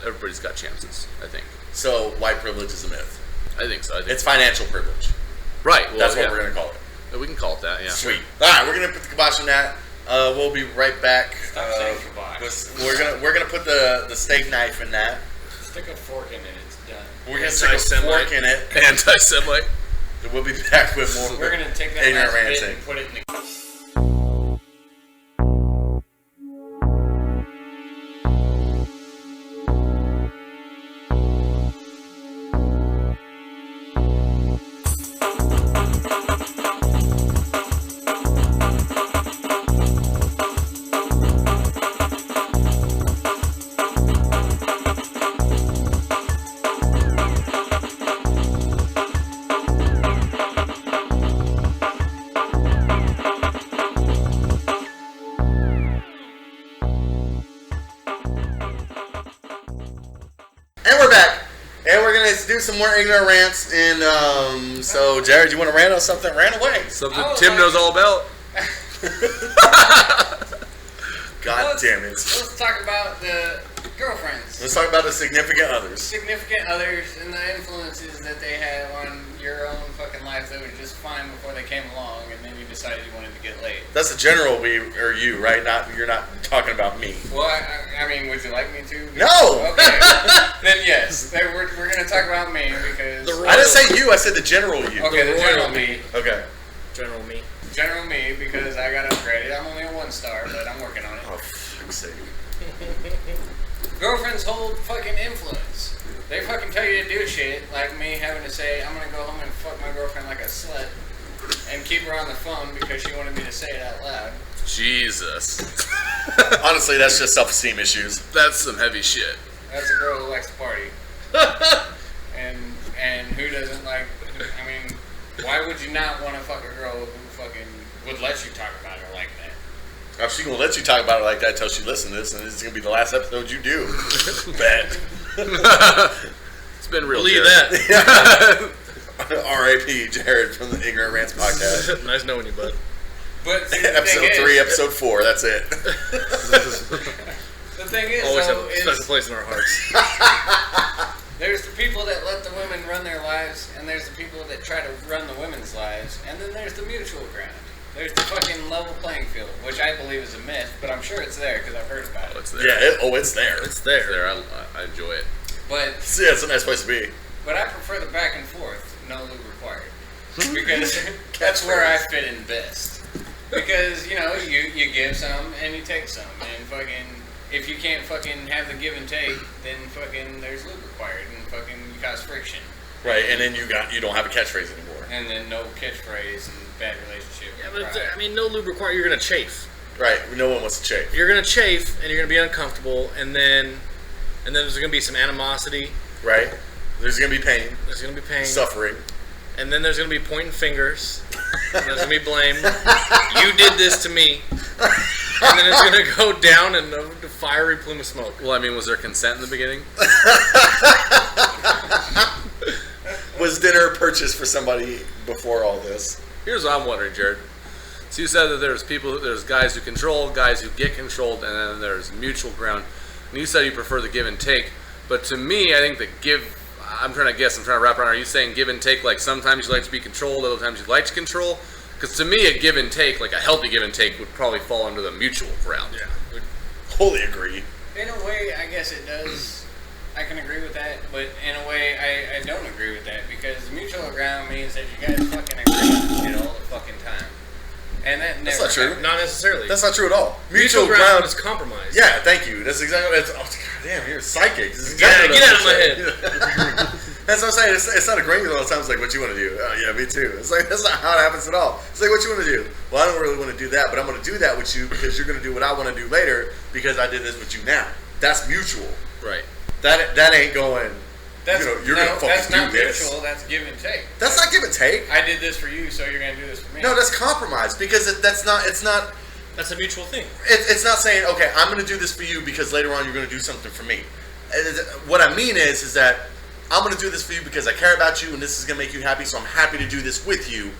chances. I think. So white privilege is a myth. I think so. It's financial privilege. Right. Well, That's what we're gonna call it. We can call it that. Yeah. Sweet. All right, we're gonna put the kibosh on that. We'll be right back. Stop saying kibosh. We're gonna put the steak knife in that. Stick a fork in it. It's done. We're gonna stick a fork in it. Anti-Semite. We'll be back with more. We're gonna take that ignorant last bit ranting. and put it in the. And we're back. And we're gonna do some more ignorant rants. And so Jared, you want to rant on something? Rant away. Something Tim knows all about. God damn it. Let's talk about the girlfriends. Let's talk about the significant others. Significant others and the influences that they had on your own fucking life that were just fine before they came along, and then you decided you wanted to get laid. That's a general we or you, right? You're not talking about me. Well, I mean, would you like me to? No. Okay. Then yes, we're going to talk about me because I didn't say you. I said the general you. okay, the general me. Okay. General me. General me because I got upgraded. I'm only a 1-star, but I'm working on it. Oh, for fuck's sake. Girlfriends hold fucking influence. They fucking tell you to do shit, like me having to say, I'm gonna go home and fuck my girlfriend like a slut, and keep her on the phone because she wanted me to say it out loud. Jesus. Honestly, that's just self-esteem issues. That's some heavy shit. That's a girl who likes to party. and who doesn't like, I mean, why would you not want to fuck a girl who fucking would let you talk about her like that? Oh, she gonna let you talk about it like that until she listens to this, and this is gonna be the last episode you do. Bet. It's been real. Believe Jared. that. R.I.P. Jared from the Ignorant Rants podcast. Nice knowing you, bud. But see, the Episode thing 3, is, episode 4. That's it. the thing is, Always have though, a special place in our hearts. there's the people that let the women run their lives, and there's the people that try to run the women's lives, and then there's the mutual ground. There's the fucking level playing field, which I believe is a myth, but I'm sure it's there because I've heard about it. It's there. Yeah, it's there. It's there. It's there. I enjoy it. But Yeah, it's a nice place to be. I prefer the back and forth, no lube required, because that's where I fit in best. Because you give some and you take some, and fucking if you can't fucking have the give and take, then fucking there's lube required, and fucking you cause friction. Right, and then you don't have a catchphrase anymore. And then no catchprise and bad relationship. Yeah, but Right. I mean, no lube required. You're gonna chafe. Right, no one wants to chafe. You're gonna chafe, and you're gonna be uncomfortable, and then there's gonna be some animosity. Right? There's gonna be pain, There's gonna be pain, suffering. and then there's gonna be pointing fingers. And there's gonna be blame. You did this to me. And then it's gonna go down in a fiery plume of smoke. Well, I mean, was there consent in the beginning? Was dinner purchased for somebody before all this? Here's what I'm wondering, Jared. So you said that there's guys who control, guys who get controlled, and then there's mutual ground. And you said you prefer the give and take. But to me, I think the give, I'm trying to wrap around. Are you saying give and take, like sometimes you like to be controlled, other times you like to control? Because to me, a give and take, like a healthy give and take, would probably fall under the mutual ground. Yeah. Wholly agree. In a way, I guess it does. I can agree with that, but in a way, I don't agree with that because mutual ground means that you guys fucking agree on shit all the fucking time, and that That's never not true. happened. Not necessarily. That's not true at all. Mutual ground is compromise. Yeah, thank you. That's exactly. God damn, you're psychic. This is Yeah, exactly get what out of my I'm saying. That's what I'm saying. It's not agreeing all the time. It's like what you want to do. Oh yeah, me too. It's like that's not how it happens at all. It's like what you want to do. Well, I don't really want to do that, but I'm going to do that with you because you're going to do what I want to do later because I did this with you now. That's mutual. Right. That ain't going. That's, You're no, gonna fucking that's not do this. mutual. That's give and take. That's not give and take. I did this for you, so you're gonna do this for me. No, that's compromise because that's not. It's not. That's a mutual thing. It's not saying okay, I'm going to do this for you because later on you're going to do something for me. What I mean is that I'm going to do this for you because I care about you and this is going to make you happy. So I'm happy to do this with you,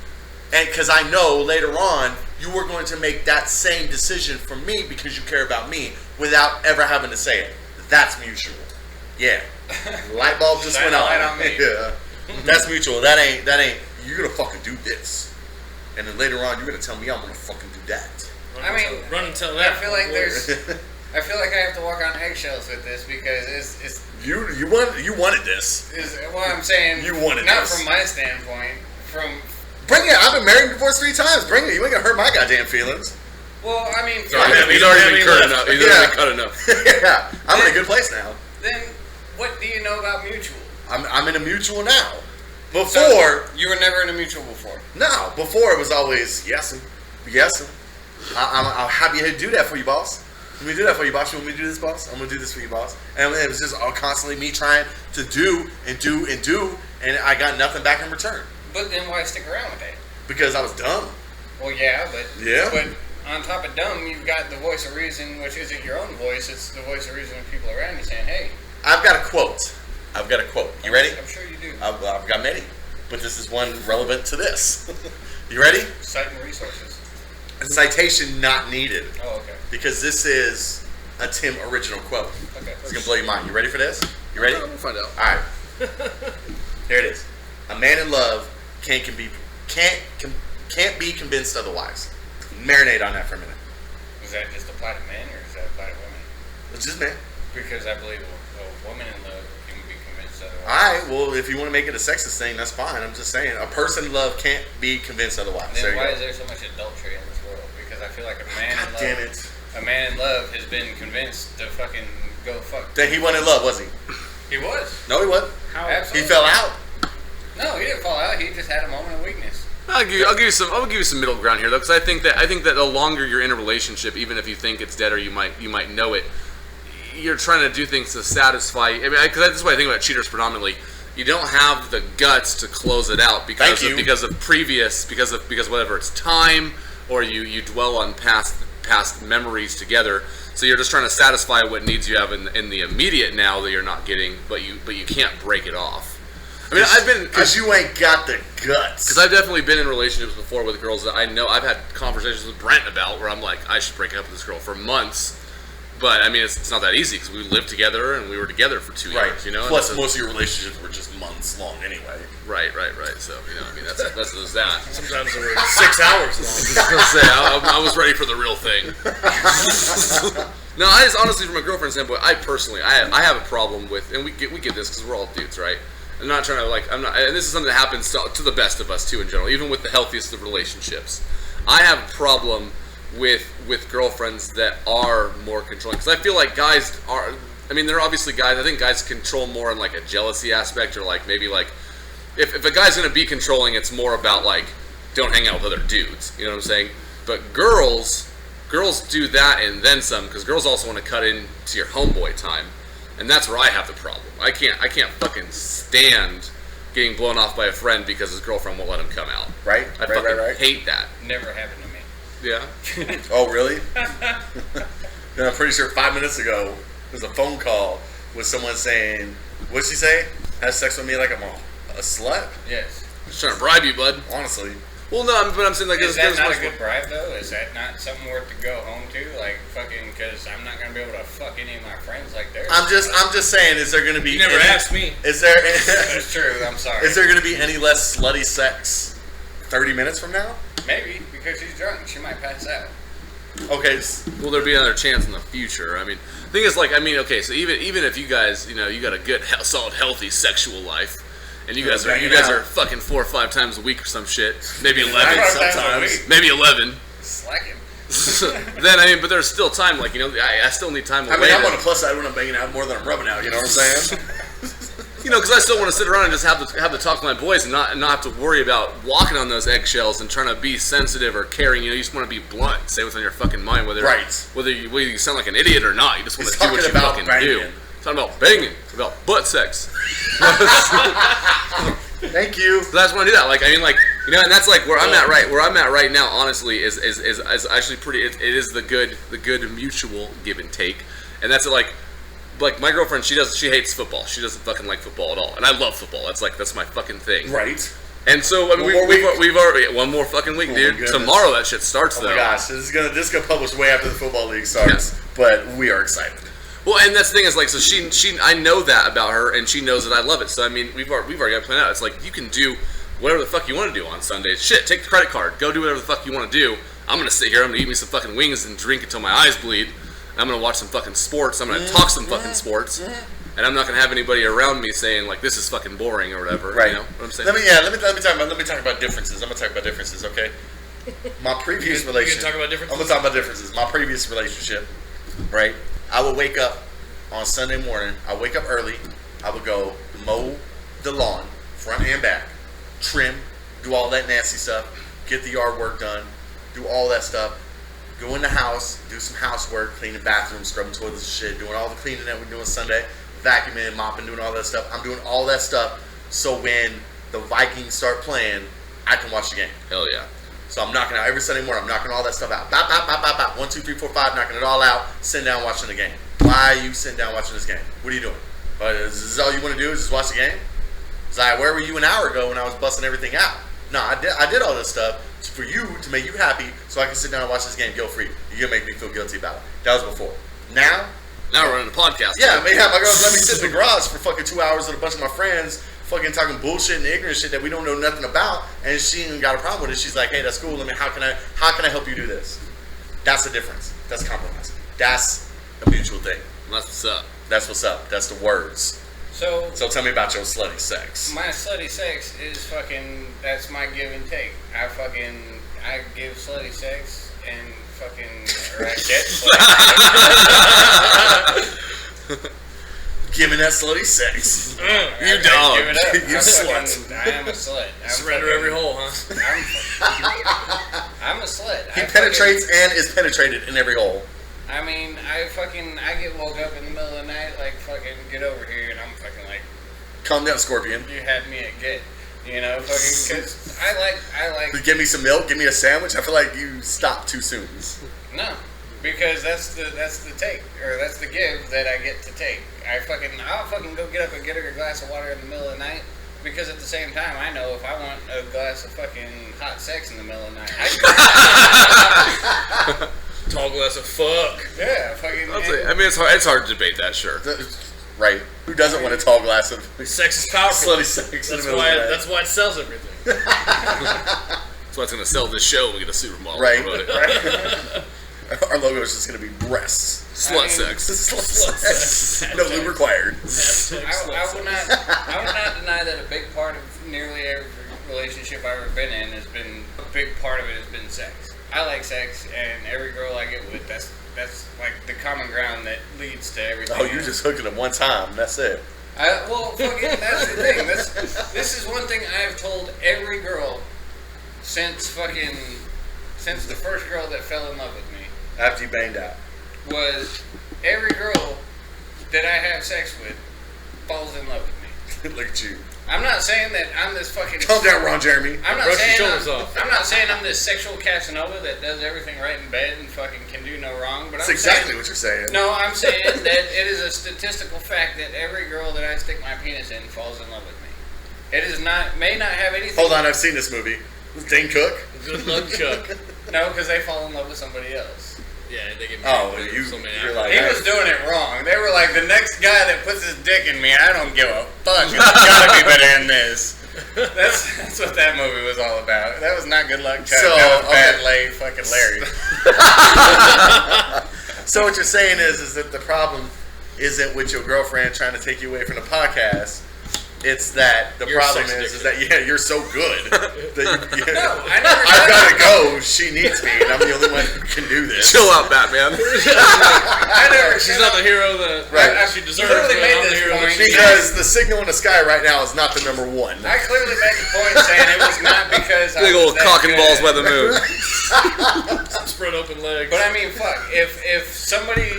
and because I know later on you are going to make that same decision for me because you care about me without ever having to say it. That's mutual. Yeah. Light bulb just Shine went a on. light on me. Yeah. That's mutual. That ain't. You're gonna fucking do this, and then later on you're gonna tell me I'm gonna fucking do that. Run and tell I that. feel like I feel like I have to walk on eggshells with this because it's You wanted this. what I'm saying. You wanted not this. from my standpoint. From Bring it. I've been married and divorced 3 times. Bring it. You ain't gonna hurt my goddamn feelings. well, I mean, He's already been cut enough. He's already been cut enough. Yeah, I'm in a good place now. then what do you know about mutual? I'm in a mutual now. Before, So, you were never in a mutual before. no. Before it was always yes. I'll have you do that for you, boss. Let me do that for you, boss. You want me to do this, boss? I'm gonna do this for you, boss. And it was just all constantly me trying to do, and I got nothing back in return But then why stick around with that? because I was dumb. Well, yeah, but Yeah. But on top of dumb, you've got the voice of reason, which isn't your own voice. It's the voice of reason of people around you saying, "Hey." I've got a quote. You ready? I'm sure you do. I've got many, but this is one relevant to this. You ready? Citing resources. Citation not needed. Oh, okay. Because this is a Tim original quote. Okay. It's gonna blow your mind. You ready for this? You ready? We'll find out. All right. Here it is. A man in love can't be convinced otherwise. Marinate on that for a minute. Does that just apply to men or does that apply to women? It's just man. Because I believe a woman in love can be convinced otherwise. All right. Well, if you want to make it a sexist thing, that's fine. I'm just saying, a person in love can't be convinced otherwise. Then There you why go. is there so much adultery in this world? Because I feel like a man God in love, damn it. a man in love has been convinced to fucking go fuck. Then he wasn't in love, was he? He was. No, he wasn't. Absolutely. He fell out. No, he didn't fall out. He just had a moment of weakness. I'll give you some middle ground here though, because I think that the longer you're in a relationship, even if you think it's dead or you might know it, you're trying to do things to satisfy. I mean, because that's why I think about cheaters predominantly. You don't have the guts to close it out because of whatever it's time or you dwell on past memories together. So you're just trying to satisfy what needs you have in the immediate now that you're not getting, but you can't break it off. I mean, Because you ain't got the guts. because I've definitely been in relationships before with girls that I know. I've had conversations with Brent about where I'm like, I should break up with this girl for months. But I mean, it's not that easy because we lived together and we were together for 2 Right. years. You know. Plus, And most of your relationships were just months long anay. right. So I mean, that's that. Sometimes they were 6 hours long. I was gonna say, I was ready for the real thing. No, I just honestly, from a girlfriend standpoint, I personally, I have a problem with, and we get this because we're all dudes, right? I'm not trying to and this is something that happens to the best of us too in general, even with the healthiest of relationships. I have a problem with girlfriends that are more controlling because I feel like guys are. I mean, they're obviously guys. I think guys control more in like a jealousy aspect, or like maybe like if a guy's gonna be controlling, it's more about like don't hang out with other dudes. You know what I'm saying? But girls do that and then some because girls also want to cut into your homeboy time, and that's where I have the problem. I can't fucking stand getting blown off by a friend because his girlfriend won't let him come out. Right? I fucking hate that. Never happened to me. Yeah. Oh, really? No, I'm pretty sure 5 minutes ago there was a phone call with someone saying, what'd she say? Have sex with me like I'm a slut? Yes. Just trying to bribe you, bud. Honestly. Well, no, but I'm saying like Is there's that not much a more. good bribe though? Is that not something worth to go home to? Like fucking, because I'm not gonna be able to fuck any of my friends like theirs. I'm just saying, is there going to be You never asked me. Is there That's true. I'm sorry. is there going to be any less slutty sex 30 minutes from now? Maybe because she's drunk, she might pass out. Okay. Will there be another chance in the future? I mean, the thing is, like, I mean, okay, so even if you guys, you know, you got a good, solid, healthy sexual life, and you guys are fucking 4 or 5 times a week or some shit, maybe 11 sometimes, maybe 11. Slacking. Then I mean, but there's still time. Like, you know, I still need time away. I mean, I'm on the plus side when I'm banging out more than I'm rubbing out. You know what I'm saying? You know, because I still want to sit around and just have to talk to my boys and not have to worry about walking on those eggshells and trying to be sensitive or caring. You know, you just want to be blunt, say what's on your fucking mind, whether you sound like an idiot or not. You just want to do what you fucking do. It's not about banging. It's about butt sex. Thank you. So I just want to do that. Like, I mean, like, you know, and that's like where I'm at right now. Honestly, is actually pretty. It is the good mutual give and take, and that's like my girlfriend. She hates football. She doesn't fucking like football at all, and I love football. That's my fucking thing. Right. And so I mean, we've already one more fucking week, dude. Tomorrow that shit starts though. Oh my gosh, this is gonna publish way after the football league starts, but we are excited. Well, and that's the thing is like, so she I know that about her, and she knows that I love it. So I mean, we've already got it planned out. It's like you can do whatever the fuck you want to do on Sundays. Shit, take the credit card, go do whatever the fuck you want to do. I'm gonna sit here, I'm gonna eat me some fucking wings and drink until my eyes bleed. I'm gonna watch some fucking sports. I'm gonna talk some fucking sports, and I'm not gonna have anybody around me saying like this is fucking boring or whatever. Right. You know what I'm saying? Let me talk about differences. I'm gonna talk about differences. Okay. My previous relationship. talk about differences? I'm gonna talk about differences. My previous relationship. Right. I would wake up on Sunday morning. I wake up early. I would go mow the lawn, front and back, trim, do all that nasty stuff, get the yard work done, do all that stuff. Go in the house, do some housework, clean the bathroom, scrubbing toilets and shit, doing all the cleaning that we're doing Sunday, vacuuming, mopping, doing all that stuff. I'm doing all that stuff so when the Vikings start playing, I can watch the game. Hell yeah. So I'm knocking out every Sunday morning. I'm knocking all that stuff out. Bop, bop, bop, bop, bop. 1, 2, 3, 4, 5. Knocking it all out. Sitting down watching the game. Why are you sitting down watching this game? What are you doing? Is this all you want to do? Is just watch the game? It's like, where were you an hour ago when I was busting everything out? No, I did all this stuff for you to make you happy, so I can sit down and watch this game guilt free. You're gonna make me feel guilty about it. That was before. Now we're running a podcast. yeah, man, my girls let me sit in the garage for fucking 2 hours with a bunch of my friends, fucking talking bullshit and ignorant shit that we don't know nothing about, and she ain't got a problem with it. She's like, hey, that's cool. How can I help you do this? That's the difference. That's compromise. That's a mutual thing. That's what's up. That's what's up. That's the words. So tell me about your slutty sex. my slutty sex is fucking. That's my give and take. I give slutty sex and fucking or I get slutty. Give me that slutty sex. You dog. Give it up. You slut. I am a slut. Surrender every hole, huh? I'm a slut. He penetrates and is penetrated in every hole. I mean, I get woke up in the middle of the night, like, fucking, get over here, and I'm fucking like, Calm down, Scorpion. you had me at get, you know, fucking, because I like, Give me some milk. Give me a sandwich. I feel like you stopped too soon. no, because that's the take, or that's the give that I get to take. I'll fucking go get up and get her a glass of water in the middle of the night, because at the same time, I know if I want a glass of fucking hot sex in the middle of the night, Tall glass of fuck. yeah, fucking, I mean, it's hard to debate that, sure. Right. Who doesn't want a tall glass of Sex is powerful. slutty sex? in the That's middle of why. the night? That's why it sells everything. That's why it's gonna sell this show. We get a supermodel. Right. Promote it. Our logo is just going to be breasts. Slut sex. Slut sex. No lube required. I will not deny that a big part of nearly every relationship I've ever been in has been a big part of it has been sex. I like sex, and every girl I get with, that's like the common ground that leads to everything. Oh, you just hooked it up one time. That's it. Well, fucking, that's the thing. This is one thing I have told every girl since the first girl that fell in love with me. After you banged out. Was every girl that I have sex with falls in love with me. Look at you. I'm not saying that I'm this fucking. Calm down, Ron Jeremy. I'm not Brush your saying shoulders off. I'm not saying I'm this sexual Casanova that does everything right in bed and fucking can do no wrong. But That's I'm exactly saying, what you're saying. No, I'm saying that it is a statistical fact that every girl that I stick my penis in falls in love with me. It is not may not have anything. Hold on, I've seen this movie. With Dane Cook. Good luck, Chuck. No, because they fall in love with somebody else. Yeah, they get Oh, married. you're like, He was doing it wrong. They were like, the next guy that puts his dick in me, I don't give a fuck. It's gotta be better than this. That's what that movie was all about. That was not Good Luck Chuck. So, That was Bad okay. Lay fucking Larry. So what you're saying is that the problem isn't with your girlfriend trying to take you away from the podcast. It's that the You're problem sex is you're so good that you, No, I never I've said got to go. She needs me, and I'm the only one who can do this. Chill out, Batman. I never She's said not the hero that Right. she deserves. Clearly but made I'm the this hero that point. she Because the signal in the sky right now is not the number one. I clearly made the point saying it was not because I Big was old that cock and good balls at by the moon. spread open legs. But I mean, fuck. If somebody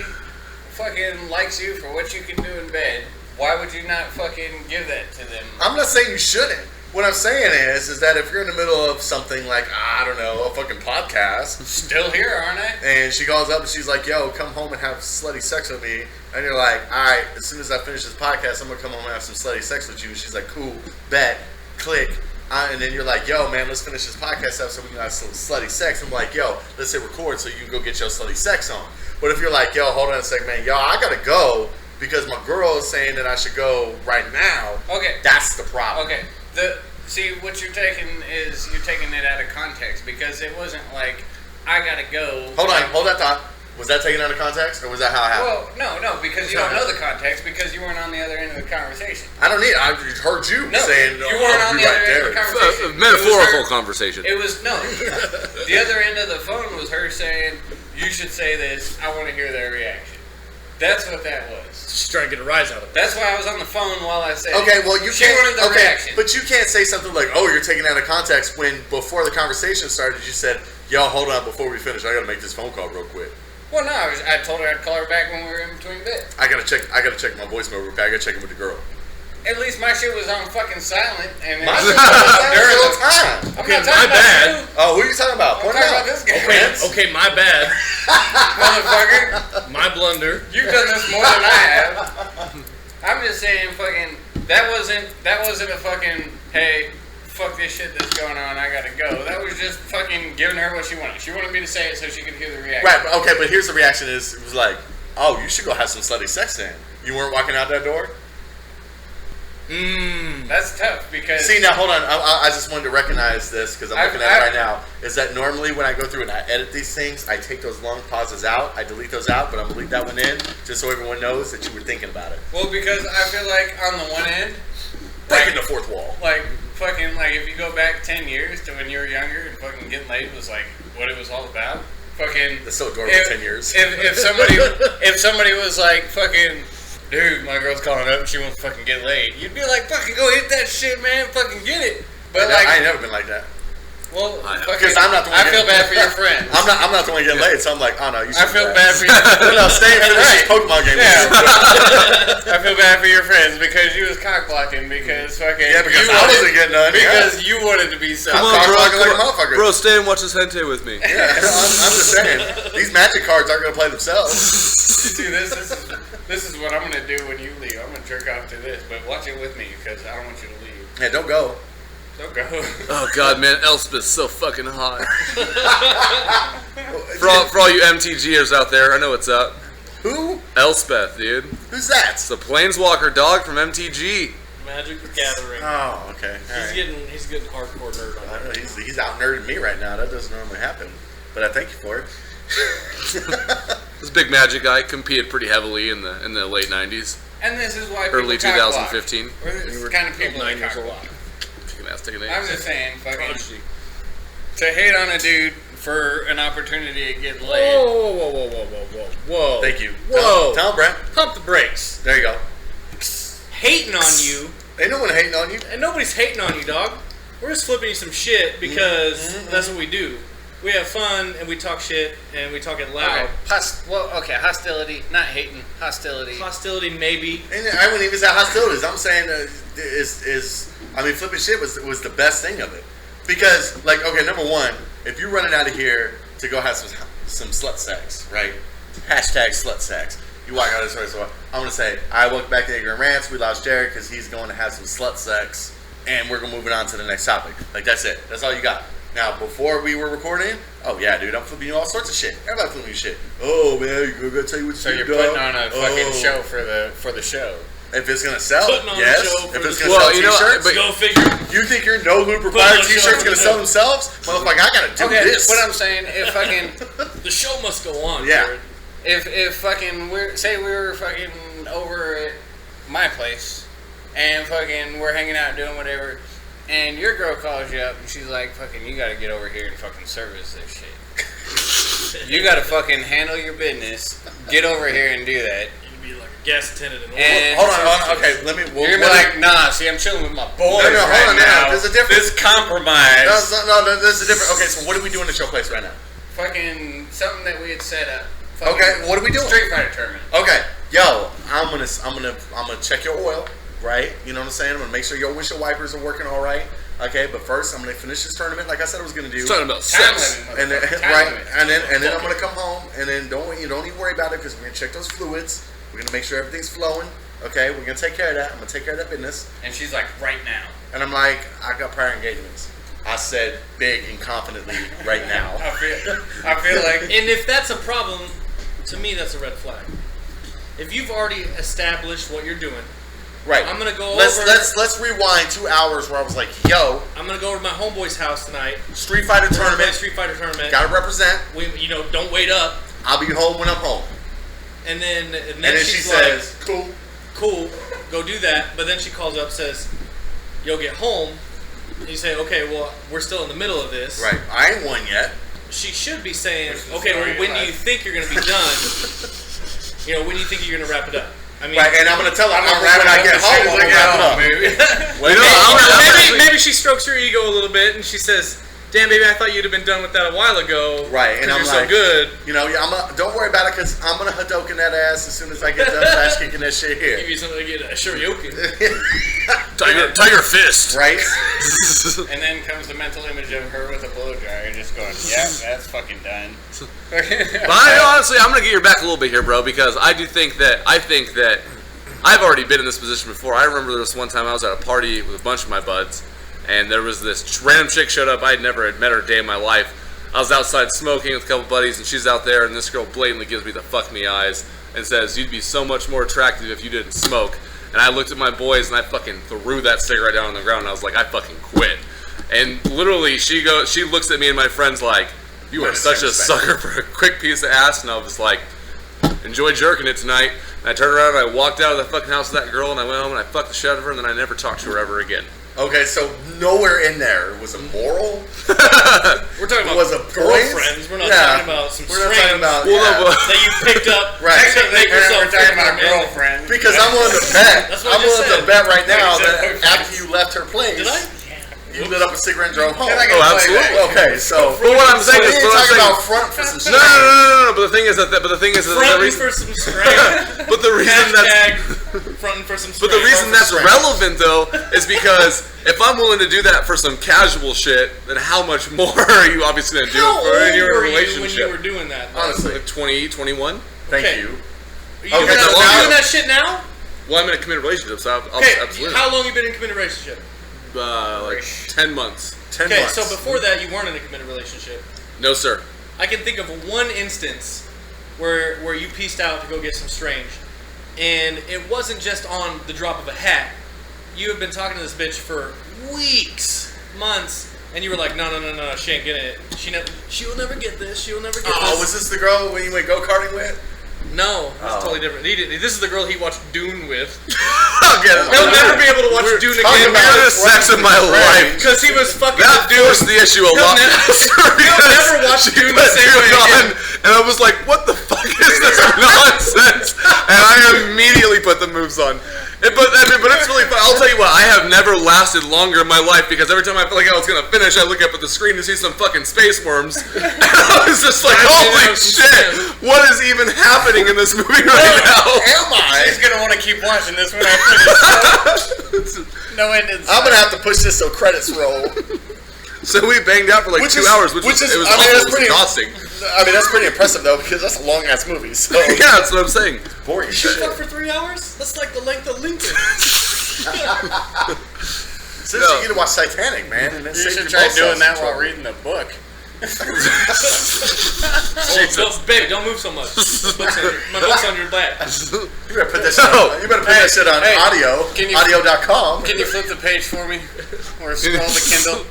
fucking likes you for what you can do in bed, why would you not fucking give that to them? I'm not saying you shouldn't. What I'm saying is that if you're in the middle of something like, I don't know, a fucking podcast, Still here, aren't I? and she calls up and she's like, yo, come home and have slutty sex with me, and you're like, alright, as soon as I finish this podcast, I'm gonna come home and have some slutty sex with you. And she's like, cool, bet, click. And then you're like, yo, man, let's finish this podcast up so we can have some slutty sex. I'm like, yo, let's hit record so you can go get your slutty sex on. But if you're like, yo, hold on a second, man, yo, I gotta go because my girl is saying that I should go right now. Okay. That's the problem. Okay. See what you're taking is you're taking it out of context because it wasn't like I gotta go. Hold on, hold that thought. Was that taken out of context, or was that how it happened? Well, no, because you don't know the context because you weren't on the other end of the conversation. I don't need it. I heard you No, saying, you oh, weren't I'll on be the right other end of the there. conversation. Metaphorical conversation. It was no. The other end of the phone was her saying, "You should say this. I want to hear their reaction." That's what that was. She's trying to get a rise out of it. That's why I was on the phone while I said. Okay, well, you she can't. wanted the Okay, reaction. but you can't say something like, "Oh, you're taking it out of context." When before the conversation started, you said, "Yo, hold on, before we finish, I gotta make this phone call real quick. Well, no, I told her I'd call her back when we were in between bits. I gotta check my voicemail real quick. I gotta check in with the girl." At least my shit was on fucking silent, and My then shit was during all the the time. I'm Okay, not talking my about bad. you, Oh, who are you talking about? I'm Point talking it out. about this guy, Rants? Okay, my bad. motherfucker. My blunder. You've done this more than I have. I'm just saying, fucking. That wasn't a fucking. Hey, fuck this shit that's going on, I gotta go. That was just fucking giving her what she wanted. She wanted me to say it so she could hear the reaction. Right, but okay, but here's the reaction is, it was like, oh, you should go have some slutty sex then. You weren't walking out that door? That's tough because... See, now hold on. I just wanted to recognize this because I'm looking at it right now. Is that normally when I go through and I edit these things, I take those long pauses out. I delete those out, but I'm going to leave that one in just so everyone knows that you were thinking about it. Well, because I feel like on the one end... Breaking the fourth wall. Like, fucking, like, if you go back 10 years to when you were younger and fucking getting laid was, like, what it was all about. Fucking... That's so adorable, 10 years. If somebody was like, fucking... Dude, my girl's calling up and she wants to fucking get laid. You'd be like, fucking go hit that shit, man. Fucking get it. But like, I ain't never been like that. well, Because I'm not the one. I feel bad for your friends. I'm not the one getting laid, so I'm like, oh no, you should. I feel bad for your No, stay and finish this Pokemon game. Yeah. I feel bad for your friends because you was cock blocking because fucking because you I wasn't getting none. because you wanted to be so. Come on, Cock bro. blocking like a motherfucker. Bro, stay and watch this hente with me. Yeah, I'm just saying. These magic cards aren't gonna play themselves. See, this is what I'm gonna do when you leave. I'm gonna jerk off to this, but watch it with me because I don't want you to leave. Yeah, don't go. Don't go. Oh god, man, Elspeth's so fucking hot. for all you MTGers out there, I know what's up. Who? Elspeth, dude. Who's that? It's the Planeswalker dog from MTG. Magic the Gathering. Oh, okay. All right. He's getting hardcore nerd on I that. know, he's out nerding me right now. That doesn't normally happen, but I thank you for it. This big Magic guy competed pretty heavily in the late 90s, And this is why people early cock block. 2015. Or this kind of people 9 that years cock old. block. Take an I'm ass. just saying, fucking, Prodigy. to hate on a dude for an opportunity to get laid. Whoa. Thank you. Whoa. Tell him, Brent. Pump the brakes. There you go. Hating on you, Ain't no one hating on you. and nobody's hating on you, dog. We're just flipping you some shit because that's what we do. We have fun and we talk shit and we talk it loud. Okay. Hostility, not hating. Hostility. Hostility, maybe. And I wouldn't even say hostilities. I'm saying flipping shit was the best thing of it. Because, like, okay, number one, if you're running out of here to go have some slut sex, right? Hashtag slut sex. You walk out of this store, so I'm going to say, I welcome back to Ignorant Rants. We lost Jared because he's going to have some slut sex. And we're going to move it on to the next topic. Like, that's it. That's all you got. Now, before we were recording, oh yeah, dude, I'm flipping you all sorts of shit. Everybody flipping you shit. Oh man, you're gonna tell you what So you you're do. putting on a fucking show for the show. If it's gonna sell, Putting on a yes. show If for it's the gonna Well, sell you know, t-shirts, but- Go figure. you think your no lube Put required on a show t-shirts for gonna the sell show. themselves? Motherfucker, I gotta do Okay, this. what I'm saying, if fucking, The show must go on. Yeah. Jared. if fucking, we were fucking over at my place, and fucking we're hanging out doing whatever, and your girl calls you up and she's like, fucking, you gotta get over here and fucking service this shit. You gotta fucking handle your business, get over here and do that. You'd be like a gas attendant in And- Hold on. Okay, let me. You're gonna be like, nah, see, I'm chilling with my boys No, hold right on, now. there's a difference. This compromise. No, there's a different. Okay, so what are we doing at your place right now? Fucking something that we had set up. Fucking Okay, what are we doing? Street Fighter tournament. Okay, yo, I'm gonna check your oil, right? You know what I'm saying? I'm gonna make sure your windshield wipers are working all right. Okay, but first I'm gonna finish this tournament like I said I was gonna do. He's talking about Time sex. limit. And then, motherfucker. Time right, limit. and then I'm gonna come home, and then don't even worry about it because we're gonna check those fluids. We're gonna make sure everything's flowing. Okay, we're gonna take care of that. I'm gonna take care of that business. And she's like, right now. And I'm like, I got prior engagements. I said big and confidently right now. I feel like And if that's a problem, to me that's a red flag. If you've already established what you're doing, Right. I'm gonna go let's, over- Let's rewind 2 hours where I was like, yo, I'm gonna go over to my homeboy's house tonight. Street Fighter We're gonna play tournament. Street Fighter tournament. Gotta represent. Don't wait up. I'll be home when I'm home. And then And then she she's like, says, cool. cool, go do that. But then she calls up, says, you'll get home. And you say, okay, well, we're still in the middle of this. Right. I ain't won yet. She should be saying, This is okay, story well, of when do you life. think you're going to be done? When do you think you're going to wrap it up? I mean, Right. And I'm gonna tell her I'm gonna when I wrap it get up as home, soon I'm as gonna I get wrap it home, up. baby. Well, you know, maybe she strokes her ego a little bit and she says, damn, baby, I thought you'd have been done with that a while ago. Right, and 'cause I'm you're like, so good. You know, don't worry about it because I'm gonna Hadoken that ass as soon as I get done flash kicking that shit Give here. you something to get a shoryuken. Tiger fist. Right? And then comes the mental image of her with a blow dryer just going, yeah, that's fucking done. But honestly, I'm gonna get your back a little bit here, bro, because I think that I've already been in this position before. I remember there was one time I was at a party with a bunch of my buds, and there was this random chick showed up. I'd never had met her a day in my life. I was outside smoking with a couple buddies, and she's out there, and this girl blatantly gives me the fuck me eyes and says, "You'd be so much more attractive if you didn't smoke." And I looked at my boys, and I fucking threw that cigarette down on the ground, and I was like, I fucking quit. And literally, she looks at me and my friends like, "You are such a sucker for a quick piece of ass," and I was like, "Enjoy jerking it tonight." And I turned around and I walked out of the fucking house with that girl, and I went home and I fucked the shit out of her, and then I never talked to her ever again. Okay, so nowhere in there was a moral. We're talking about was a girlfriends. We're not talking about some We're not strings talking about that you picked up. Right. Actually, make yourself We're talking about famous. girlfriends. Because I'm willing to bet. That's what I I'm just willing to said. bet right now You said that boyfriends. after you left her place, Did I? you lit up a cigarette and drove home. Can I get Oh, a absolutely. play-back? Okay, so But what I'm saying we is, ain't what I'm talking saying, about front for some no. But the thing is that the Fronting reason, for some strings. but the reason that's Hashtag fronting for some strings. But the reason that's strength. relevant, though, is because if I'm willing to do that for some casual shit, then how much more are you obviously going to do How it for old in your were you when you relationship? were doing that? Honestly, Like 20, 21? thank Okay. you. Are you Okay, doing, so that, now- doing that shit now? Well, I'm in a committed relationship, so I'll Okay, absolutely. how long you been in a committed relationship? Like 10 months. 10 Okay, months. so before that you weren't in a committed relationship. No, sir. I can think of one instance where you pieced out to go get some strange, and it wasn't just on the drop of a hat. You have been talking to this bitch for weeks, months, and you were like, no, she ain't getting it. She'll never get this. She'll never get Oh, this. was this the girl when you went go-karting with? No, it's Oh. totally different. This is the girl he watched Dune with. Okay, He'll never be able to watch Dune talking again about the sex of my life. because he was fucking That with Dune. forced the issue a He'll lot. never- faster he'll because never watch she Dune put the same way Dune again. And I was like, what the fuck is this nonsense? And I immediately put the moves on. But it's really fun. I'll tell you what, I have never lasted longer in my life because every time I feel like I was going to finish, I look up at the screen to see some fucking space worms. And I was just like, holy shit, what is even happening in this movie right now? Am I? She's gonna want to keep watching this when I finish. No end in I'm sight. gonna have to push this so credits roll. So we banged out for like Which 2 is- hours, which which was, is- it was I mean, awful, that's it was pretty- exhausting. I mean, that's pretty impressive though, because that's a long ass movie. So Yeah, that's what I'm saying. boring You shit. fuck for 3 hours? That's like the length of Lincoln. Since you get to watch Titanic, man, and then You save should your try ball doing cells that in while trouble. reading the book. Baby, don't move so much. My book's on your lap. You better put that shit on, you better put that shit on hey, audio, can you- audio.com. Can you flip the page for me, or scroll the Kindle?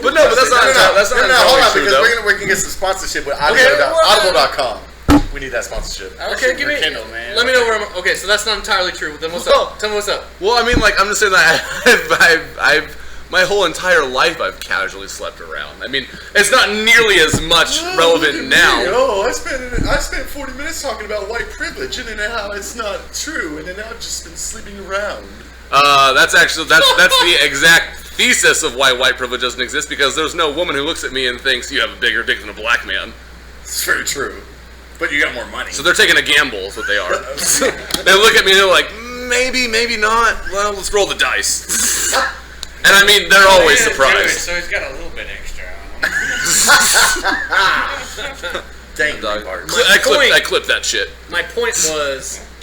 But no, but that's not that's not hold on, true, because though. we can get some sponsorship with Okay, audible.com. We need that sponsorship. Okay, give me. Kindle, man. Let me know where I'm. Okay, so that's not entirely true. Then what's up? Tell me what's up. Well, I mean, like, I'm just saying that I've my whole entire life I've casually slept around. I mean, it's not nearly as much relevant now. Oh, I spent 40 minutes talking about white privilege and then how it's not true, and then I've just been sleeping around. That's the exact thesis of why white privilege doesn't exist, because there's no woman who looks at me and thinks you have a bigger dick than a black man. It's very true. But you got more money. So they're taking a gamble, is what they are. They look at me and they're like, maybe, maybe not. Well, let's roll the dice. And I mean, they're always Yeah, surprised. So he's got a little bit extra on him. Dang, Dog. Bart. I clipped that shit. My point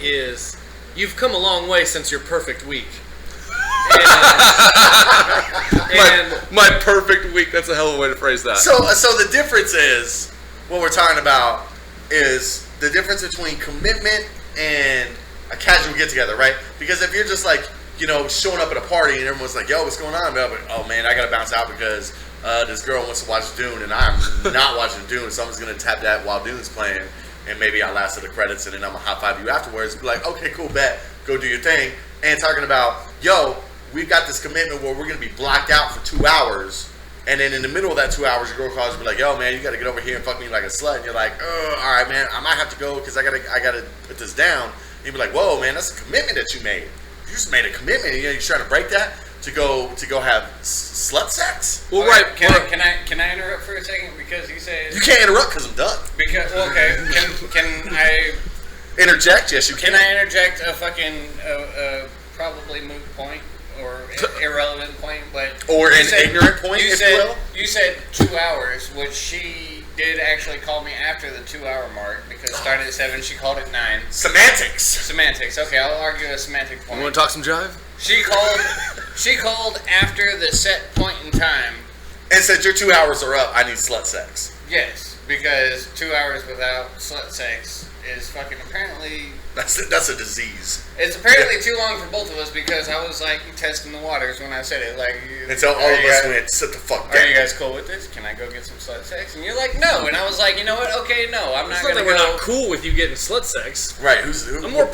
is you've come a long way since your perfect week. And My perfect week. That's a hell of a way to phrase that. So the difference is, what we're talking about is the difference between commitment and a casual get-together, right? Because if you're just like, you know, showing up at a party and everyone's like, yo, what's going on? But, oh man, I gotta bounce out because this girl wants to watch Dune and I'm not watching Dune, so I'm just gonna tap that while Dune's playing, and maybe I'll last to the credits and then I'm gonna high-five you afterwards. Be like, okay, cool, bet, go do your thing. And talking about, yo, we've got this commitment where we're gonna be blocked out for 2 hours, and then in the middle of that 2 hours, your girl calls and be like, yo, man, you gotta get over here and fuck me like a slut, and you're like, oh, all right, man, I might have to go because I gotta put this down. And you'd be like, whoa, man, that's a commitment that you made. You just made a commitment, and you're trying to break that to go have slut sex. Well, Okay, right. Can I interrupt for a second because you said You can't interrupt because I'm done. because well, okay can I Interject? Yes, you can. can I interject a fucking probably moot point or irrelevant point, but Or you an ignorant point, if you will? You said 2 hours, which she did actually call me after the 2 hour mark because it started at 7. She called at 9. Semantics. Semantics. Okay, I'll argue a semantic You point. want to talk some jive? She called after the set point in time. And said, your 2 hours are up. I need slut sex. Yes, because 2 hours without slut sex is fucking apparently... That's a disease. It's apparently too long for both of us because I was like testing the waters when I said it. Like, Until all of us went, sit the fuck down. Are you guys cool with this? Can I go get some slut sex? And you're like, no. And I was like, you know what? Okay, no, I'm not It's not gonna that we're go. not cool with you getting slut sex. Right. I'm more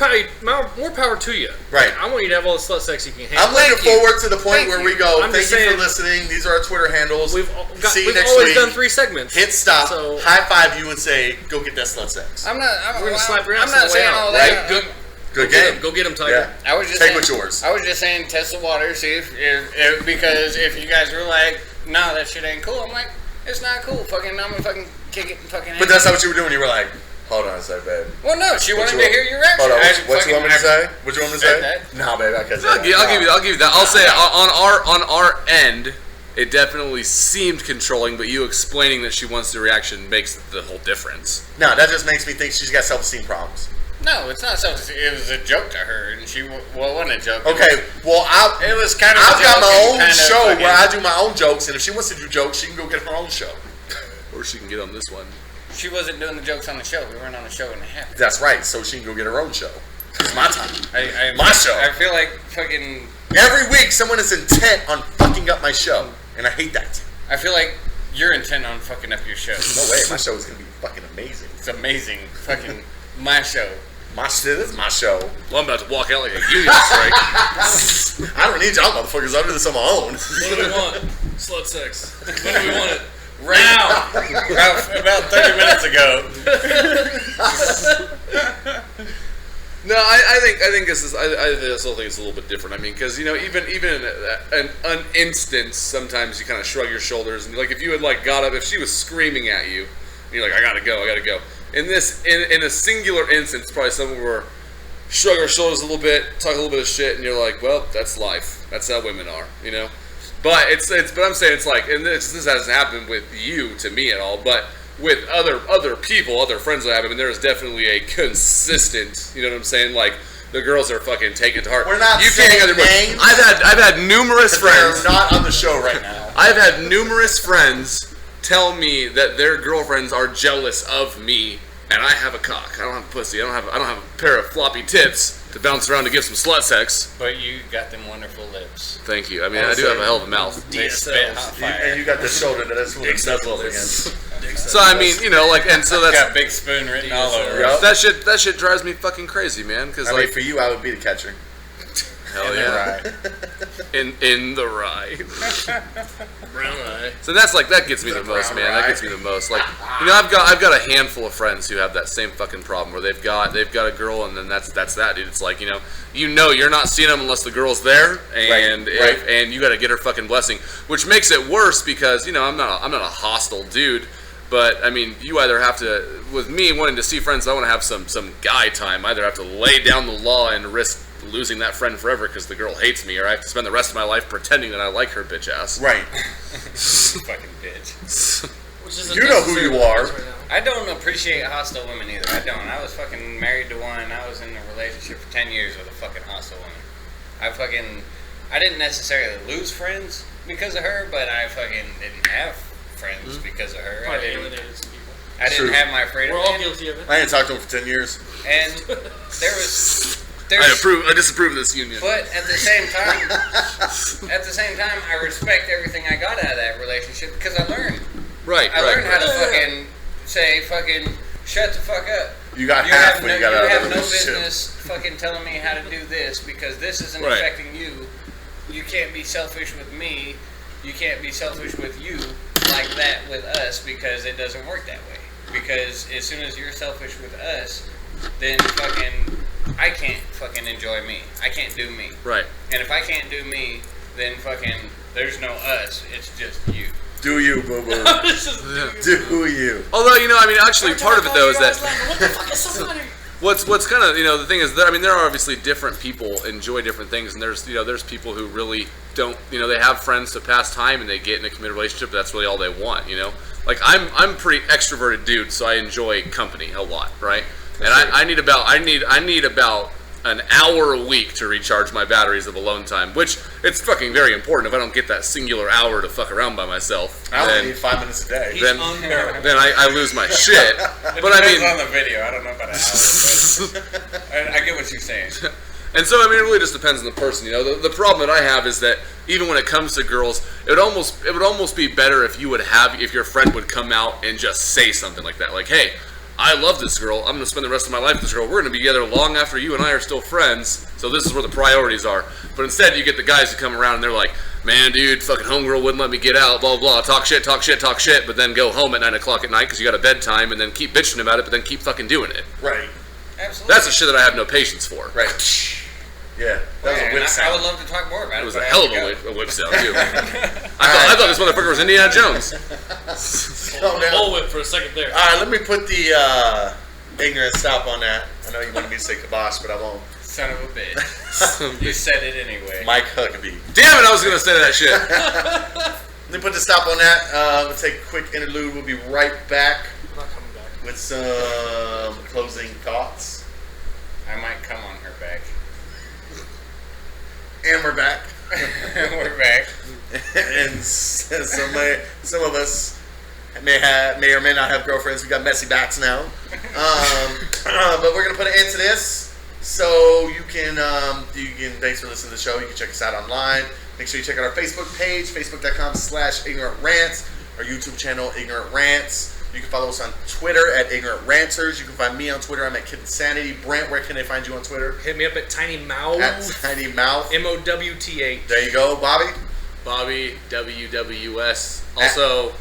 power to you. Right. I want you to have all the slut sex you can handle. I'm looking forward to the point where we go, I'm thank just you saying- for listening. These are our Twitter handles. We've See you we've next always week. done 3 segments. Hit stop, So high five you, and say, go get that slut sex. I'm not. we're gonna slap your I'm ass on not the way saying out, all right? that. Good. Good Go get game. him. Go get him, Tiger. Yeah. I was just Take saying, what's yours. I was just saying, test the water, see if because if you guys were like, nah, that shit ain't cool. I'm like, it's not cool. Fucking, I'm gonna fucking kick it and fucking. But that's not what you were doing. You were like, hold on a sec, babe. Well, no, she wanted you to want- hear your reaction. Hold on. I What you want me to fucking- say? What you want me to said say? that. Nah, babe, I can't say I'll that. give you that. I'll say on our end, it definitely seemed controlling, but you explaining that she wants the reaction makes the whole difference. No, that just makes me think she's got self-esteem problems. No, it's not something. It was a joke to her, and she it wasn't a joke. Okay, well, It was kind of. I've a got joke my and own kind of show fucking- where I do my own jokes, and if she wants to do jokes, she can go get her own show. Or she can get on this one. She wasn't doing the jokes on the show. We weren't on the show when it happened. That's right, so she can go get her own show. It's my time. My show. I feel like fucking. Every week, someone is intent on fucking up my show, and I hate that. I feel like you're intent on fucking up your show. No way, my show is going to be fucking amazing. It's amazing. Fucking my show. My shit is my show. Well, I'm about to walk out like a union strike. I don't need y'all motherfuckers. I'll do this on my own. What do we want? Slut sex. When do we want it? Right now. about 30 minutes ago. No, I think this is. I still think it's a little bit different. I mean, because even in an instance, sometimes you kind of shrug your shoulders and like if you had like got up, if she was screaming at you, and you're like, I gotta go. In a singular instance, probably someone were shrug our shoulders a little bit, talk a little bit of shit, and you're like, well, that's life. That's how women are, But but I'm saying it's like, and this hasn't happened with you to me at all, but with other people, other friends I have, I mean, there is definitely a consistent, you know what I'm saying? Like the girls are fucking taking it to heart. We're not you saying can't hang out there, names. but I've had numerous friends. They're not on the show right now. I've had numerous friends tell me that their girlfriends are jealous of me, and I have a cock. I don't have a pussy. I don't have a pair of floppy tits to bounce around to give some slut sex. But you got them wonderful lips. Thank you. I mean, I do have a hell of a mouth. They spit hot fire. And you got the shoulder that that's what it nuzzles against. So I mean, and so Got that's big spoon written all over. Yup. that shit drives me fucking crazy, man. Because I mean, like, for you, I would be the catcher. hell yeah, in the rye. Brown eye. So that gets me the most, man. That gets me the most. Like, I've got a handful of friends who have that same fucking problem where they've got a girl and then that's that, dude. It's like you're not seeing them unless the girl's there, and Right. and you got to get her fucking blessing, which makes it worse because I'm not a hostile dude. But I mean, you either have to, with me wanting to see friends, I want to have some guy time. I either have to lay down the law and risk losing that friend forever because the girl hates me, or I have to spend the rest of my life pretending that I like her bitch ass. Right. Fucking bitch. Which is You know who you are. Right now. I don't appreciate hostile women either. I don't. I was fucking married to one. I was in a relationship for 10 years with a fucking hostile woman. I didn't necessarily lose friends because of her, but I fucking didn't have friends because of her. Probably alienated some people. I didn't True. have my freedom. We're all guilty of it. I ain't talked to him for 10 years. And there's I disapprove of this union. but at the same time, I respect everything I got out of that relationship because I learned. Right, I learned how to right. fucking say fucking shut the fuck up. You got You half have when no, you got you out of have the no relationship. business fucking telling me how to do this because this isn't Right. affecting you. You can't be selfish with me. You can't be selfish with you like that with us because it doesn't work that way. Because as soon as you're selfish with us, then fucking I can't fucking enjoy me. I can't do me. Right. And if I can't do me, then fucking there's no us. It's just you. Do you, boo boo? Do you? Although actually, part of it though is that What the fuck is so funny? what's kind of the thing is that there are obviously different people enjoy different things, and there's people who really don't they have friends to pass time and they get in a committed relationship. But that's really all they want. Like I'm pretty extroverted dude, so I enjoy company a lot, right? And I need about an hour a week to recharge my batteries of alone time, which it's fucking very important. If I don't get that singular hour to fuck around by myself, I only then need 5 minutes a day. He's then unbearable. I lose my shit. But I Depends mean, on the video. I don't know about an hour, but I get what you're saying. and so I mean, it really just depends on the person. You know, the problem that I have is that even when it comes to girls, it would almost be better if if your friend would come out and just say something like that, like, "Hey, I love this girl. I'm going to spend the rest of my life with this girl. We're going to be together long after you and I are still friends. So this is where the priorities are." But instead, you get the guys who come around and they're like, "Man, dude, fucking homegirl wouldn't let me get out, blah, blah, talk shit, but then go home at 9 o'clock at night because you got a bedtime and then keep bitching about it, but then keep fucking doing it." Right. Absolutely. That's the shit that I have no patience for. Right. Yeah. That was a whip I sound. would love to talk more about it. It was but a I hell have of to a go. whip sound, too. I thought this motherfucker was Indiana Jones. Calm down. Bullwhip for a second there. All right, let me put the ignorant stop on that. I know you wanted me to say kibosh, but I won't. Son of a bitch. You said it anyway. Mike Huckabee. Damn it, I was going to say that shit. Let me put the stop on that. We'll take a quick interlude. We'll be right back I'm not coming back. with some closing thoughts. I might come on her back. And we're back. We're back. And some of us may or may not have girlfriends. We got messy backs now. But we're gonna put an end to this. So you can thanks for listening to the show. You can check us out online. Make sure you check out our Facebook page, facebook.com/ignorantrants, our YouTube channel, Ignorant Rants. You can follow us on Twitter at Ignorant Ranters. You can find me on Twitter. I'm at Kid Insanity. Brent, where can they find you on Twitter? Hit me up at Tiny Mouth. At Tiny Mouth. MOWTH. There you go, Bobby. Bobby WWS. Also,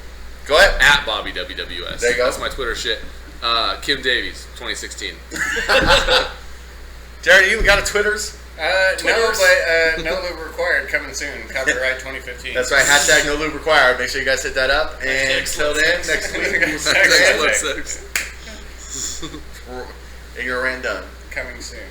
Go ahead. at Bobby WWS. There you go. That's my Twitter shit. Kim Davies, 2016. Jared, you got a Twitters? No, Twitters? but no lube required coming soon. Copyright 2015. That's right. Hashtag no lube required. Make sure you guys hit that up. And until then, next week, we'll see you Sex. again. Ignorant Rant done. Coming soon.